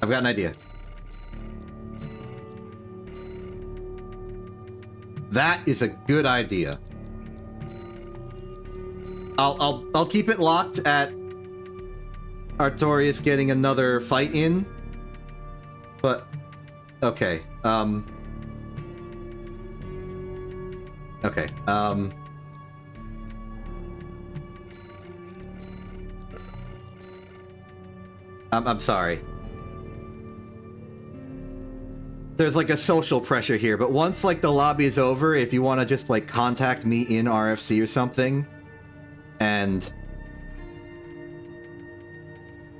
I've got an idea. That is a good idea. I'll keep it locked at Artorias getting another fight in. But okay. Okay. I'm sorry. There's like a social pressure here, but once like the lobby is over, if you want to just like contact me in RFC or something, and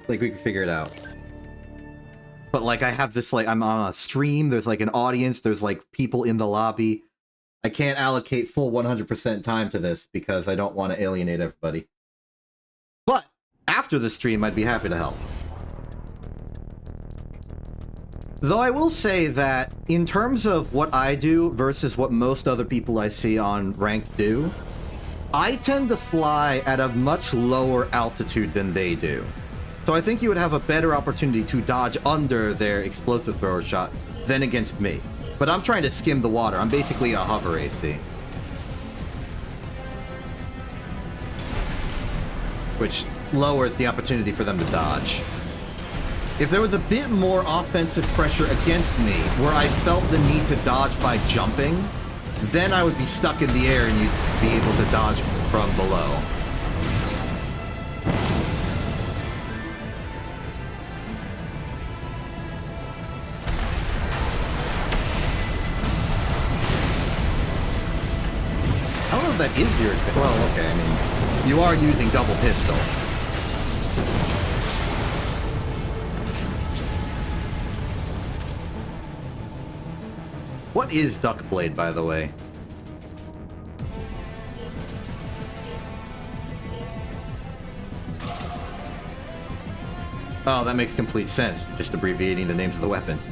like we can figure it out. But like I have this like I'm on a stream, there's like an audience, there's like people in the lobby. I can't allocate full 100% time to this because I don't want to alienate everybody. But after the stream, I'd be happy to help. Though I will say that in terms of what I do versus what most other people I see on Ranked do, I tend to fly at a much lower altitude than they do. So I think you would have a better opportunity to dodge under their explosive thrower shot than against me. But I'm trying to skim the water. I'm basically a hover AC. Which lowers the opportunity for them to dodge. If there was a bit more offensive pressure against me, where I felt the need to dodge by jumping, then I would be stuck in the air and you'd be able to dodge from below. I don't know if that is your... Well, okay, I mean, you are using double pistol. What is Duck Blade, by the way? Oh, that makes complete sense. Just abbreviating the names of the weapons.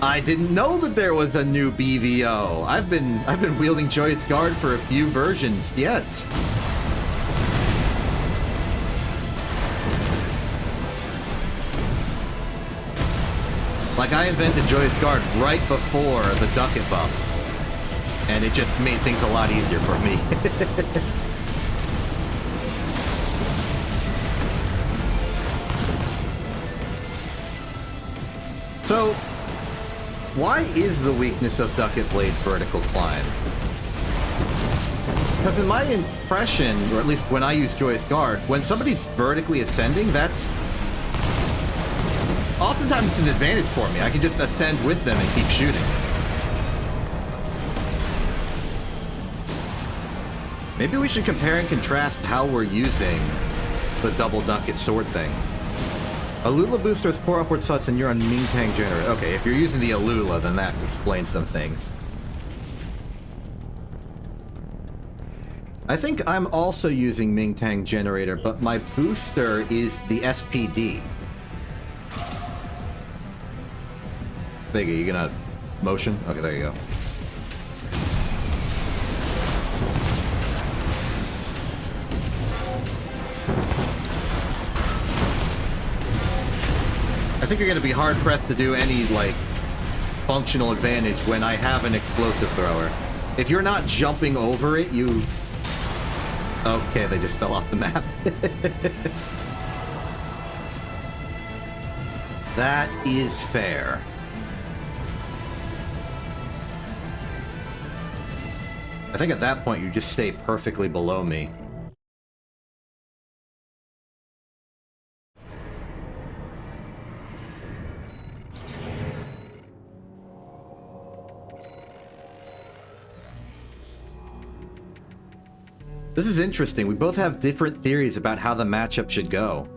I didn't know that there was a new BVO. I've been wielding Joyous Guard for a few versions yet. Like, I invented Joyous Guard right before the Ducket buff, and it just made things a lot easier for me. So, why is the weakness of Ducket Blade vertical climb? Because in my impression, or at least when I use Joyous Guard, when somebody's vertically ascending, that's... Oftentimes it's an advantage for me. I can just ascend with them and keep shooting. Maybe we should compare and contrast how we're using the double ducket sword thing. Alula boosters pour upward sluts and you're on Ming Tang generator. Okay, if you're using the Alula, then that explains some things. I think I'm also using Ming Tang Generator, but my booster is the SPD. Biggie, you gonna motion? Okay, there you go. I think you're gonna be hard-pressed to do any, like, functional advantage when I have an explosive thrower. If you're not jumping over it, you... Okay, they just fell off the map. That is fair. I think at that point you just stay perfectly below me. This is interesting. We both have different theories about how the matchup should go.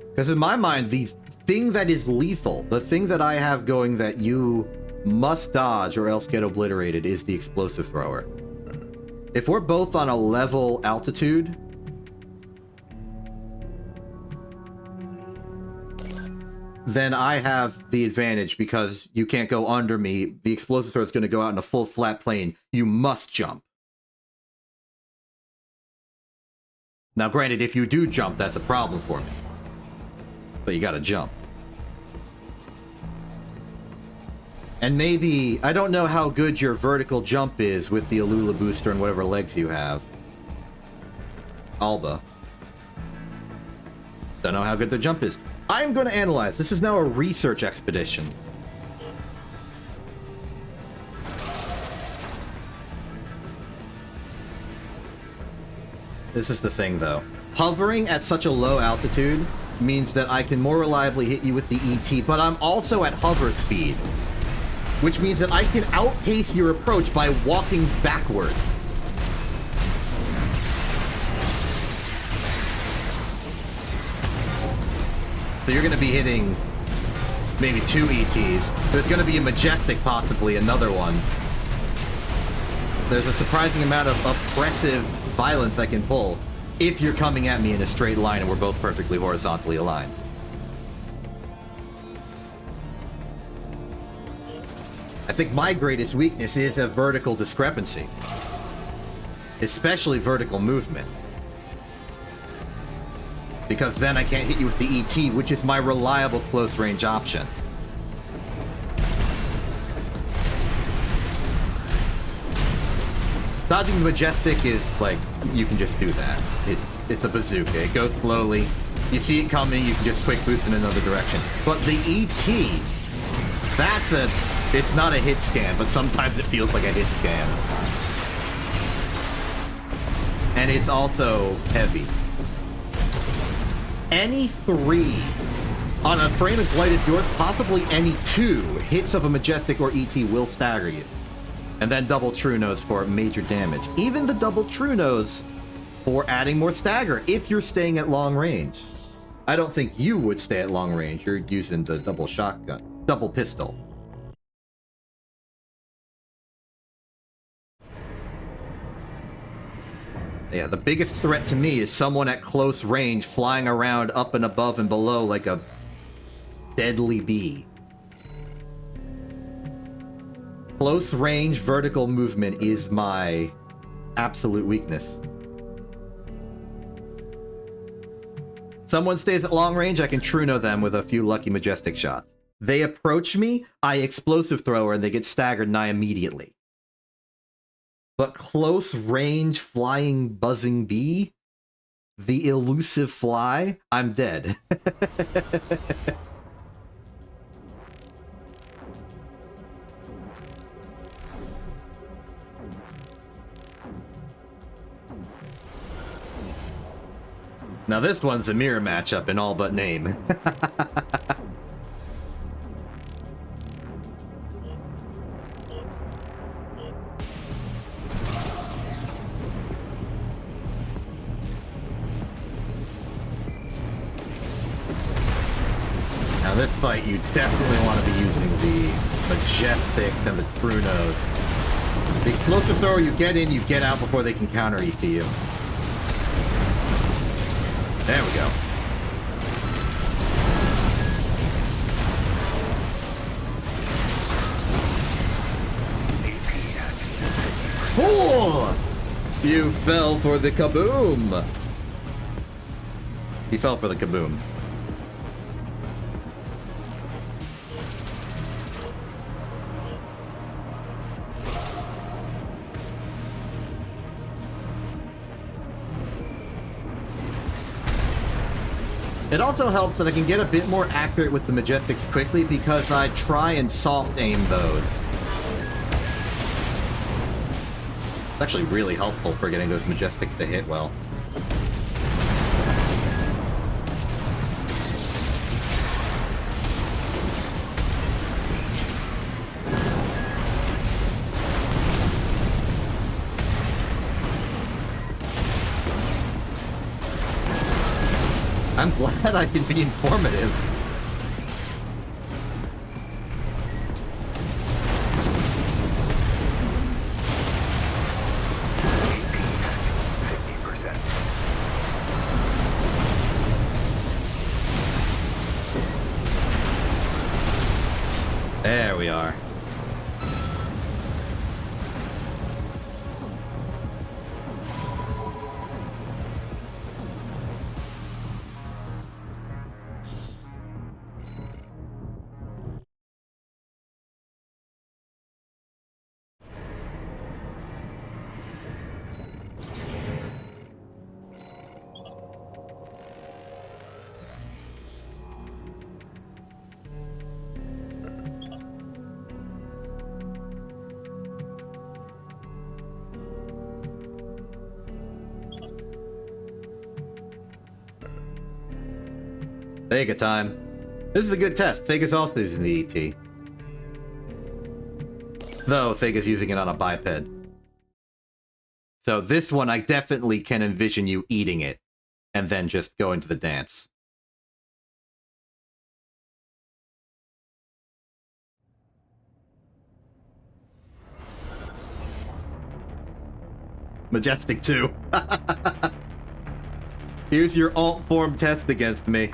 Because in my mind, the thing that is lethal, the thing that I have going that you must dodge or else get obliterated, is the explosive thrower. If we're both on a level altitude, then I have the advantage because you can't go under me. The explosive thrower is going to go out in a full flat plane. You must jump. Now, granted, if you do jump, that's a problem for me. But you gotta jump. And maybe, I don't know how good your vertical jump is with the Alula booster and whatever legs you have. Alba. Don't know how good the jump is. I'm going to analyze. This is now a research expedition. This is the thing, though. Hovering at such a low altitude means that I can more reliably hit you with the ET, but I'm also at hover speed, which means that I can outpace your approach by walking backward. So you're going to be hitting maybe 2 ETs. There's going to be a Majestic, possibly another one. There's a surprising amount of oppressive violence I can pull if you're coming at me in a straight line and we're both perfectly horizontally aligned. I think my greatest weakness is a vertical discrepancy, especially vertical movement. Because then I can't hit you with the ET, which is my reliable close-range option. Dodging the Majestic is like, you can just do that. It's a bazooka. It goes slowly. You see it coming, you can just quick boost in another direction. But the ET, it's not a hit scan, but sometimes it feels like a hit scan. And it's also heavy. Any 3 on a frame as light as yours, possibly any 2 hits of a Majestic or ET will stagger you. And then double true nose for major damage. Even the double true nose for adding more stagger if you're staying at long range. I don't think you would stay at long range. You're using the double shotgun, double pistol. Yeah, the biggest threat to me is someone at close range flying around up and above and below like a deadly bee. Close range vertical movement is my absolute weakness. Someone stays at long range, I can Truno them with a few lucky Majestic shots. They approach me, I explosive thrower, and they get staggered nigh immediately. But close range flying buzzing bee, the elusive fly, I'm dead. Now this one's a mirror matchup in all but name. Now this fight, you definitely want to be using the Majestics and the Trunos. The explosive thrower, you get in, you get out before they can counter ET you. There we go. Oh! You fell for the kaboom! He fell for the kaboom. It also helps that I can get a bit more accurate with the Majestics quickly because I try and soft aim those. It's actually really helpful for getting those Majestics to hit well. I'm glad I can be informative. There we are. Thega time. This is a good test. Thega's also using the ET. Though Thega's using it on a biped. So this one I definitely can envision you eating it and then just going to the dance. Majestic 2. Here's your alt form test against me.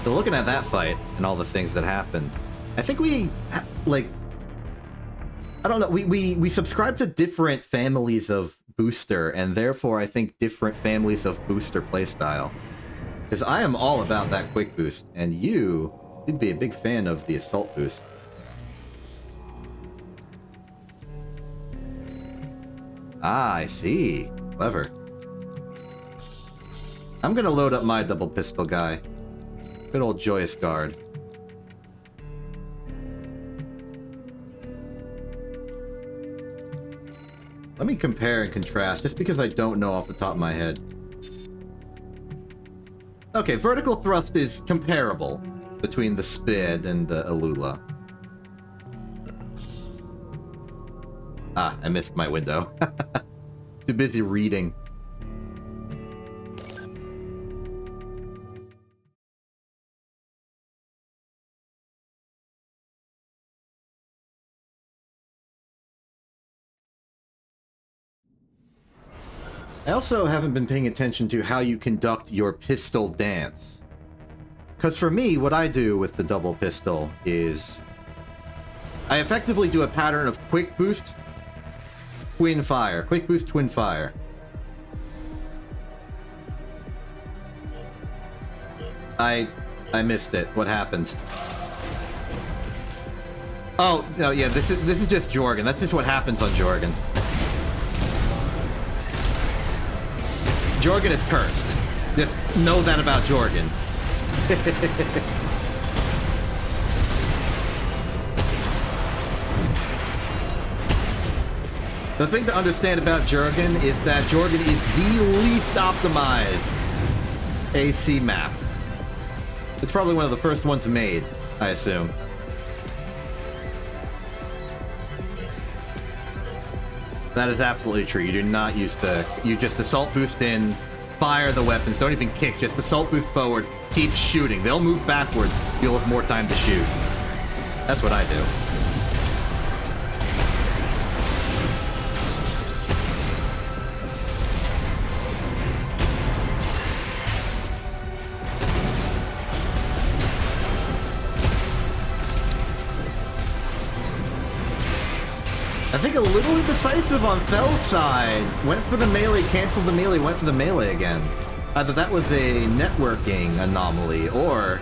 So looking at that fight and all the things that happened, I think we, like, I don't know, we subscribe to different families of booster, and therefore I think different families of booster playstyle. Because I am all about that quick boost, and you'd be a big fan of the assault boost. Ah, I see. Clever. I'm gonna load up my double pistol guy. Good old Joyous Guard. Let me compare and contrast, just because I don't know off the top of my head. Okay, vertical thrust is comparable between the Spid and the Alula. Ah, I missed my window. Too busy reading. I also haven't been paying attention to how you conduct your pistol dance. Because for me, what I do with the double pistol is I effectively do a pattern of quick boost, twin fire, quick boost, twin fire. I missed it. What happened? Oh, no, yeah, this is just Jorgen. That's just what happens on Jorgen. Jorgen is cursed. Just know that about Jorgen. The thing to understand about Jorgen is that Jorgen is the least optimized AC map. It's probably one of the first ones made, I assume. That is absolutely true. You do not use the... You just assault boost in, fire the weapons, don't even kick, just assault boost forward, keep shooting. They'll move backwards, you'll have more time to shoot. That's what I do. I think a little indecisive on Fell's side. Went for the melee, canceled the melee, went for the melee again. Either that was a networking anomaly, or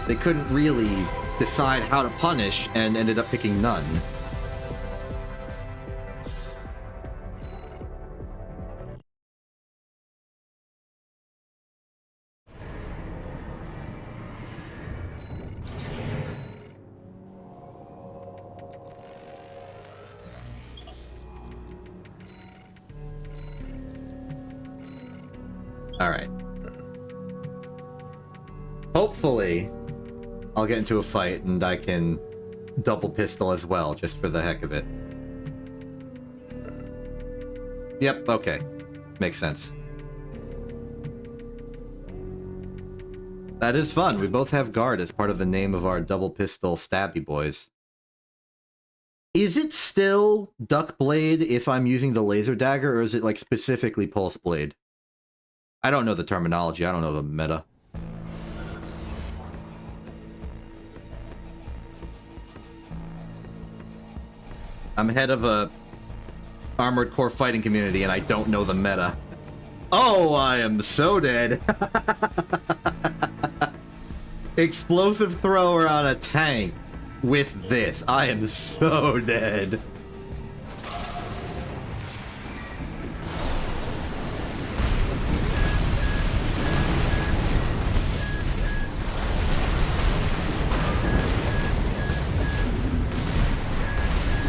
they couldn't really decide how to punish and ended up picking none. Alright. Hopefully, I'll get into a fight and I can double pistol as well, just for the heck of it. Yep, okay. Makes sense. That is fun. We both have guard as part of the name of our double pistol stabby boys. Is it still duck blade if I'm using the laser dagger, or is it like specifically pulse blade? I don't know the terminology. I don't know the meta. I'm head of a armored core fighting community and I don't know the meta. Oh, I am so dead. Explosive thrower on a tank with this. I am so dead.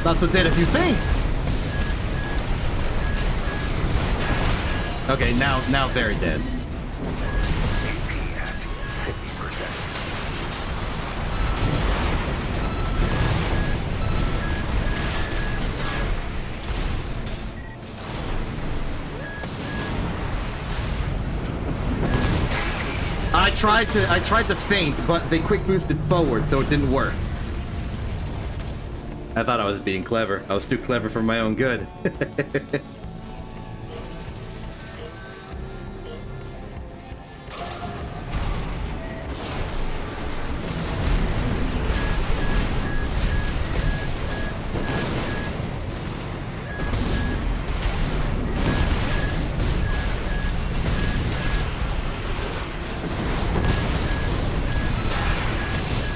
That's so dead if you think. Okay, now very dead. AP at 50%. I tried to feint, but they quick boosted forward, so it didn't work. I thought I was being clever. I was too clever for my own good.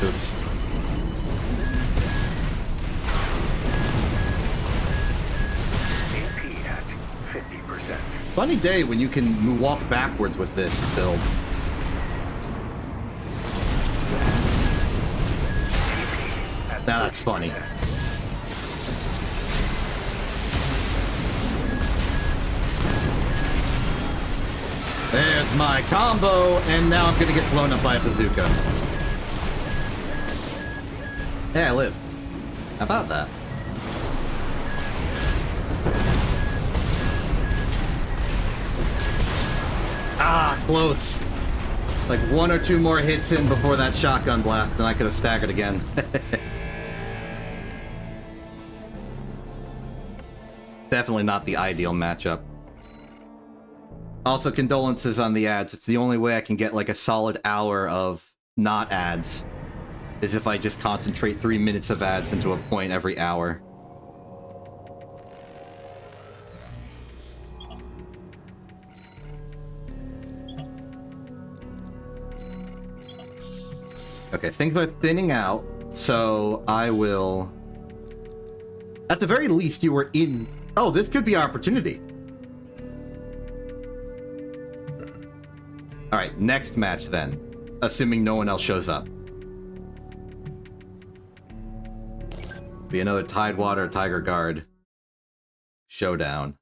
Oops. AP at Funny day when you can walk backwards with this build. Now that's funny. There's my combo, and now I'm gonna get blown up by a bazooka. Hey, I lived. How about that? Ah, close. Like 1 or 2 more hits in before that shotgun blast, and I could have staggered again. Definitely not the ideal matchup. Also, condolences on the ads. It's the only way I can get like a solid hour of not ads, is if I just concentrate 3 minutes of ads into a point every hour. Okay, things are thinning out, so I will... At the very least, you were in... Oh, this could be our opportunity. Alright, next match then. Assuming no one else shows up. Be another Tidewater Tiger Guard showdown.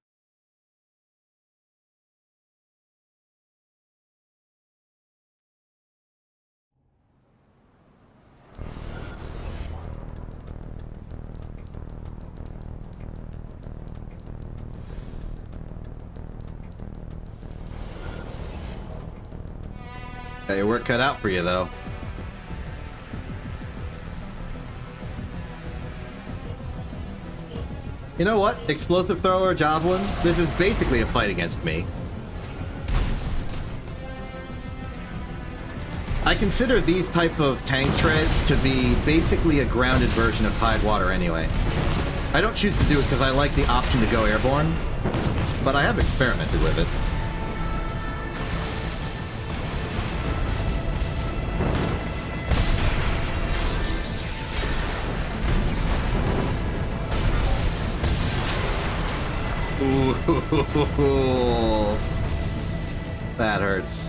Got your work cut out for you, though. You know what? Explosive thrower, javelin. This is basically a fight against me. I consider these type of tank treads to be basically a grounded version of Tidewater anyway. I don't choose to do it because I like the option to go airborne, but I have experimented with it. Ooh, that hurts.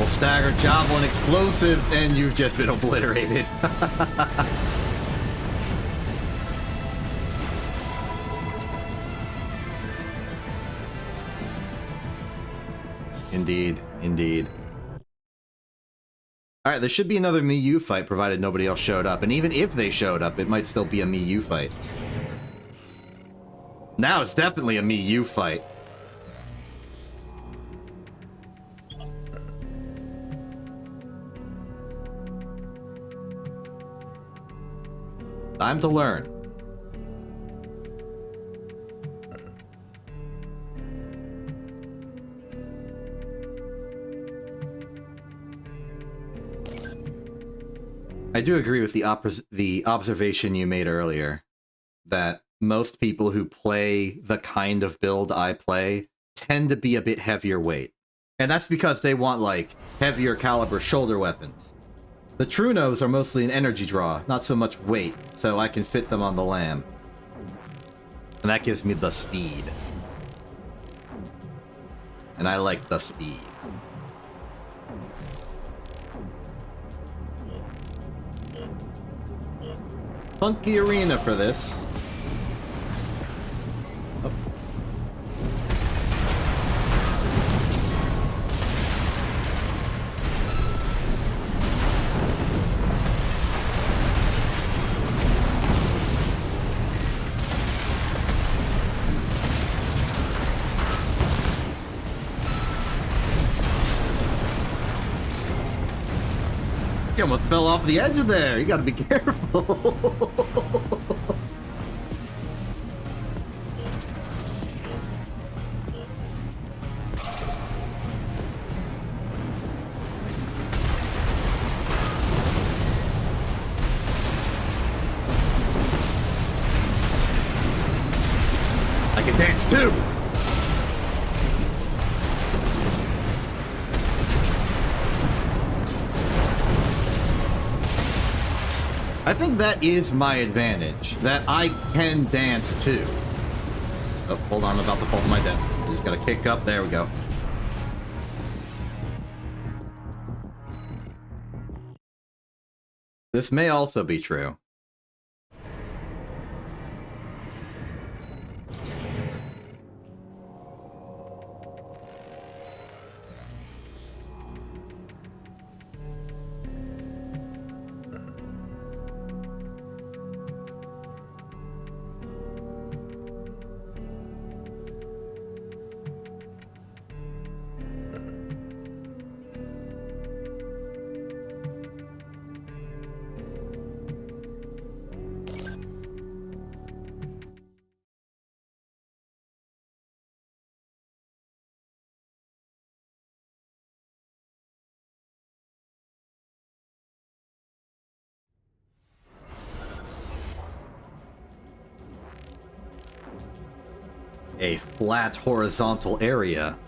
Stagger, javelin, explosives, and you've just been obliterated. Indeed, indeed. Alright, there should be another me-you fight provided nobody else showed up, and even if they showed up, it might still be a me-you fight. Now it's definitely a me-you fight. Time to learn. I do agree with the observation you made earlier, that most people who play the kind of build I play tend to be a bit heavier weight. And that's because they want, like, heavier caliber shoulder weapons. The Trunos are mostly an energy draw, not so much weight, so I can fit them on the lamb. And that gives me the speed. And I like the speed. Funky arena for this. Oh. You almost fell off the edge of there. You gotta be careful. can dance too! I think that is my advantage, that I can dance too. Oh, hold on, I'm about to fall to my death. Just gotta kick up, there we go. This may also be true. A flat horizontal area.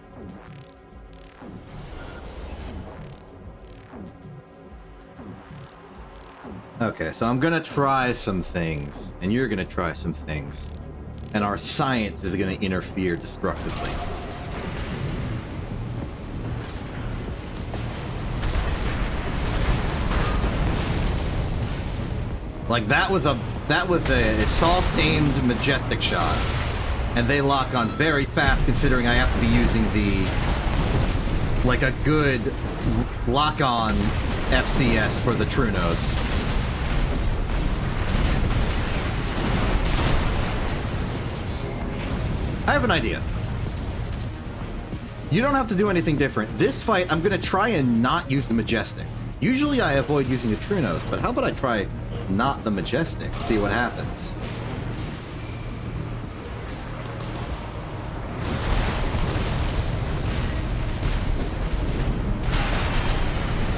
Okay, so I'm gonna try some things, and you're gonna try some things, and our science is gonna interfere destructively. Like that was a soft-aimed majestic shot. And they lock on very fast, considering I have to be using like a good lock-on FCS for the True Nose. I have an idea. You don't have to do anything different. This fight, I'm gonna try and not use the Majestic. Usually I avoid using the True Nose, but how about I try not the Majestic, see what happens.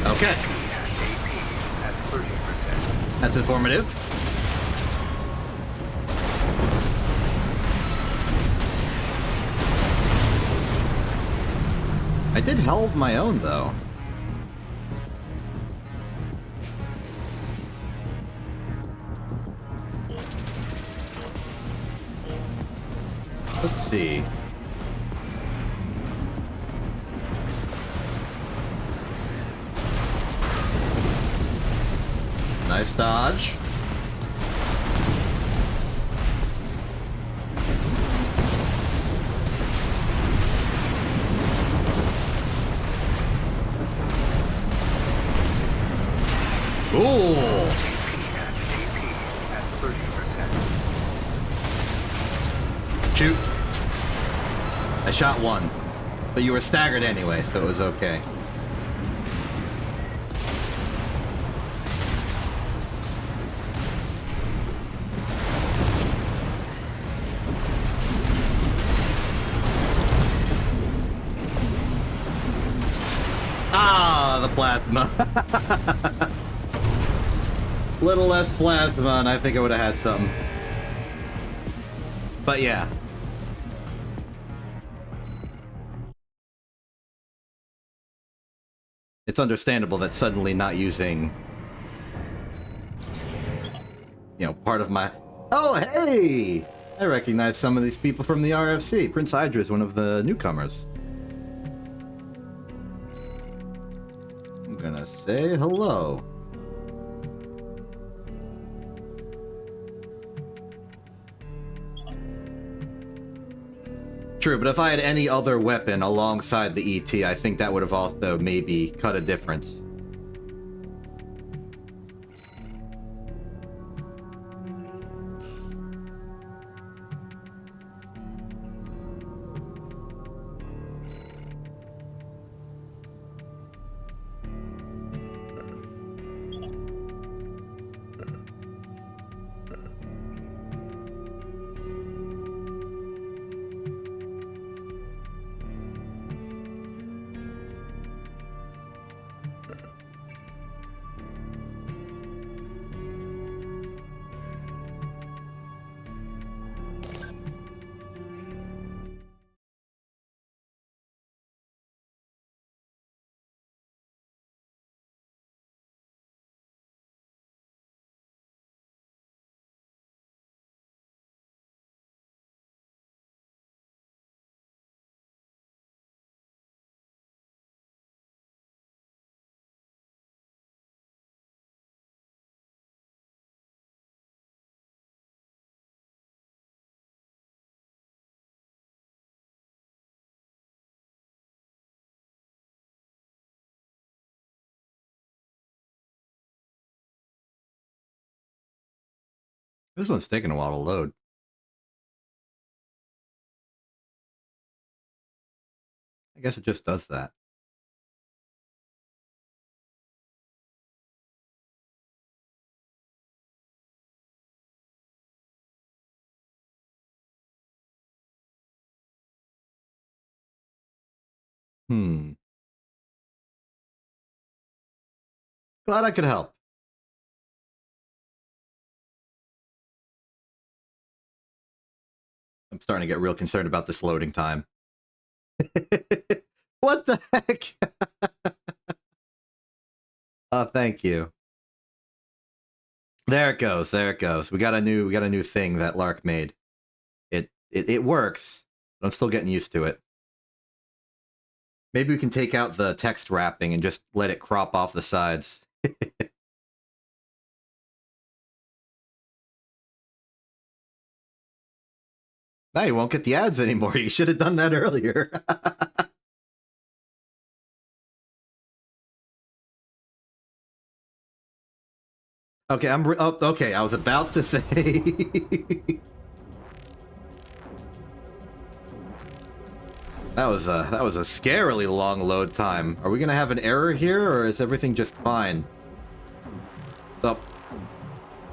Okay. That's informative. I did hold my own, though. Let's see. Nice dodge. Ooh. Shoot. I shot one, but you were staggered anyway, so it was okay. Ah, the plasma. Little less plasma, and I think I would have had something. But yeah. It's understandable that suddenly not using, you know, part of my... Oh, hey! I recognize some of these people from the RFC. Prince Hydra is one of the newcomers. I'm gonna say hello. True, but if I had any other weapon alongside the ET, I think that would have also maybe cut a difference. This one's taking a while to load. I guess it just does that. Glad I could help. I'm starting to get real concerned about this loading time. What the heck? Oh, thank you. There it goes. There it goes. We got a new thing that Lark made. It works, but I'm still getting used to it. Maybe we can take out the text wrapping and just let it crop off the sides. Now you won't get the ads anymore. You should have done that earlier. Okay, okay, I was about to say. That was a scarily long load time. Are we gonna have an error here, or is everything just fine? Oh,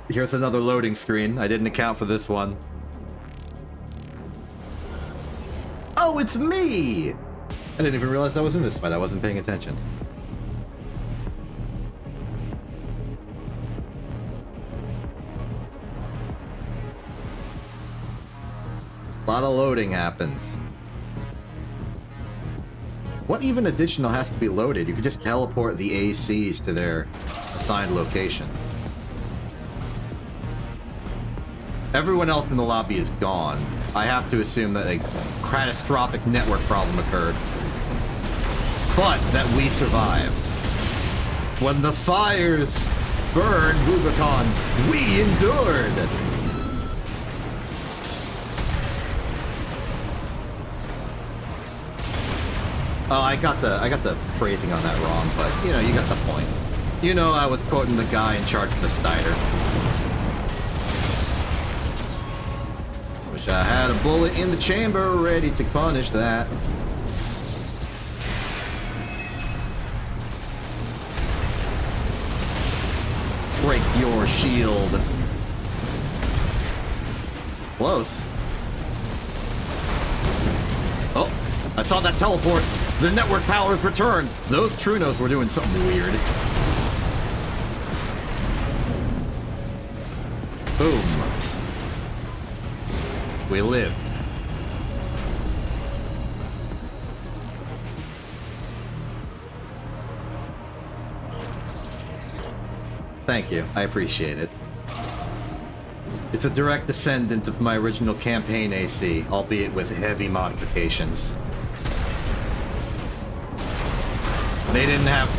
here's another loading screen. I didn't account for this one. Oh, it's me! I didn't even realize I was in this fight. I wasn't paying attention. A lot of loading happens. What even additional has to be loaded? You could just teleport the ACs to their assigned location. Everyone else in the lobby is gone. I have to assume that a catastrophic network problem occurred. But that we survived. When the fires burned Rubicon, we endured! Oh, I got the phrasing on that wrong, but you know, you got the point. You know, I was quoting the guy in charge of the Snyder. Wish I had a bullet in the chamber ready to punish that. Break your shield. Close. Oh, I saw that teleport. The network powers returned. Those Trunos were doing something weird. Boom. We lived. Thank you. I appreciate it. It's a direct descendant of my original campaign AC, albeit with heavy modifications. They didn't have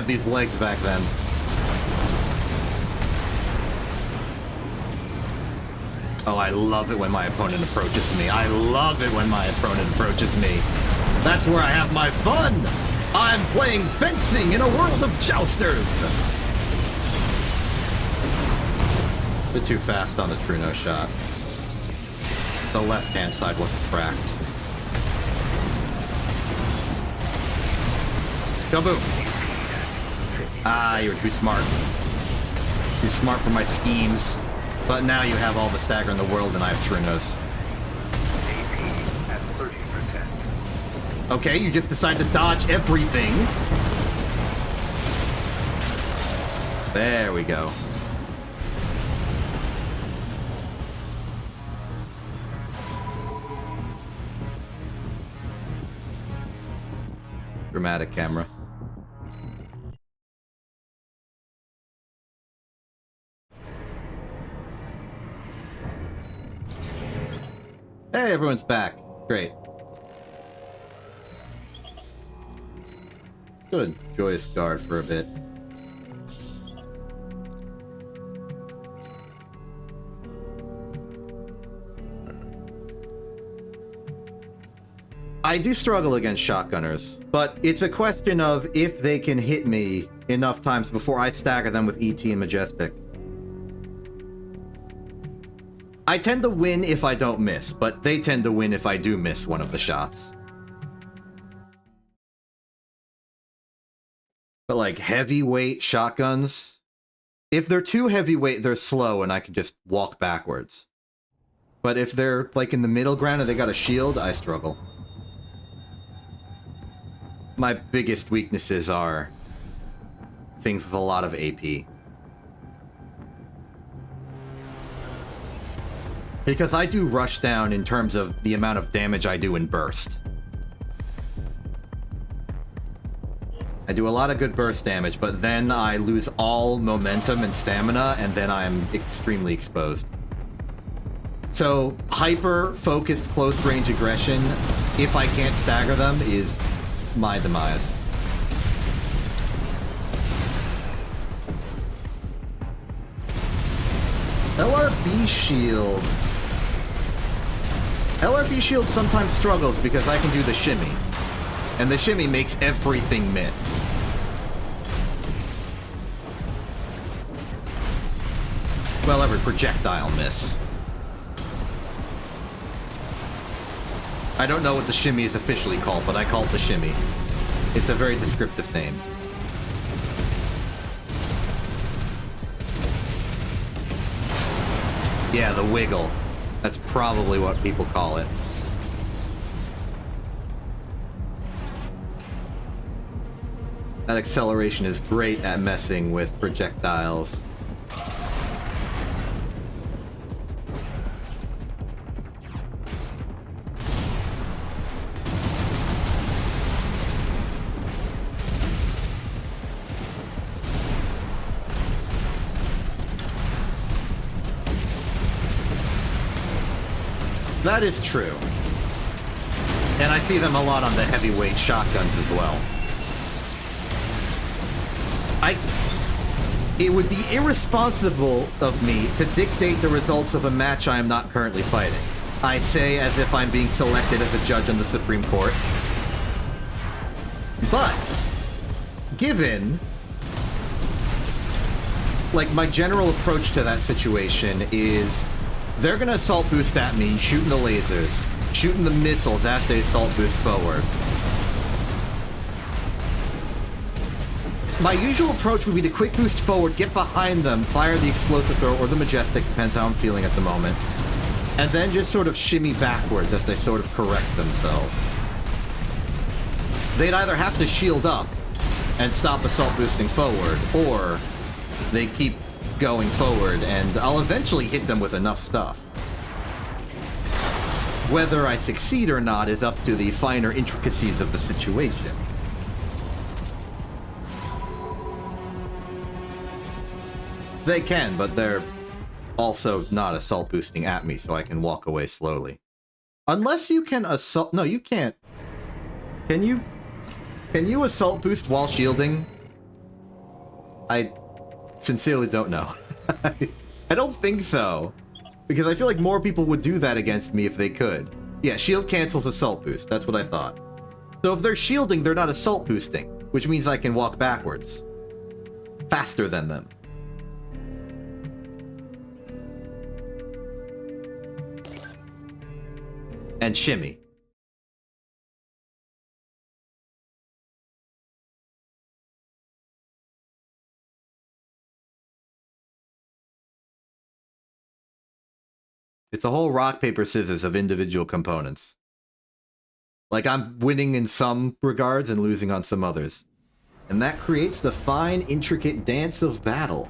these legs back then. Oh, I love it when my opponent approaches me. I love it when my opponent approaches me. That's where I have my fun. I'm playing fencing in a world of jousters. A bit too fast on the Truno shot. The left-hand side wasn't tracked. Kaboom! Ah, you're too smart. Too smart for my schemes. But now you have all the stagger in the world and I have Trunos. AP at 30%. Okay, you just decide to dodge everything. There we go. Dramatic camera. Hey, everyone's back. Great. Let's go to Joyous Guard for a bit. I do struggle against shotgunners, but it's a question of if they can hit me enough times before I stagger them with ET and Majestic. I tend to win if I don't miss, but they tend to win if I do miss one of the shots. But like heavyweight shotguns, if they're too heavyweight, they're slow and I can just walk backwards. But if they're like in the middle ground and they got a shield, I struggle. My biggest weaknesses are things with a lot of AP. Because I do rush down in terms of the amount of damage I do in burst. I do a lot of good burst damage, but then I lose all momentum and stamina, and then I'm extremely exposed. So, hyper-focused close-range aggression, if I can't stagger them, is my demise. LRB shield. LRB shield sometimes struggles because I can do the shimmy. And the shimmy makes everything miss. Well, every projectile miss. I don't know what the shimmy is officially called, but I call it the shimmy. It's a very descriptive name. Yeah, the wiggle. That's probably what people call it. That acceleration is great at messing with projectiles. That is true. And I see them a lot on the heavyweight shotguns as well. It would be irresponsible of me to dictate the results of a match I am not currently fighting. I say as if I'm being selected as a judge on the Supreme Court. But, given, like, my general approach to that situation is, they're gonna assault boost at me, shooting the lasers, shooting the missiles as they assault boost forward. My usual approach would be to quick boost forward, get behind them, fire the explosive throw or the majestic, depends how I'm feeling at the moment, and then just sort of shimmy backwards as they sort of correct themselves. They'd either have to shield up and stop assault boosting forward, or they keep going forward, and I'll eventually hit them with enough stuff. Whether I succeed or not is up to the finer intricacies of the situation. They can, but they're also not assault boosting at me, so I can walk away slowly. Unless you can assault... No, you can't. Can you... Can you assault boost while shielding? I sincerely don't know. I don't think so. Because I feel like more people would do that against me if they could. Yeah, shield cancels assault boost. That's what I thought. So if they're shielding, they're not assault boosting, which means I can walk backwards. Faster than them. And shimmy. It's a whole rock, paper, scissors of individual components. Like, I'm winning in some regards and losing on some others. And that creates the fine, intricate dance of battle.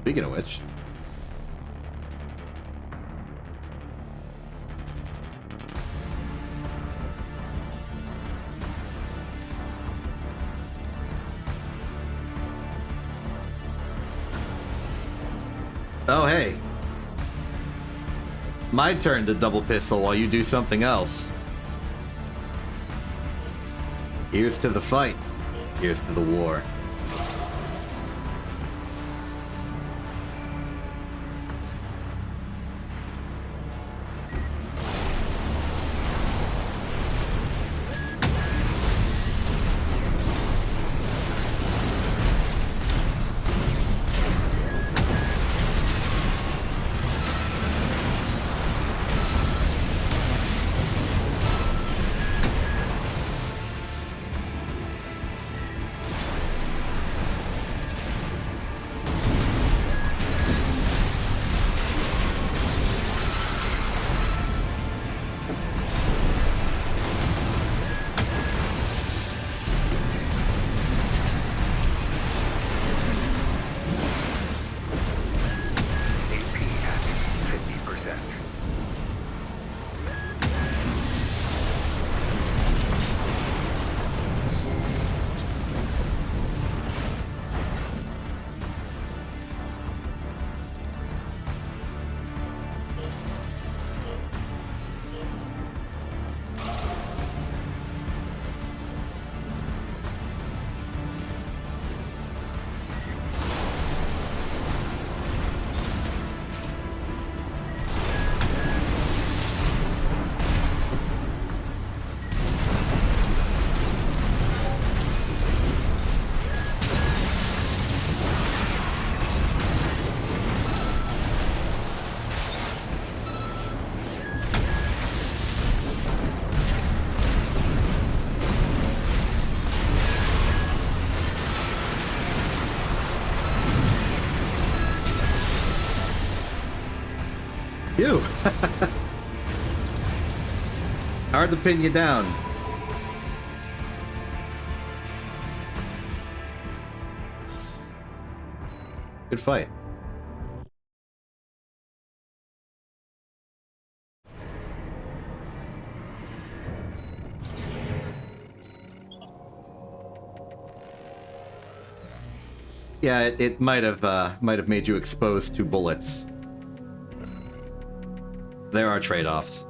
Speaking of which... Oh, hey. My turn to double pistol while you do something else. Here's to the fight. Here's to the war. You. Hard to pin you down. Good fight. Yeah, it might have made you exposed to bullets. There are trade-offs.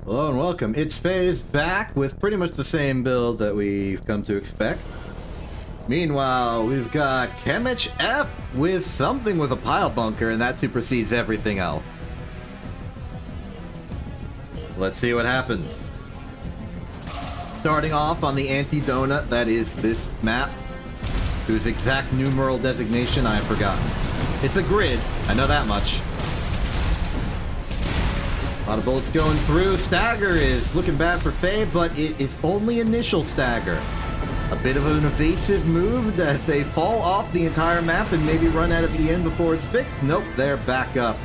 Hello and welcome. It's FaZe back with pretty much the same build that we've come to expect. Meanwhile, we've got Chemich F with something with a pile bunker, and that supersedes everything else. Let's see what happens. Starting off on the anti-donut, that is this map, whose exact numeral designation I have forgotten. It's a grid, I know that much. A lot of bullets going through. Stagger is looking bad for Faye, but it is only initial stagger. A bit of an evasive move as they fall off the entire map and maybe run out at the end before it's fixed. Nope, they're back up.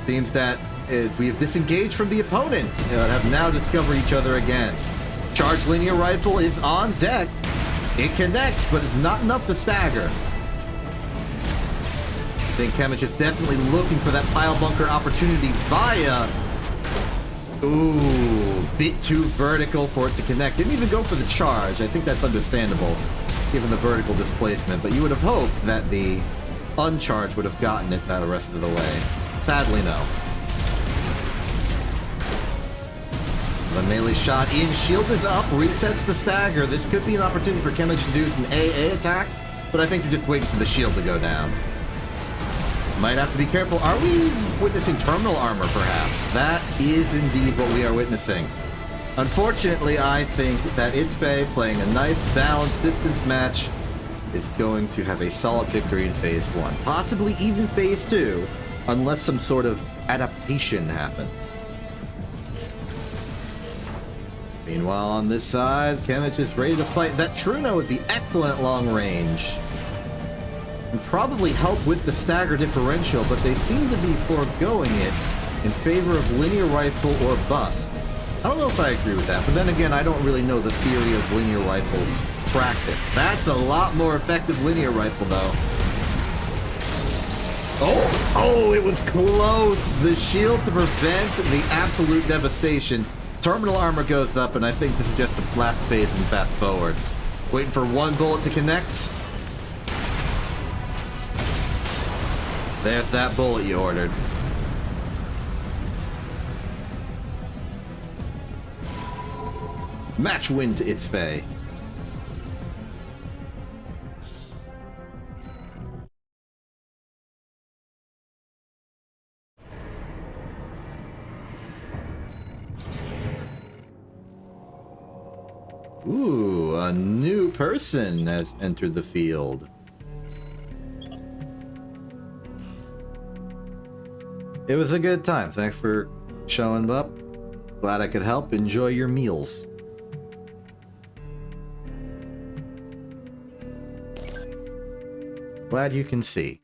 Seems that we have disengaged from the opponent and have now discovered each other again. Charged linear rifle is on deck. It connects, but it's not enough to stagger. I think Chemich is definitely looking for that pile bunker opportunity via... Ooh, bit too vertical for it to connect. Didn't even go for the charge. I think that's understandable, given the vertical displacement. But you would have hoped that the uncharged would have gotten it the rest of the way. Sadly, no. The melee shot in. Shield is up. Resets to stagger. This could be an opportunity for Chemich to do an AA attack, but I think they're just waiting for the shield to go down. Might have to be careful. Are we witnessing terminal armor, perhaps? That is indeed what we are witnessing. Unfortunately, I think that It's Faye playing a nice, balanced distance match is going to have a solid victory in Phase 1. Possibly even Phase 2, unless some sort of adaptation happens. Meanwhile, on this side, Chemich is ready to fight. That Truno would be excellent at long range. And probably help with the stagger differential, but they seem to be foregoing it in favor of linear rifle or bust. I don't know if I agree with that, but then again, I don't really know the theory of linear rifle practice. That's a lot more effective linear rifle, though. Oh, it was close! The shield to prevent the absolute devastation. Terminal armor goes up, and I think this is just the last phase in fast forward. Waiting for one bullet to connect. There's that bullet you ordered. Match win to It's Faye. Ooh, a new person has entered the field. It was a good time. Thanks for showing up. Glad I could help. Enjoy your meals. Glad you can see.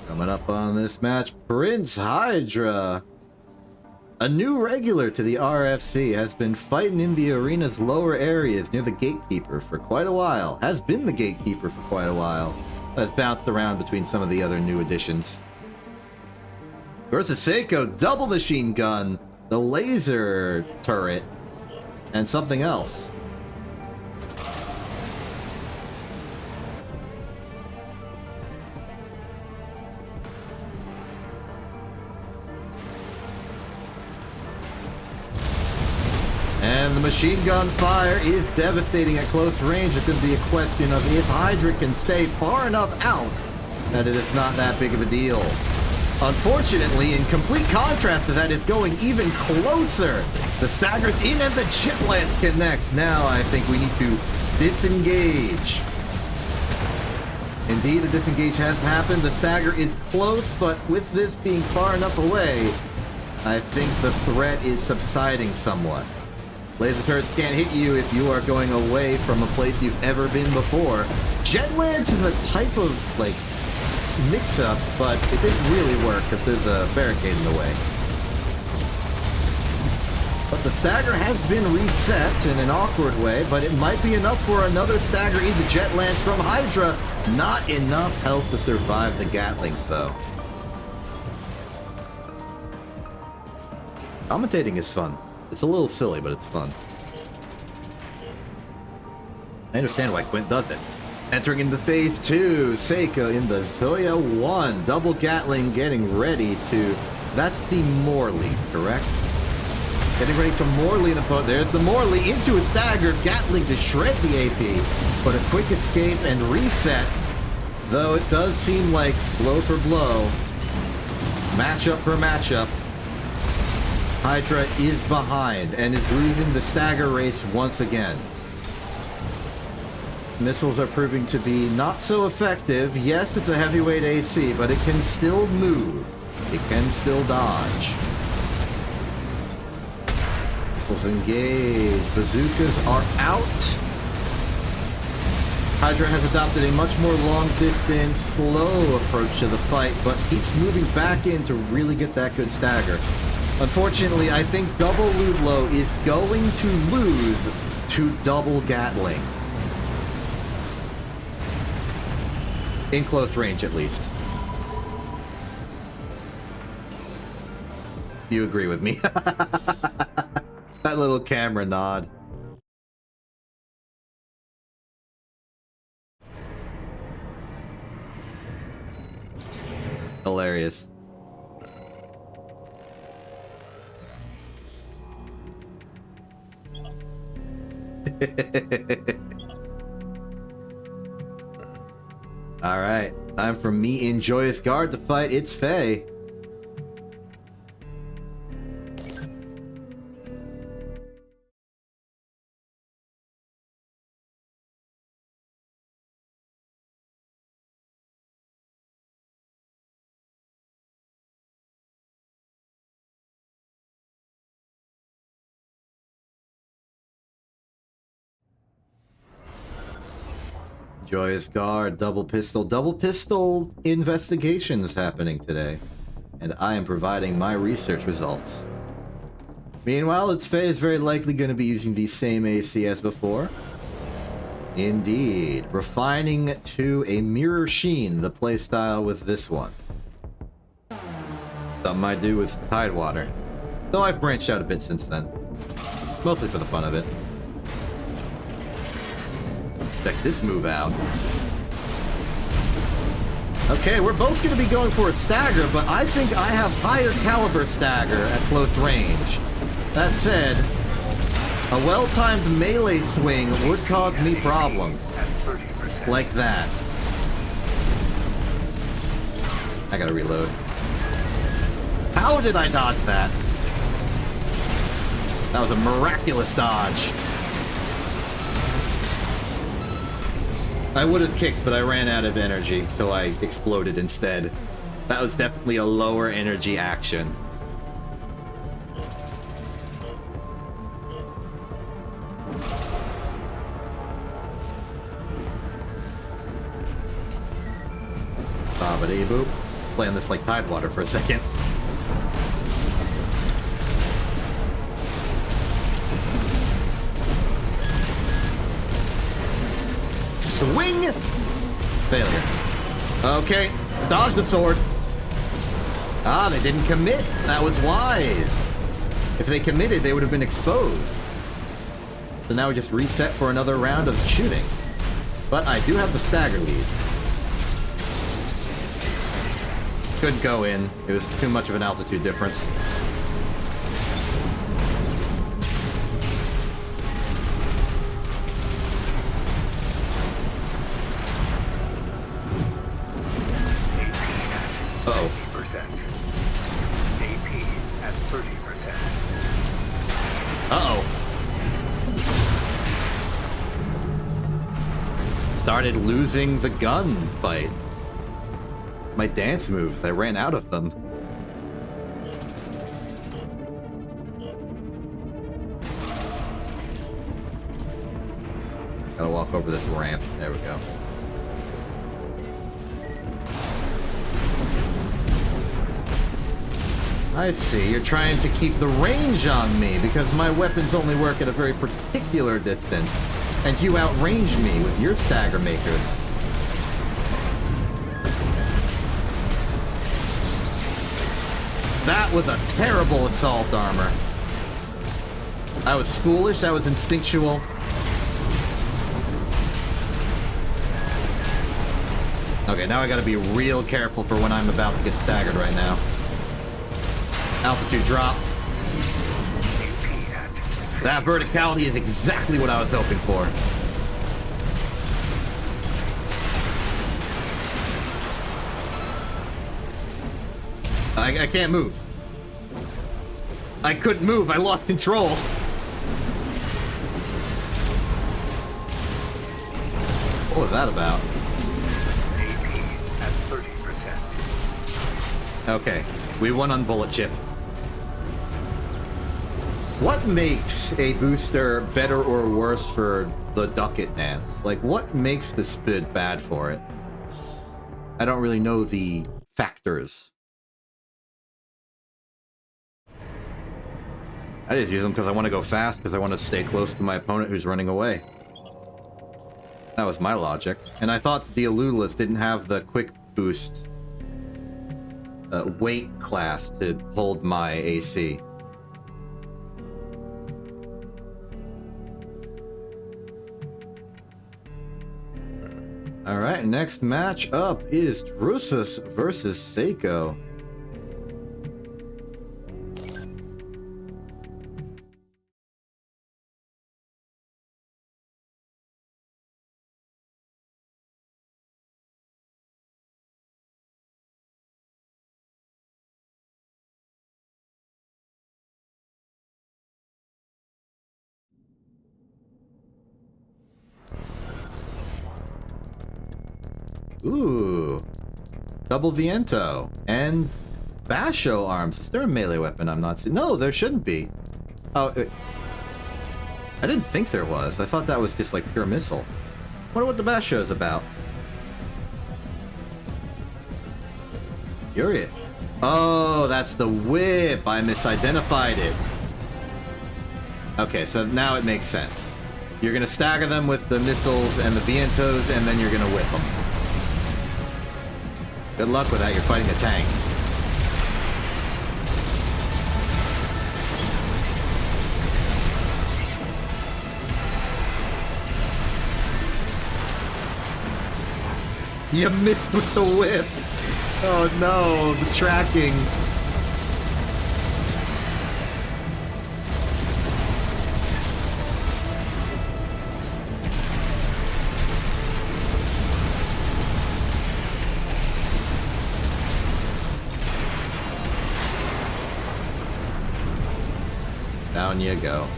Coming up on this match, Prince Hydra. A new regular to the RFC, has been fighting in the arena's lower areas near the gatekeeper for quite a while. Has been the gatekeeper for quite a while. Has bounced around between some of the other new additions. Versus Seiko, double machine gun, the laser turret. And something else. And the machine gun fire is devastating at close range. It's going to be a question of if Hydra can stay far enough out that it is not that big of a deal. Unfortunately, in complete contrast to that, it's going even closer. The stagger's in and the chip lance connects. Now I think we need to disengage. Indeed, a disengage has happened. The stagger is close, but with this being far enough away, I think the threat is subsiding somewhat. Laser turrets can't hit you if you are going away from a place you've ever been before. Jet lance is a type of, like, mix-up, but it didn't really work because there's a barricade in the way. But the stagger has been reset in an awkward way, but it might be enough for another stagger into jet lance from Hydra. Not enough health to survive the Gatlings, though. Commentating is fun. It's a little silly, but it's fun. I understand why Quint does it. Entering into phase 2, Seika in the Zoya 1. Double Gatling getting ready to... That's the Morley, correct? Getting ready to Morley an opponent. There's the Morley into a stagger. Gatling to shred the AP. But a quick escape and reset. Though it does seem like blow for blow. Matchup for matchup. Hydra is behind and is losing the stagger race once again. Missiles are proving to be not so effective. Yes, it's a heavyweight AC, but it can still move. It can still dodge. Missiles engage. Bazookas are out. Hydra has adopted a much more long-distance, slow approach to the fight, but keeps moving back in to really get that good stagger. Unfortunately, I think Double Ludlow is going to lose to Double Gatling. In close range, at least. You agree with me? That little camera nod. Hilarious. Alright, time for me and Joyous Guard to fight It's Faye. Joyous Guard, double pistol investigations happening today, and I am providing my research results. Meanwhile, It's Faye is very likely going to be using the same AC as before. Indeed, refining to a mirror sheen the playstyle with this one. Something I do with Tidewater, though I've branched out a bit since then, mostly for the fun of it. Check this move out. Okay, we're both going to be going for a stagger, but I think I have higher caliber stagger at close range. That said, a well-timed melee swing would cause me problems. Like that. I gotta reload. How did I dodge that? That was a miraculous dodge. I would have kicked, but I ran out of energy, so I exploded instead. That was definitely a lower energy action. Bobbity boop. Playing this like Tidewater for a second. Swing! Failure. Okay, dodge the sword. Ah, they didn't commit. That was wise. If they committed, they would have been exposed. So now we just reset for another round of shooting. But I do have the stagger lead. Couldn't go in. It was too much of an altitude difference. Uh-oh. 50%. AP at 30%. Uh-oh. Started losing the gun fight. My dance moves, I ran out of them. Gotta walk over this ramp. There we go. I see. You're trying to keep the range on me because my weapons only work at a very particular distance. And you outrange me with your stagger makers. That was a terrible assault armor. I was foolish, I was instinctual. Okay, now I gotta be real careful for when I'm about to get staggered right now. Altitude drop. That verticality is exactly what I was hoping for. I can't move. I couldn't move. I lost control. What was that about? AP at 30%. Okay, we won on bullet chip. What makes a booster better or worse for the ducket dance? Like, what makes the spid bad for it? I don't really know the factors. I just use them because I want to go fast, because I want to stay close to my opponent who's running away. That was my logic. And I thought the Alulas didn't have the quick boost weight class to hold my AC. Alright, next match up is Drusus versus Seiko. Ooh. Double Viento. And Basho arms. Is there a melee weapon I'm not seeing? No, there shouldn't be. Oh, I didn't think there was. I thought that was just like pure missile. Wonder what the Basho is about. You're it. Oh, that's the whip. I misidentified it. Okay, so now it makes sense. You're gonna stagger them with the missiles and the Vientos, and then you're gonna whip them. Good luck with that, you're fighting a tank. You missed with the whip! Oh no, the tracking. Down you go.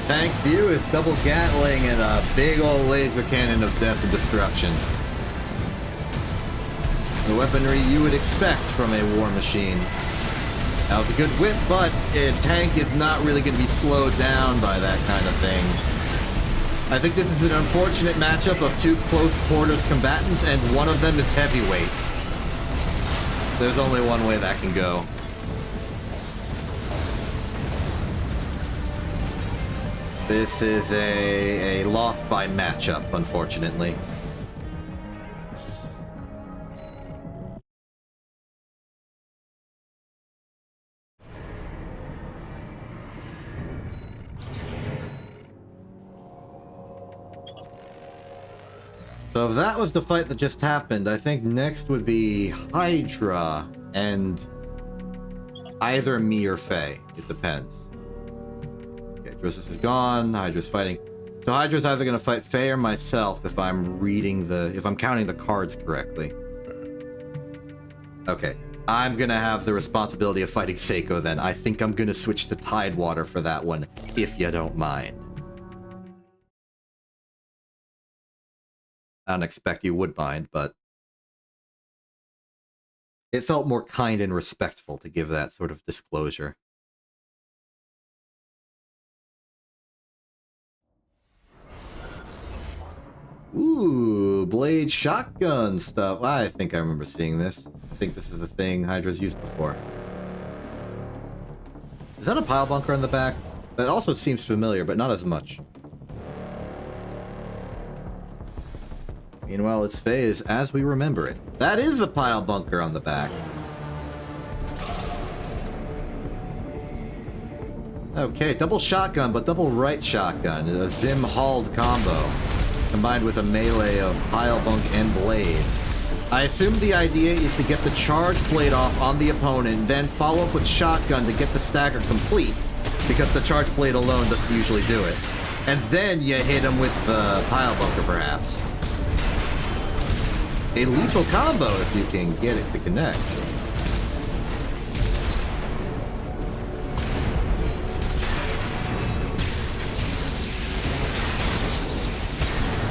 Tank view is double Gatling and a big old laser cannon of death and destruction. The weaponry you would expect from a war machine. That was a good whip, but a tank is not really going to be slowed down by that kind of thing. I think this is an unfortunate matchup of two close quarters combatants, and one of them is heavyweight. There's only one way that can go. This is a long off by matchup, unfortunately. So if that was the fight that just happened, I think next would be Hydra and either me or Faye. It depends. Okay, Drusus is gone. Hydra's fighting. So Hydra's either going to fight Faye or myself if I'm counting the cards correctly. Okay. I'm going to have the responsibility of fighting Seiko then. I think I'm going to switch to Tidewater for that one, if you don't mind. I don't expect you would mind, but it felt more kind and respectful to give that sort of disclosure. Ooh, blade shotgun stuff. I think I remember seeing this. I think this is the thing Hydra's used before. Is that a pile bunker in the back? That also seems familiar, but not as much. Meanwhile, it's phased as we remember it. That is a pile bunker on the back. Okay, double shotgun, but double right shotgun. A Zim hauled combo, combined with a melee of pile bunk and blade. I assume the idea is to get the charge blade off on the opponent, then follow up with shotgun to get the stagger complete, because the charge blade alone doesn't usually do it. And then you hit him with the pile bunker, perhaps. A lethal combo if you can get it to connect.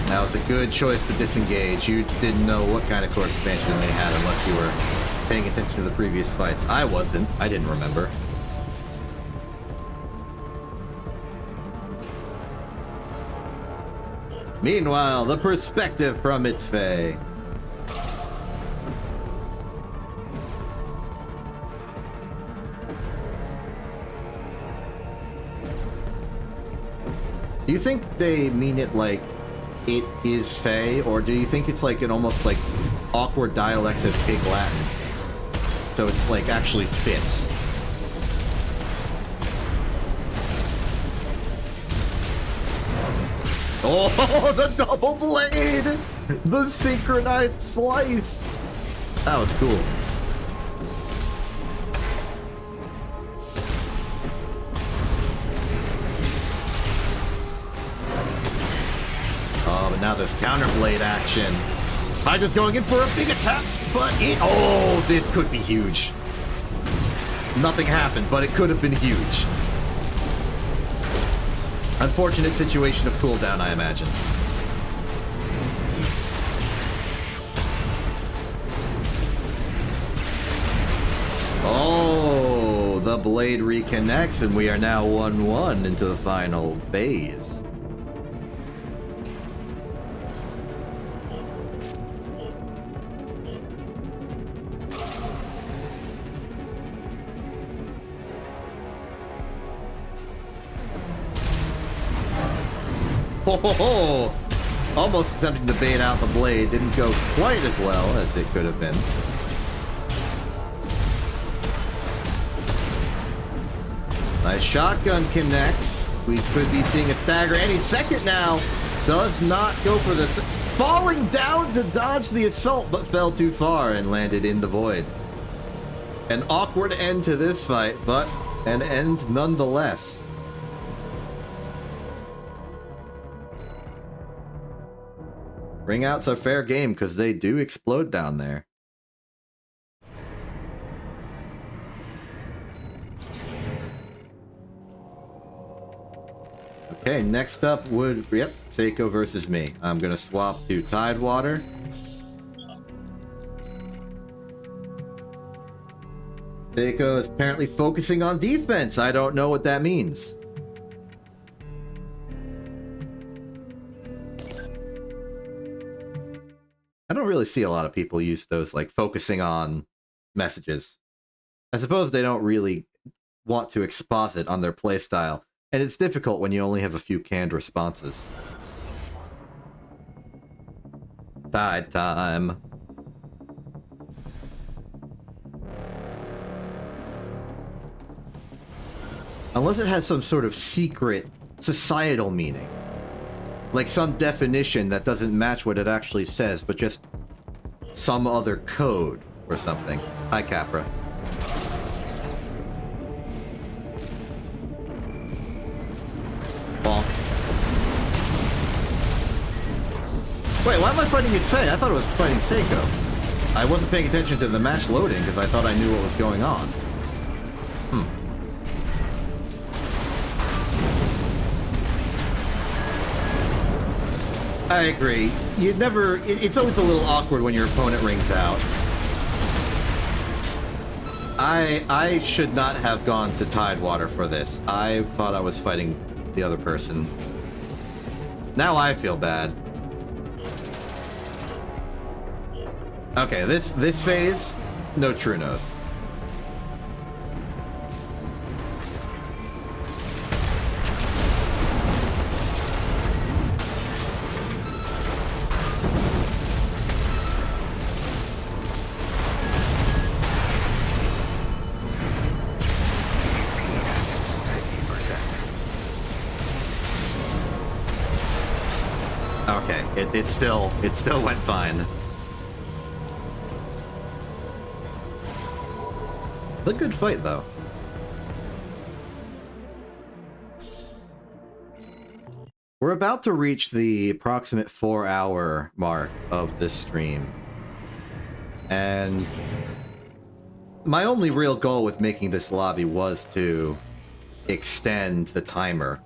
That was a good choice to disengage. You didn't know what kind of core expansion they had unless you were paying attention to the previous fights. I wasn't. I didn't remember. Meanwhile, the perspective from its Faye. Do you think they mean it like it is Faye, or do you think it's like an almost like awkward dialect of Pig Latin? So it's like actually fits. Oh, the double blade! The synchronized slice! That was cool. Oh, but now there's counterblade action. Hydra's going in for a big attack, but oh, this could be huge. Nothing happened, but it could have been huge. Unfortunate situation of cooldown, I imagine. Oh, the blade reconnects, and we are now 1-1 into the final phase. Ho ho ho! Almost attempting to bait out the blade. Didn't go quite as well as it could have been. Nice shotgun connects. We could be seeing a stagger any second now. Does not go for this. Falling down to dodge the assault, but fell too far and landed in the void. An awkward end to this fight, but an end nonetheless. Ring outs are fair game because they do explode down there. Okay, next up would, yep, Seiko versus me. I'm gonna swap to Tidewater. Seiko is apparently focusing on defense. I don't know what that means. I don't really see a lot of people use those, like, focusing on messages. I suppose they don't really want to exposit on their playstyle, and it's difficult when you only have a few canned responses. Tide time. Unless it has some sort of secret societal meaning. Like some definition that doesn't match what it actually says, but just some other code or something. Hi, Capra. Bonk. Wait, why am I fighting its Faye? I thought it was fighting Seiko. I wasn't paying attention to the match loading because I thought I knew what was going on. I agree. You'd never... It's always a little awkward when your opponent rings out. I should not have gone to Tidewater for this. I thought I was fighting the other person. Now I feel bad. Okay, this phase, no true north. Okay, it still went fine. A good fight, though. We're about to reach the approximate 4-hour mark of this stream. And my only real goal with making this lobby was to extend the timer.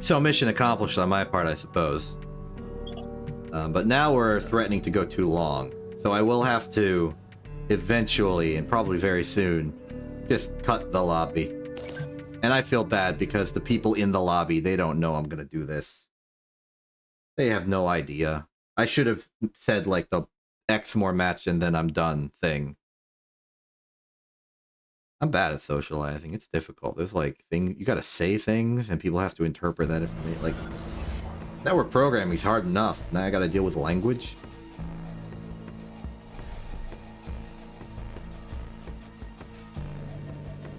So mission accomplished on my part, I suppose. But now we're threatening to go too long. So I will have to, eventually, and probably very soon, just cut the lobby. And I feel bad because the people in the lobby, they don't know I'm gonna do this. They have no idea. I should have said, like, the X more match and then I'm done thing. I'm bad at socializing. It's difficult. There's, like, things... You gotta say things, and people have to interpret that information. Like, network programming is hard enough. Now I gotta deal with language.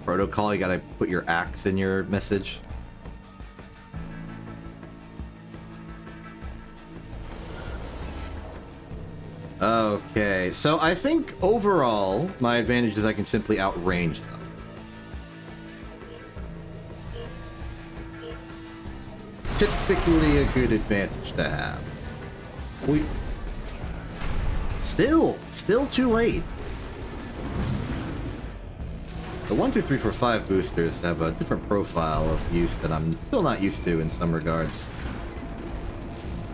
Protocol, you gotta put your axe in your message. Okay, so I think overall, my advantage is I can simply outrange them. Typically a good advantage to have. Still too late. The 1, 2, 3, 4, 5 boosters have a different profile of use that I'm still not used to in some regards.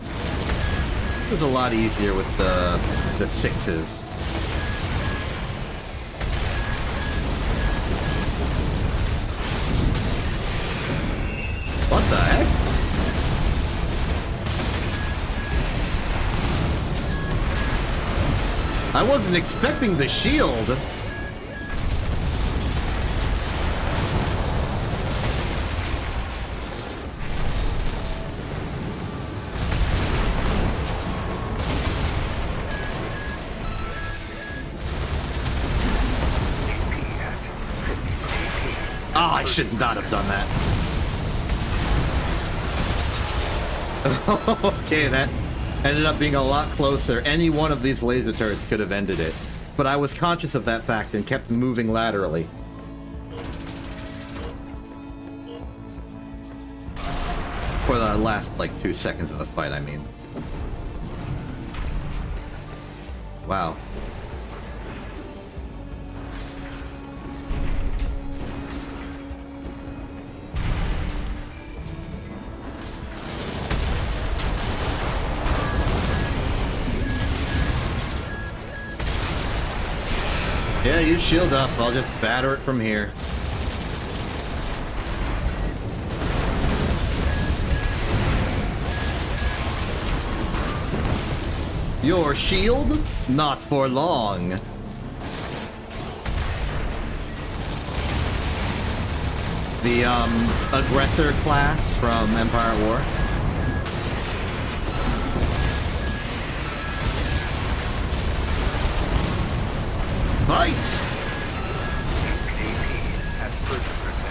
It was a lot easier with the 6s. What the heck? I wasn't expecting the shield. Oh, I should not have done that. Okay, that ended up being a lot closer. Any one of these laser turrets could have ended it. But I was conscious of that fact and kept moving laterally. For the last, like, 2 seconds of the fight, I mean. Wow. Yeah, you shield up. I'll just batter it from here. Your shield? Not for long. The, aggressor class from Empire at War. Fight! AP at 30%.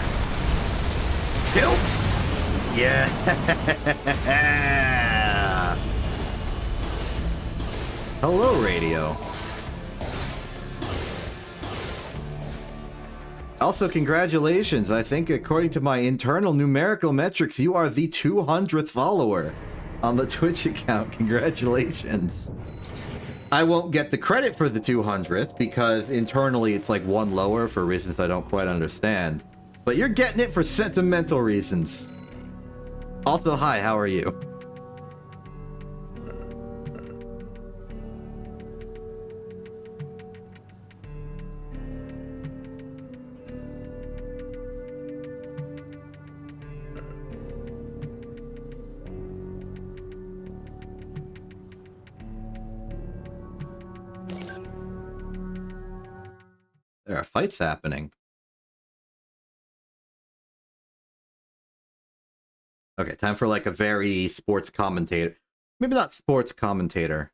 Kill! Yeah! Hello, radio. Also, congratulations. I think according to my internal numerical metrics, you are the 200th follower on the Twitch account. Congratulations. I won't get the credit for the 200th because internally it's like one lower for reasons I don't quite understand. But you're getting it for sentimental reasons. Also, hi, how are you? There are fights happening. Okay, time for like a very sports commentator. Maybe not sports commentator.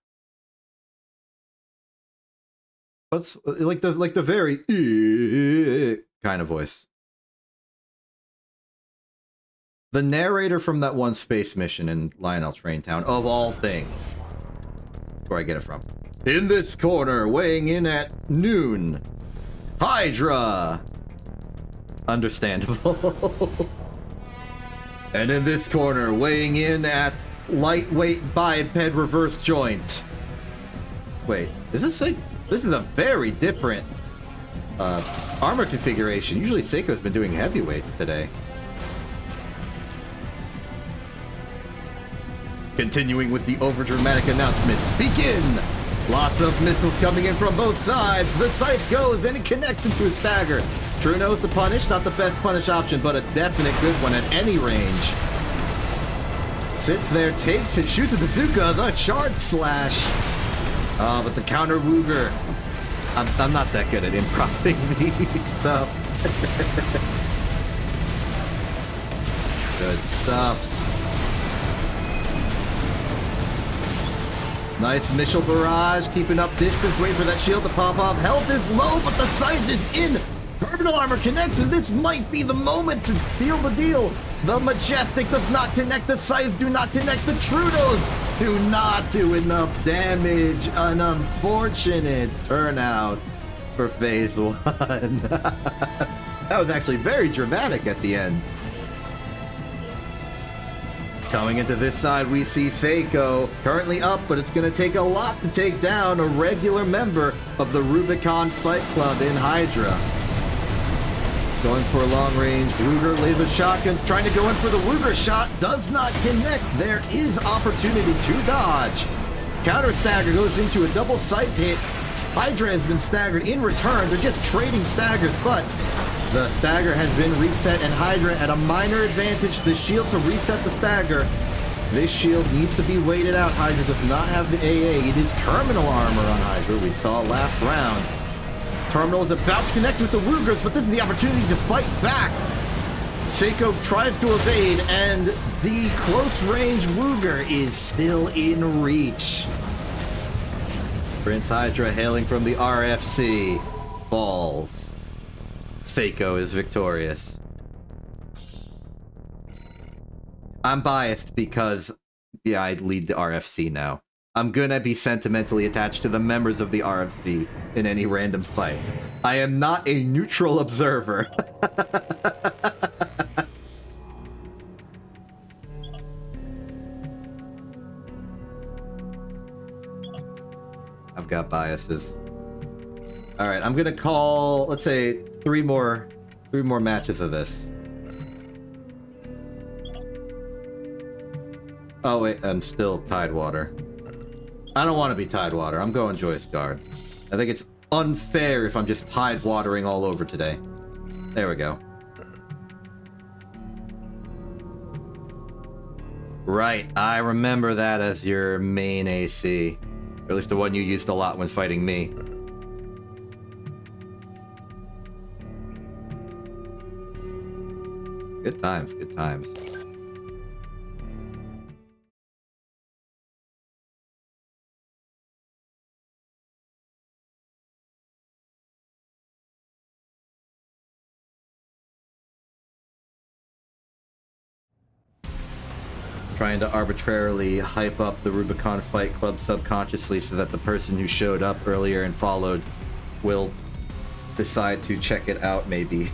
But like the very kind of voice. The narrator from that one space mission in Lionel Train Town, of all things. That's where I get it from. In this corner, weighing in at noon, Hydra! Understandable. And in this corner, weighing in at lightweight biped reverse joint. Wait, is this like... This is a very different armor configuration. Usually Seiko's been doing heavyweights today. Continuing with the overdramatic announcements, begin! Lots of missiles coming in from both sides. The scythe goes and it connects into a stagger. True knows the punish, not the best punish option, but a definite good one at any range. Sits there, takes it, shoots a bazooka, the charge slash. But the counter Wooger. I'm not that good at improving these stuff. Good stuff. Nice initial barrage, keeping up distance, waiting for that shield to pop off. Health is low, but the scythe is in. Terminal armor connects, and this might be the moment to seal the deal. The Majestic does not connect, the scythes do not connect, the Trudeaus do not do enough damage. An unfortunate turnout for phase 1. That was actually very dramatic at the end. Coming into this side, we see Seiko, currently up, but it's going to take a lot to take down a regular member of the Rubicon Fight Club in Hydra. Going for a long range, Ruger laser shotguns, trying to go in for the Ruger shot, does not connect. There is opportunity to dodge. Counter stagger goes into a double sight hit. Hydra has been staggered in return. They're just trading staggers, but the stagger has been reset, and Hydra at a minor advantage. The shield to reset the stagger. This shield needs to be weighted out. Hydra does not have the AA. It is terminal armor on Hydra. We saw last round. Terminal is about to connect with the Rugers, but this is the opportunity to fight back. Seiko tries to evade, and the close-range Ruger is still in reach. Prince Hydra, hailing from the RFC, falls. Seiko is victorious. I'm biased because, yeah, I lead the RFC now. I'm gonna be sentimentally attached to the members of the RFC in any random fight. I am not a neutral observer. I've got biases. All right, I'm gonna call, let's say, three more matches of this. Oh wait, I'm still Tidewater. I don't want to be Tidewater. I'm going Joyous Guard. I think it's unfair if I'm just Tidewatering all over today. There we go. Right, I remember that as your main AC. Or at least the one you used a lot when fighting me. Good times, good times. trying to arbitrarily hype up the Rubicon Fight Club subconsciously so that the person who showed up earlier and followed will decide to check it out, maybe.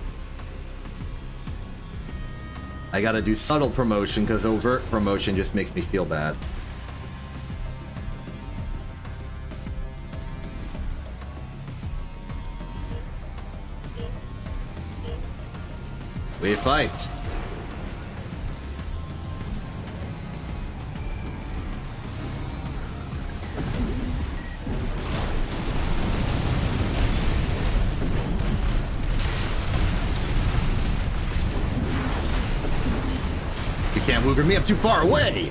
I gotta do subtle promotion because overt promotion just makes me feel bad. We fight. You can't Wooger me, I'm too far away!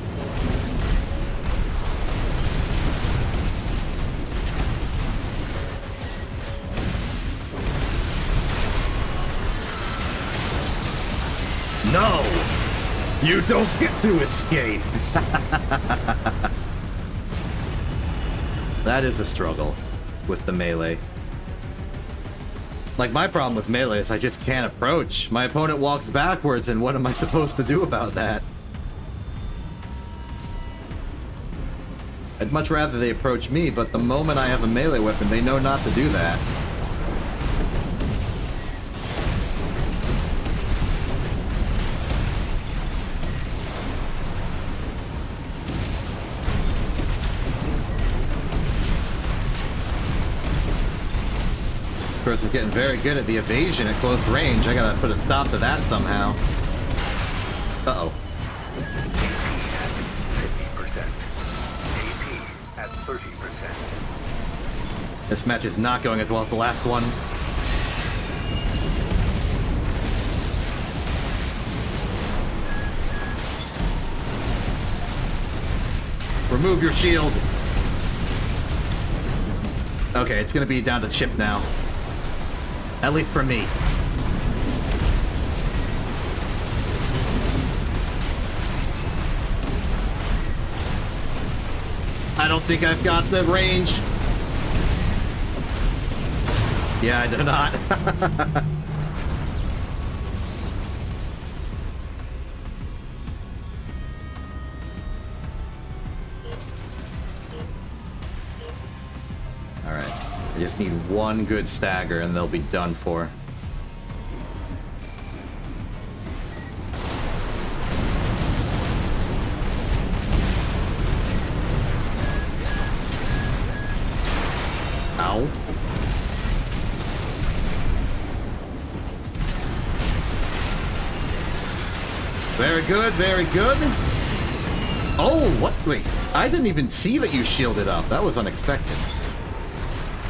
No! You don't get to escape! That is a struggle with the melee. Like, my problem with melee is I just can't approach. My opponent walks backwards, and what am I supposed to do about that? I'd much rather they approach me, but the moment I have a melee weapon, they know not to do that. Of course, I'm getting very good at the evasion at close range. I gotta put a stop to that somehow. Uh-oh. AP at 30%. This match is not going as well as the last one. Remove your shield. Okay, it's gonna be down to Chip now. At least for me. I don't think I've got the range. Yeah, I do not. Alright. I just need one good stagger and they'll be done for. Ow. Very good, very good. Oh, what? Wait, I didn't even see that you shielded up. That was unexpected.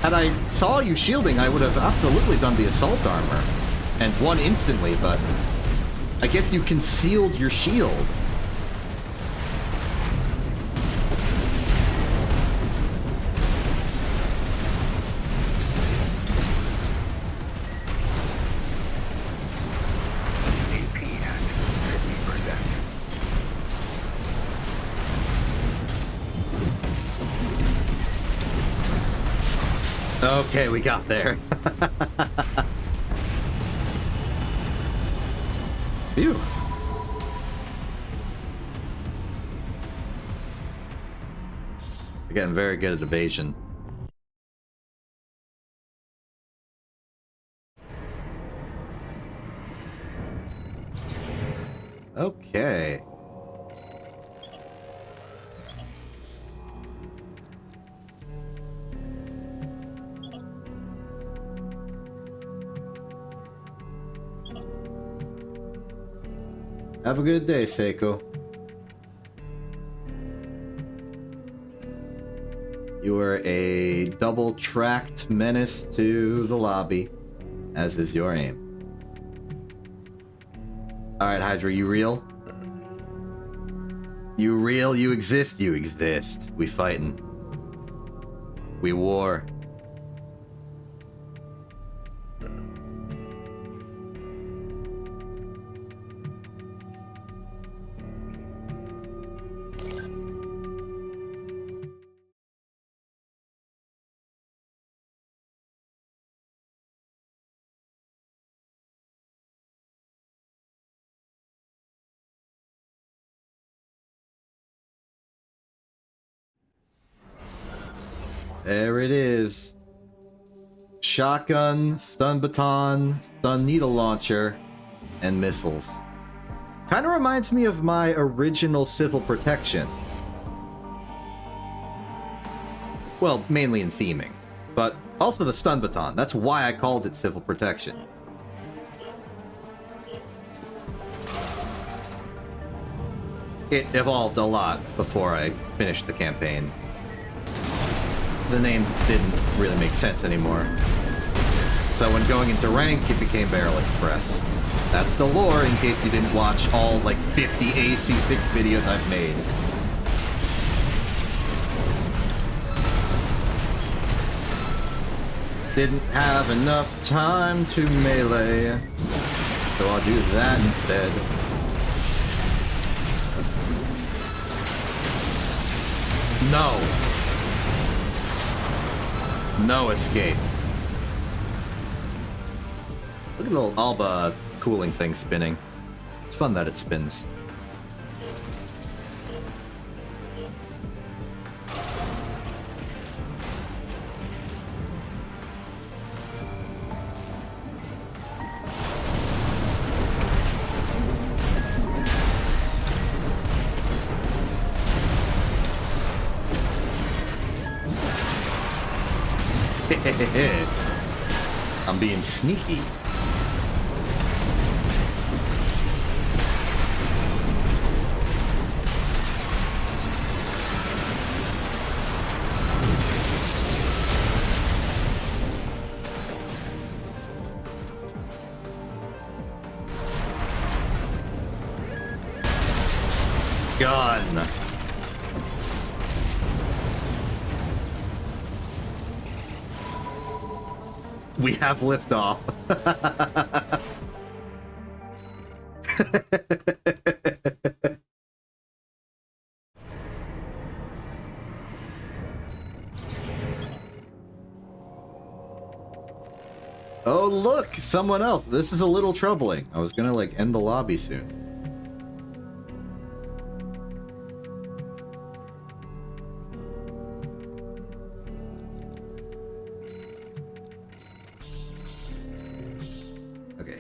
Had I saw you shielding, I would have absolutely done the assault armor and won instantly, but I guess you concealed your shield. AP at 50%. Okay, we got there. Phew. We're getting very good at evasion. Okay. Have a good day, Seiko. You are a double-tracked menace to the lobby, as is your aim. Alright, Hydra, you real? You real? You exist? You exist. We fightin'. We war. There it is. Shotgun, stun baton, stun needle launcher, and missiles. Kind of reminds me of my original civil protection. Well, mainly in theming, but also the stun baton. That's why I called it civil protection. It evolved a lot before I finished the campaign. The name didn't really make sense anymore. So when going into rank, it became Barrel Express. That's the lore, in case you didn't watch all, like, 50 AC6 videos I've made. Didn't have enough time to melee, so I'll do that instead. No. No escape. Look at the little Alba cooling thing spinning. It's fun that it spins. I'm being sneaky. Gun. We have liftoff. Oh, look! Someone else. This is a little troubling. I was gonna, like, end the lobby soon.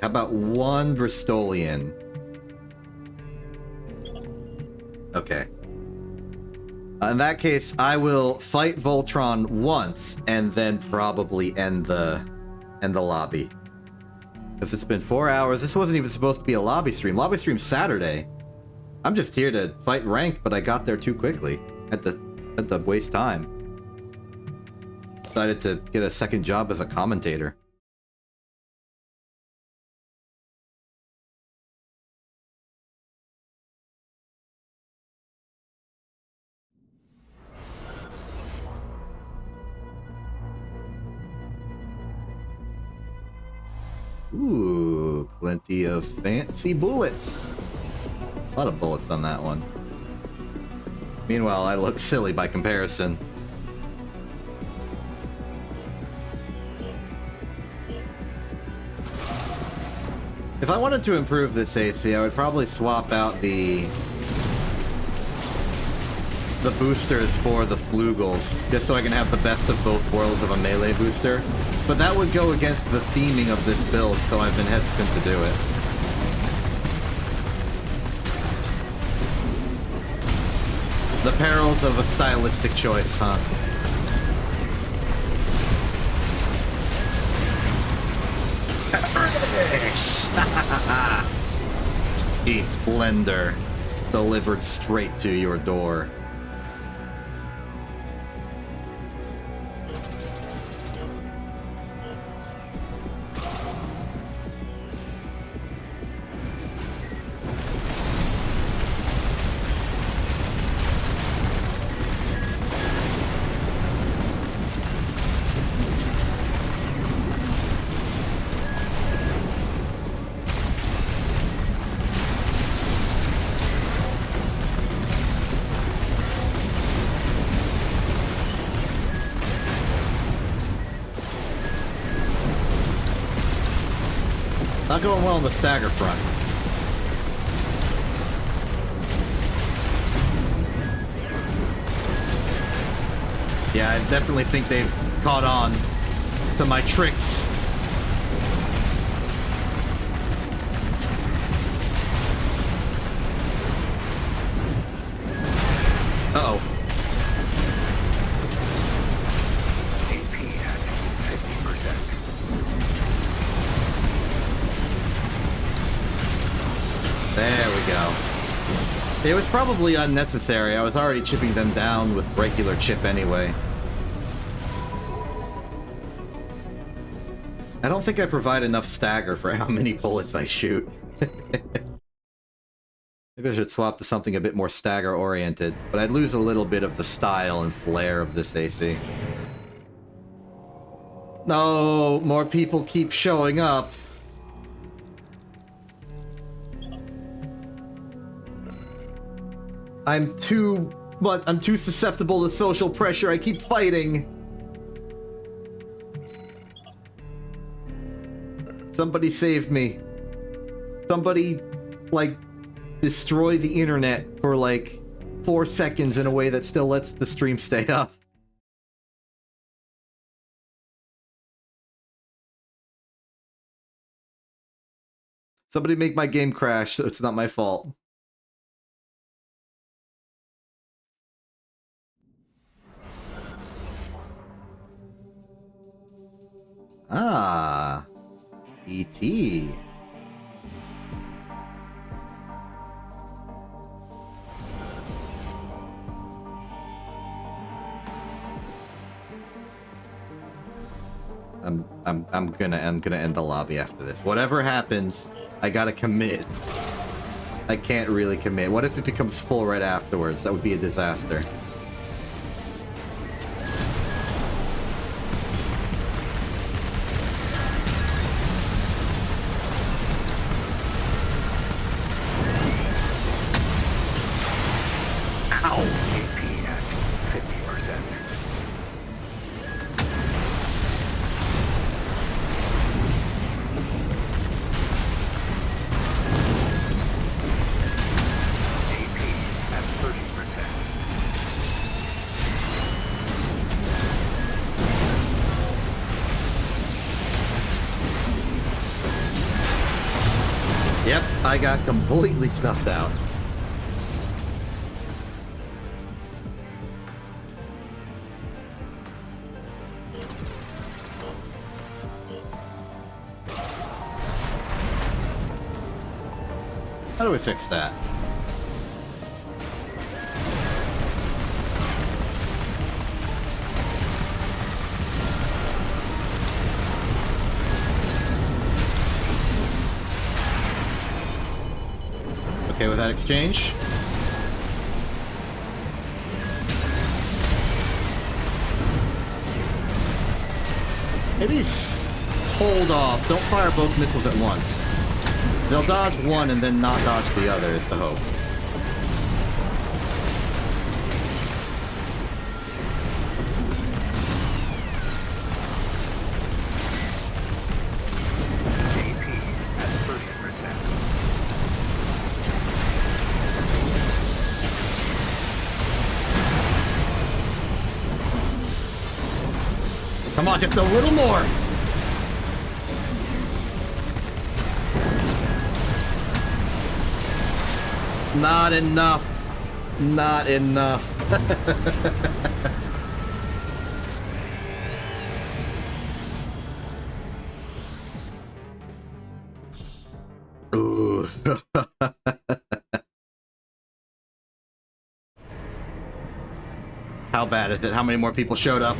How about one Bristolian? Okay. In that case, I will fight Voltron once and then probably end the lobby. Because it's been 4 hours. This wasn't even supposed to be a lobby stream. Lobby stream's Saturday. I'm just here to fight rank, but I got there too quickly. Had to waste time. Decided to get a second job as a commentator. Ooh, plenty of fancy bullets. A lot of bullets on that one. Meanwhile, I look silly by comparison. If I wanted to improve this AC, I would probably swap out the boosters for the Flugels, just so I can have the best of both worlds of a melee booster. But that would go against the theming of this build, so I've been hesitant to do it. The perils of a stylistic choice, huh? Eat Blender, delivered straight to your door. Not going well on the stagger front. Yeah, I definitely think they've caught on to my tricks. Uh-oh. AP at 50%. There we go. It was probably unnecessary. I was already chipping them down with regular chip anyway. I don't think I provide enough stagger for how many bullets I shoot. Maybe I should swap to something a bit more stagger-oriented, but I'd lose a little bit of the style and flair of this AC. No, more people keep showing up. I'm too susceptible to social pressure. I keep fighting. Somebody save me. Somebody, like, destroy the internet for, like, 4 seconds in a way that still lets the stream stay up. Somebody make my game crash so it's not my fault. Ah, E.T. I'm gonna end the lobby after this. Whatever happens, I gotta commit. I can't really commit. What if it becomes full right afterwards? That would be a disaster. AP at 50%. AP at 30%. Yep, I got completely snuffed out. How do we fix that? Okay with that exchange? Maybe hold off. Don't fire both missiles at once. They'll dodge one and then not dodge the other is the hope. AP at 30%. Come on, just a little more. Not enough. Not enough. Ooh. How bad is it? How many more people showed up?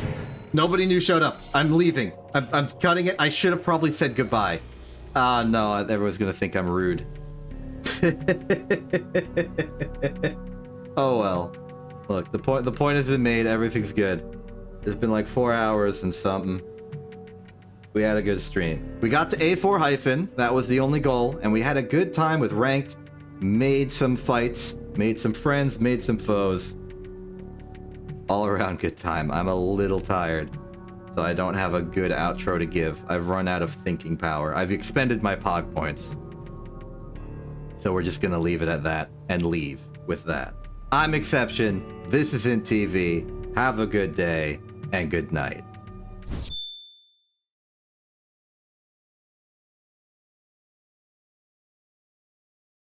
Nobody new showed up. I'm leaving. I'm cutting it. I should have probably said goodbye. Ah, no. Everyone's gonna think I'm rude. Oh well. Look, the point has been made. Everything's good. It's been like 4 hours and something. We had a good stream. We got to A4 hyphen. That was the only goal, and we had a good time with ranked. Made some fights, made some friends, made some foes. All around good time. I'm a little tired, so I don't have a good outro to give. I've run out of thinking power. I've expended my POG points. So we're just gonna leave it at that and leave with that. I'm Exception. This is InTV. Have a good day, and good night.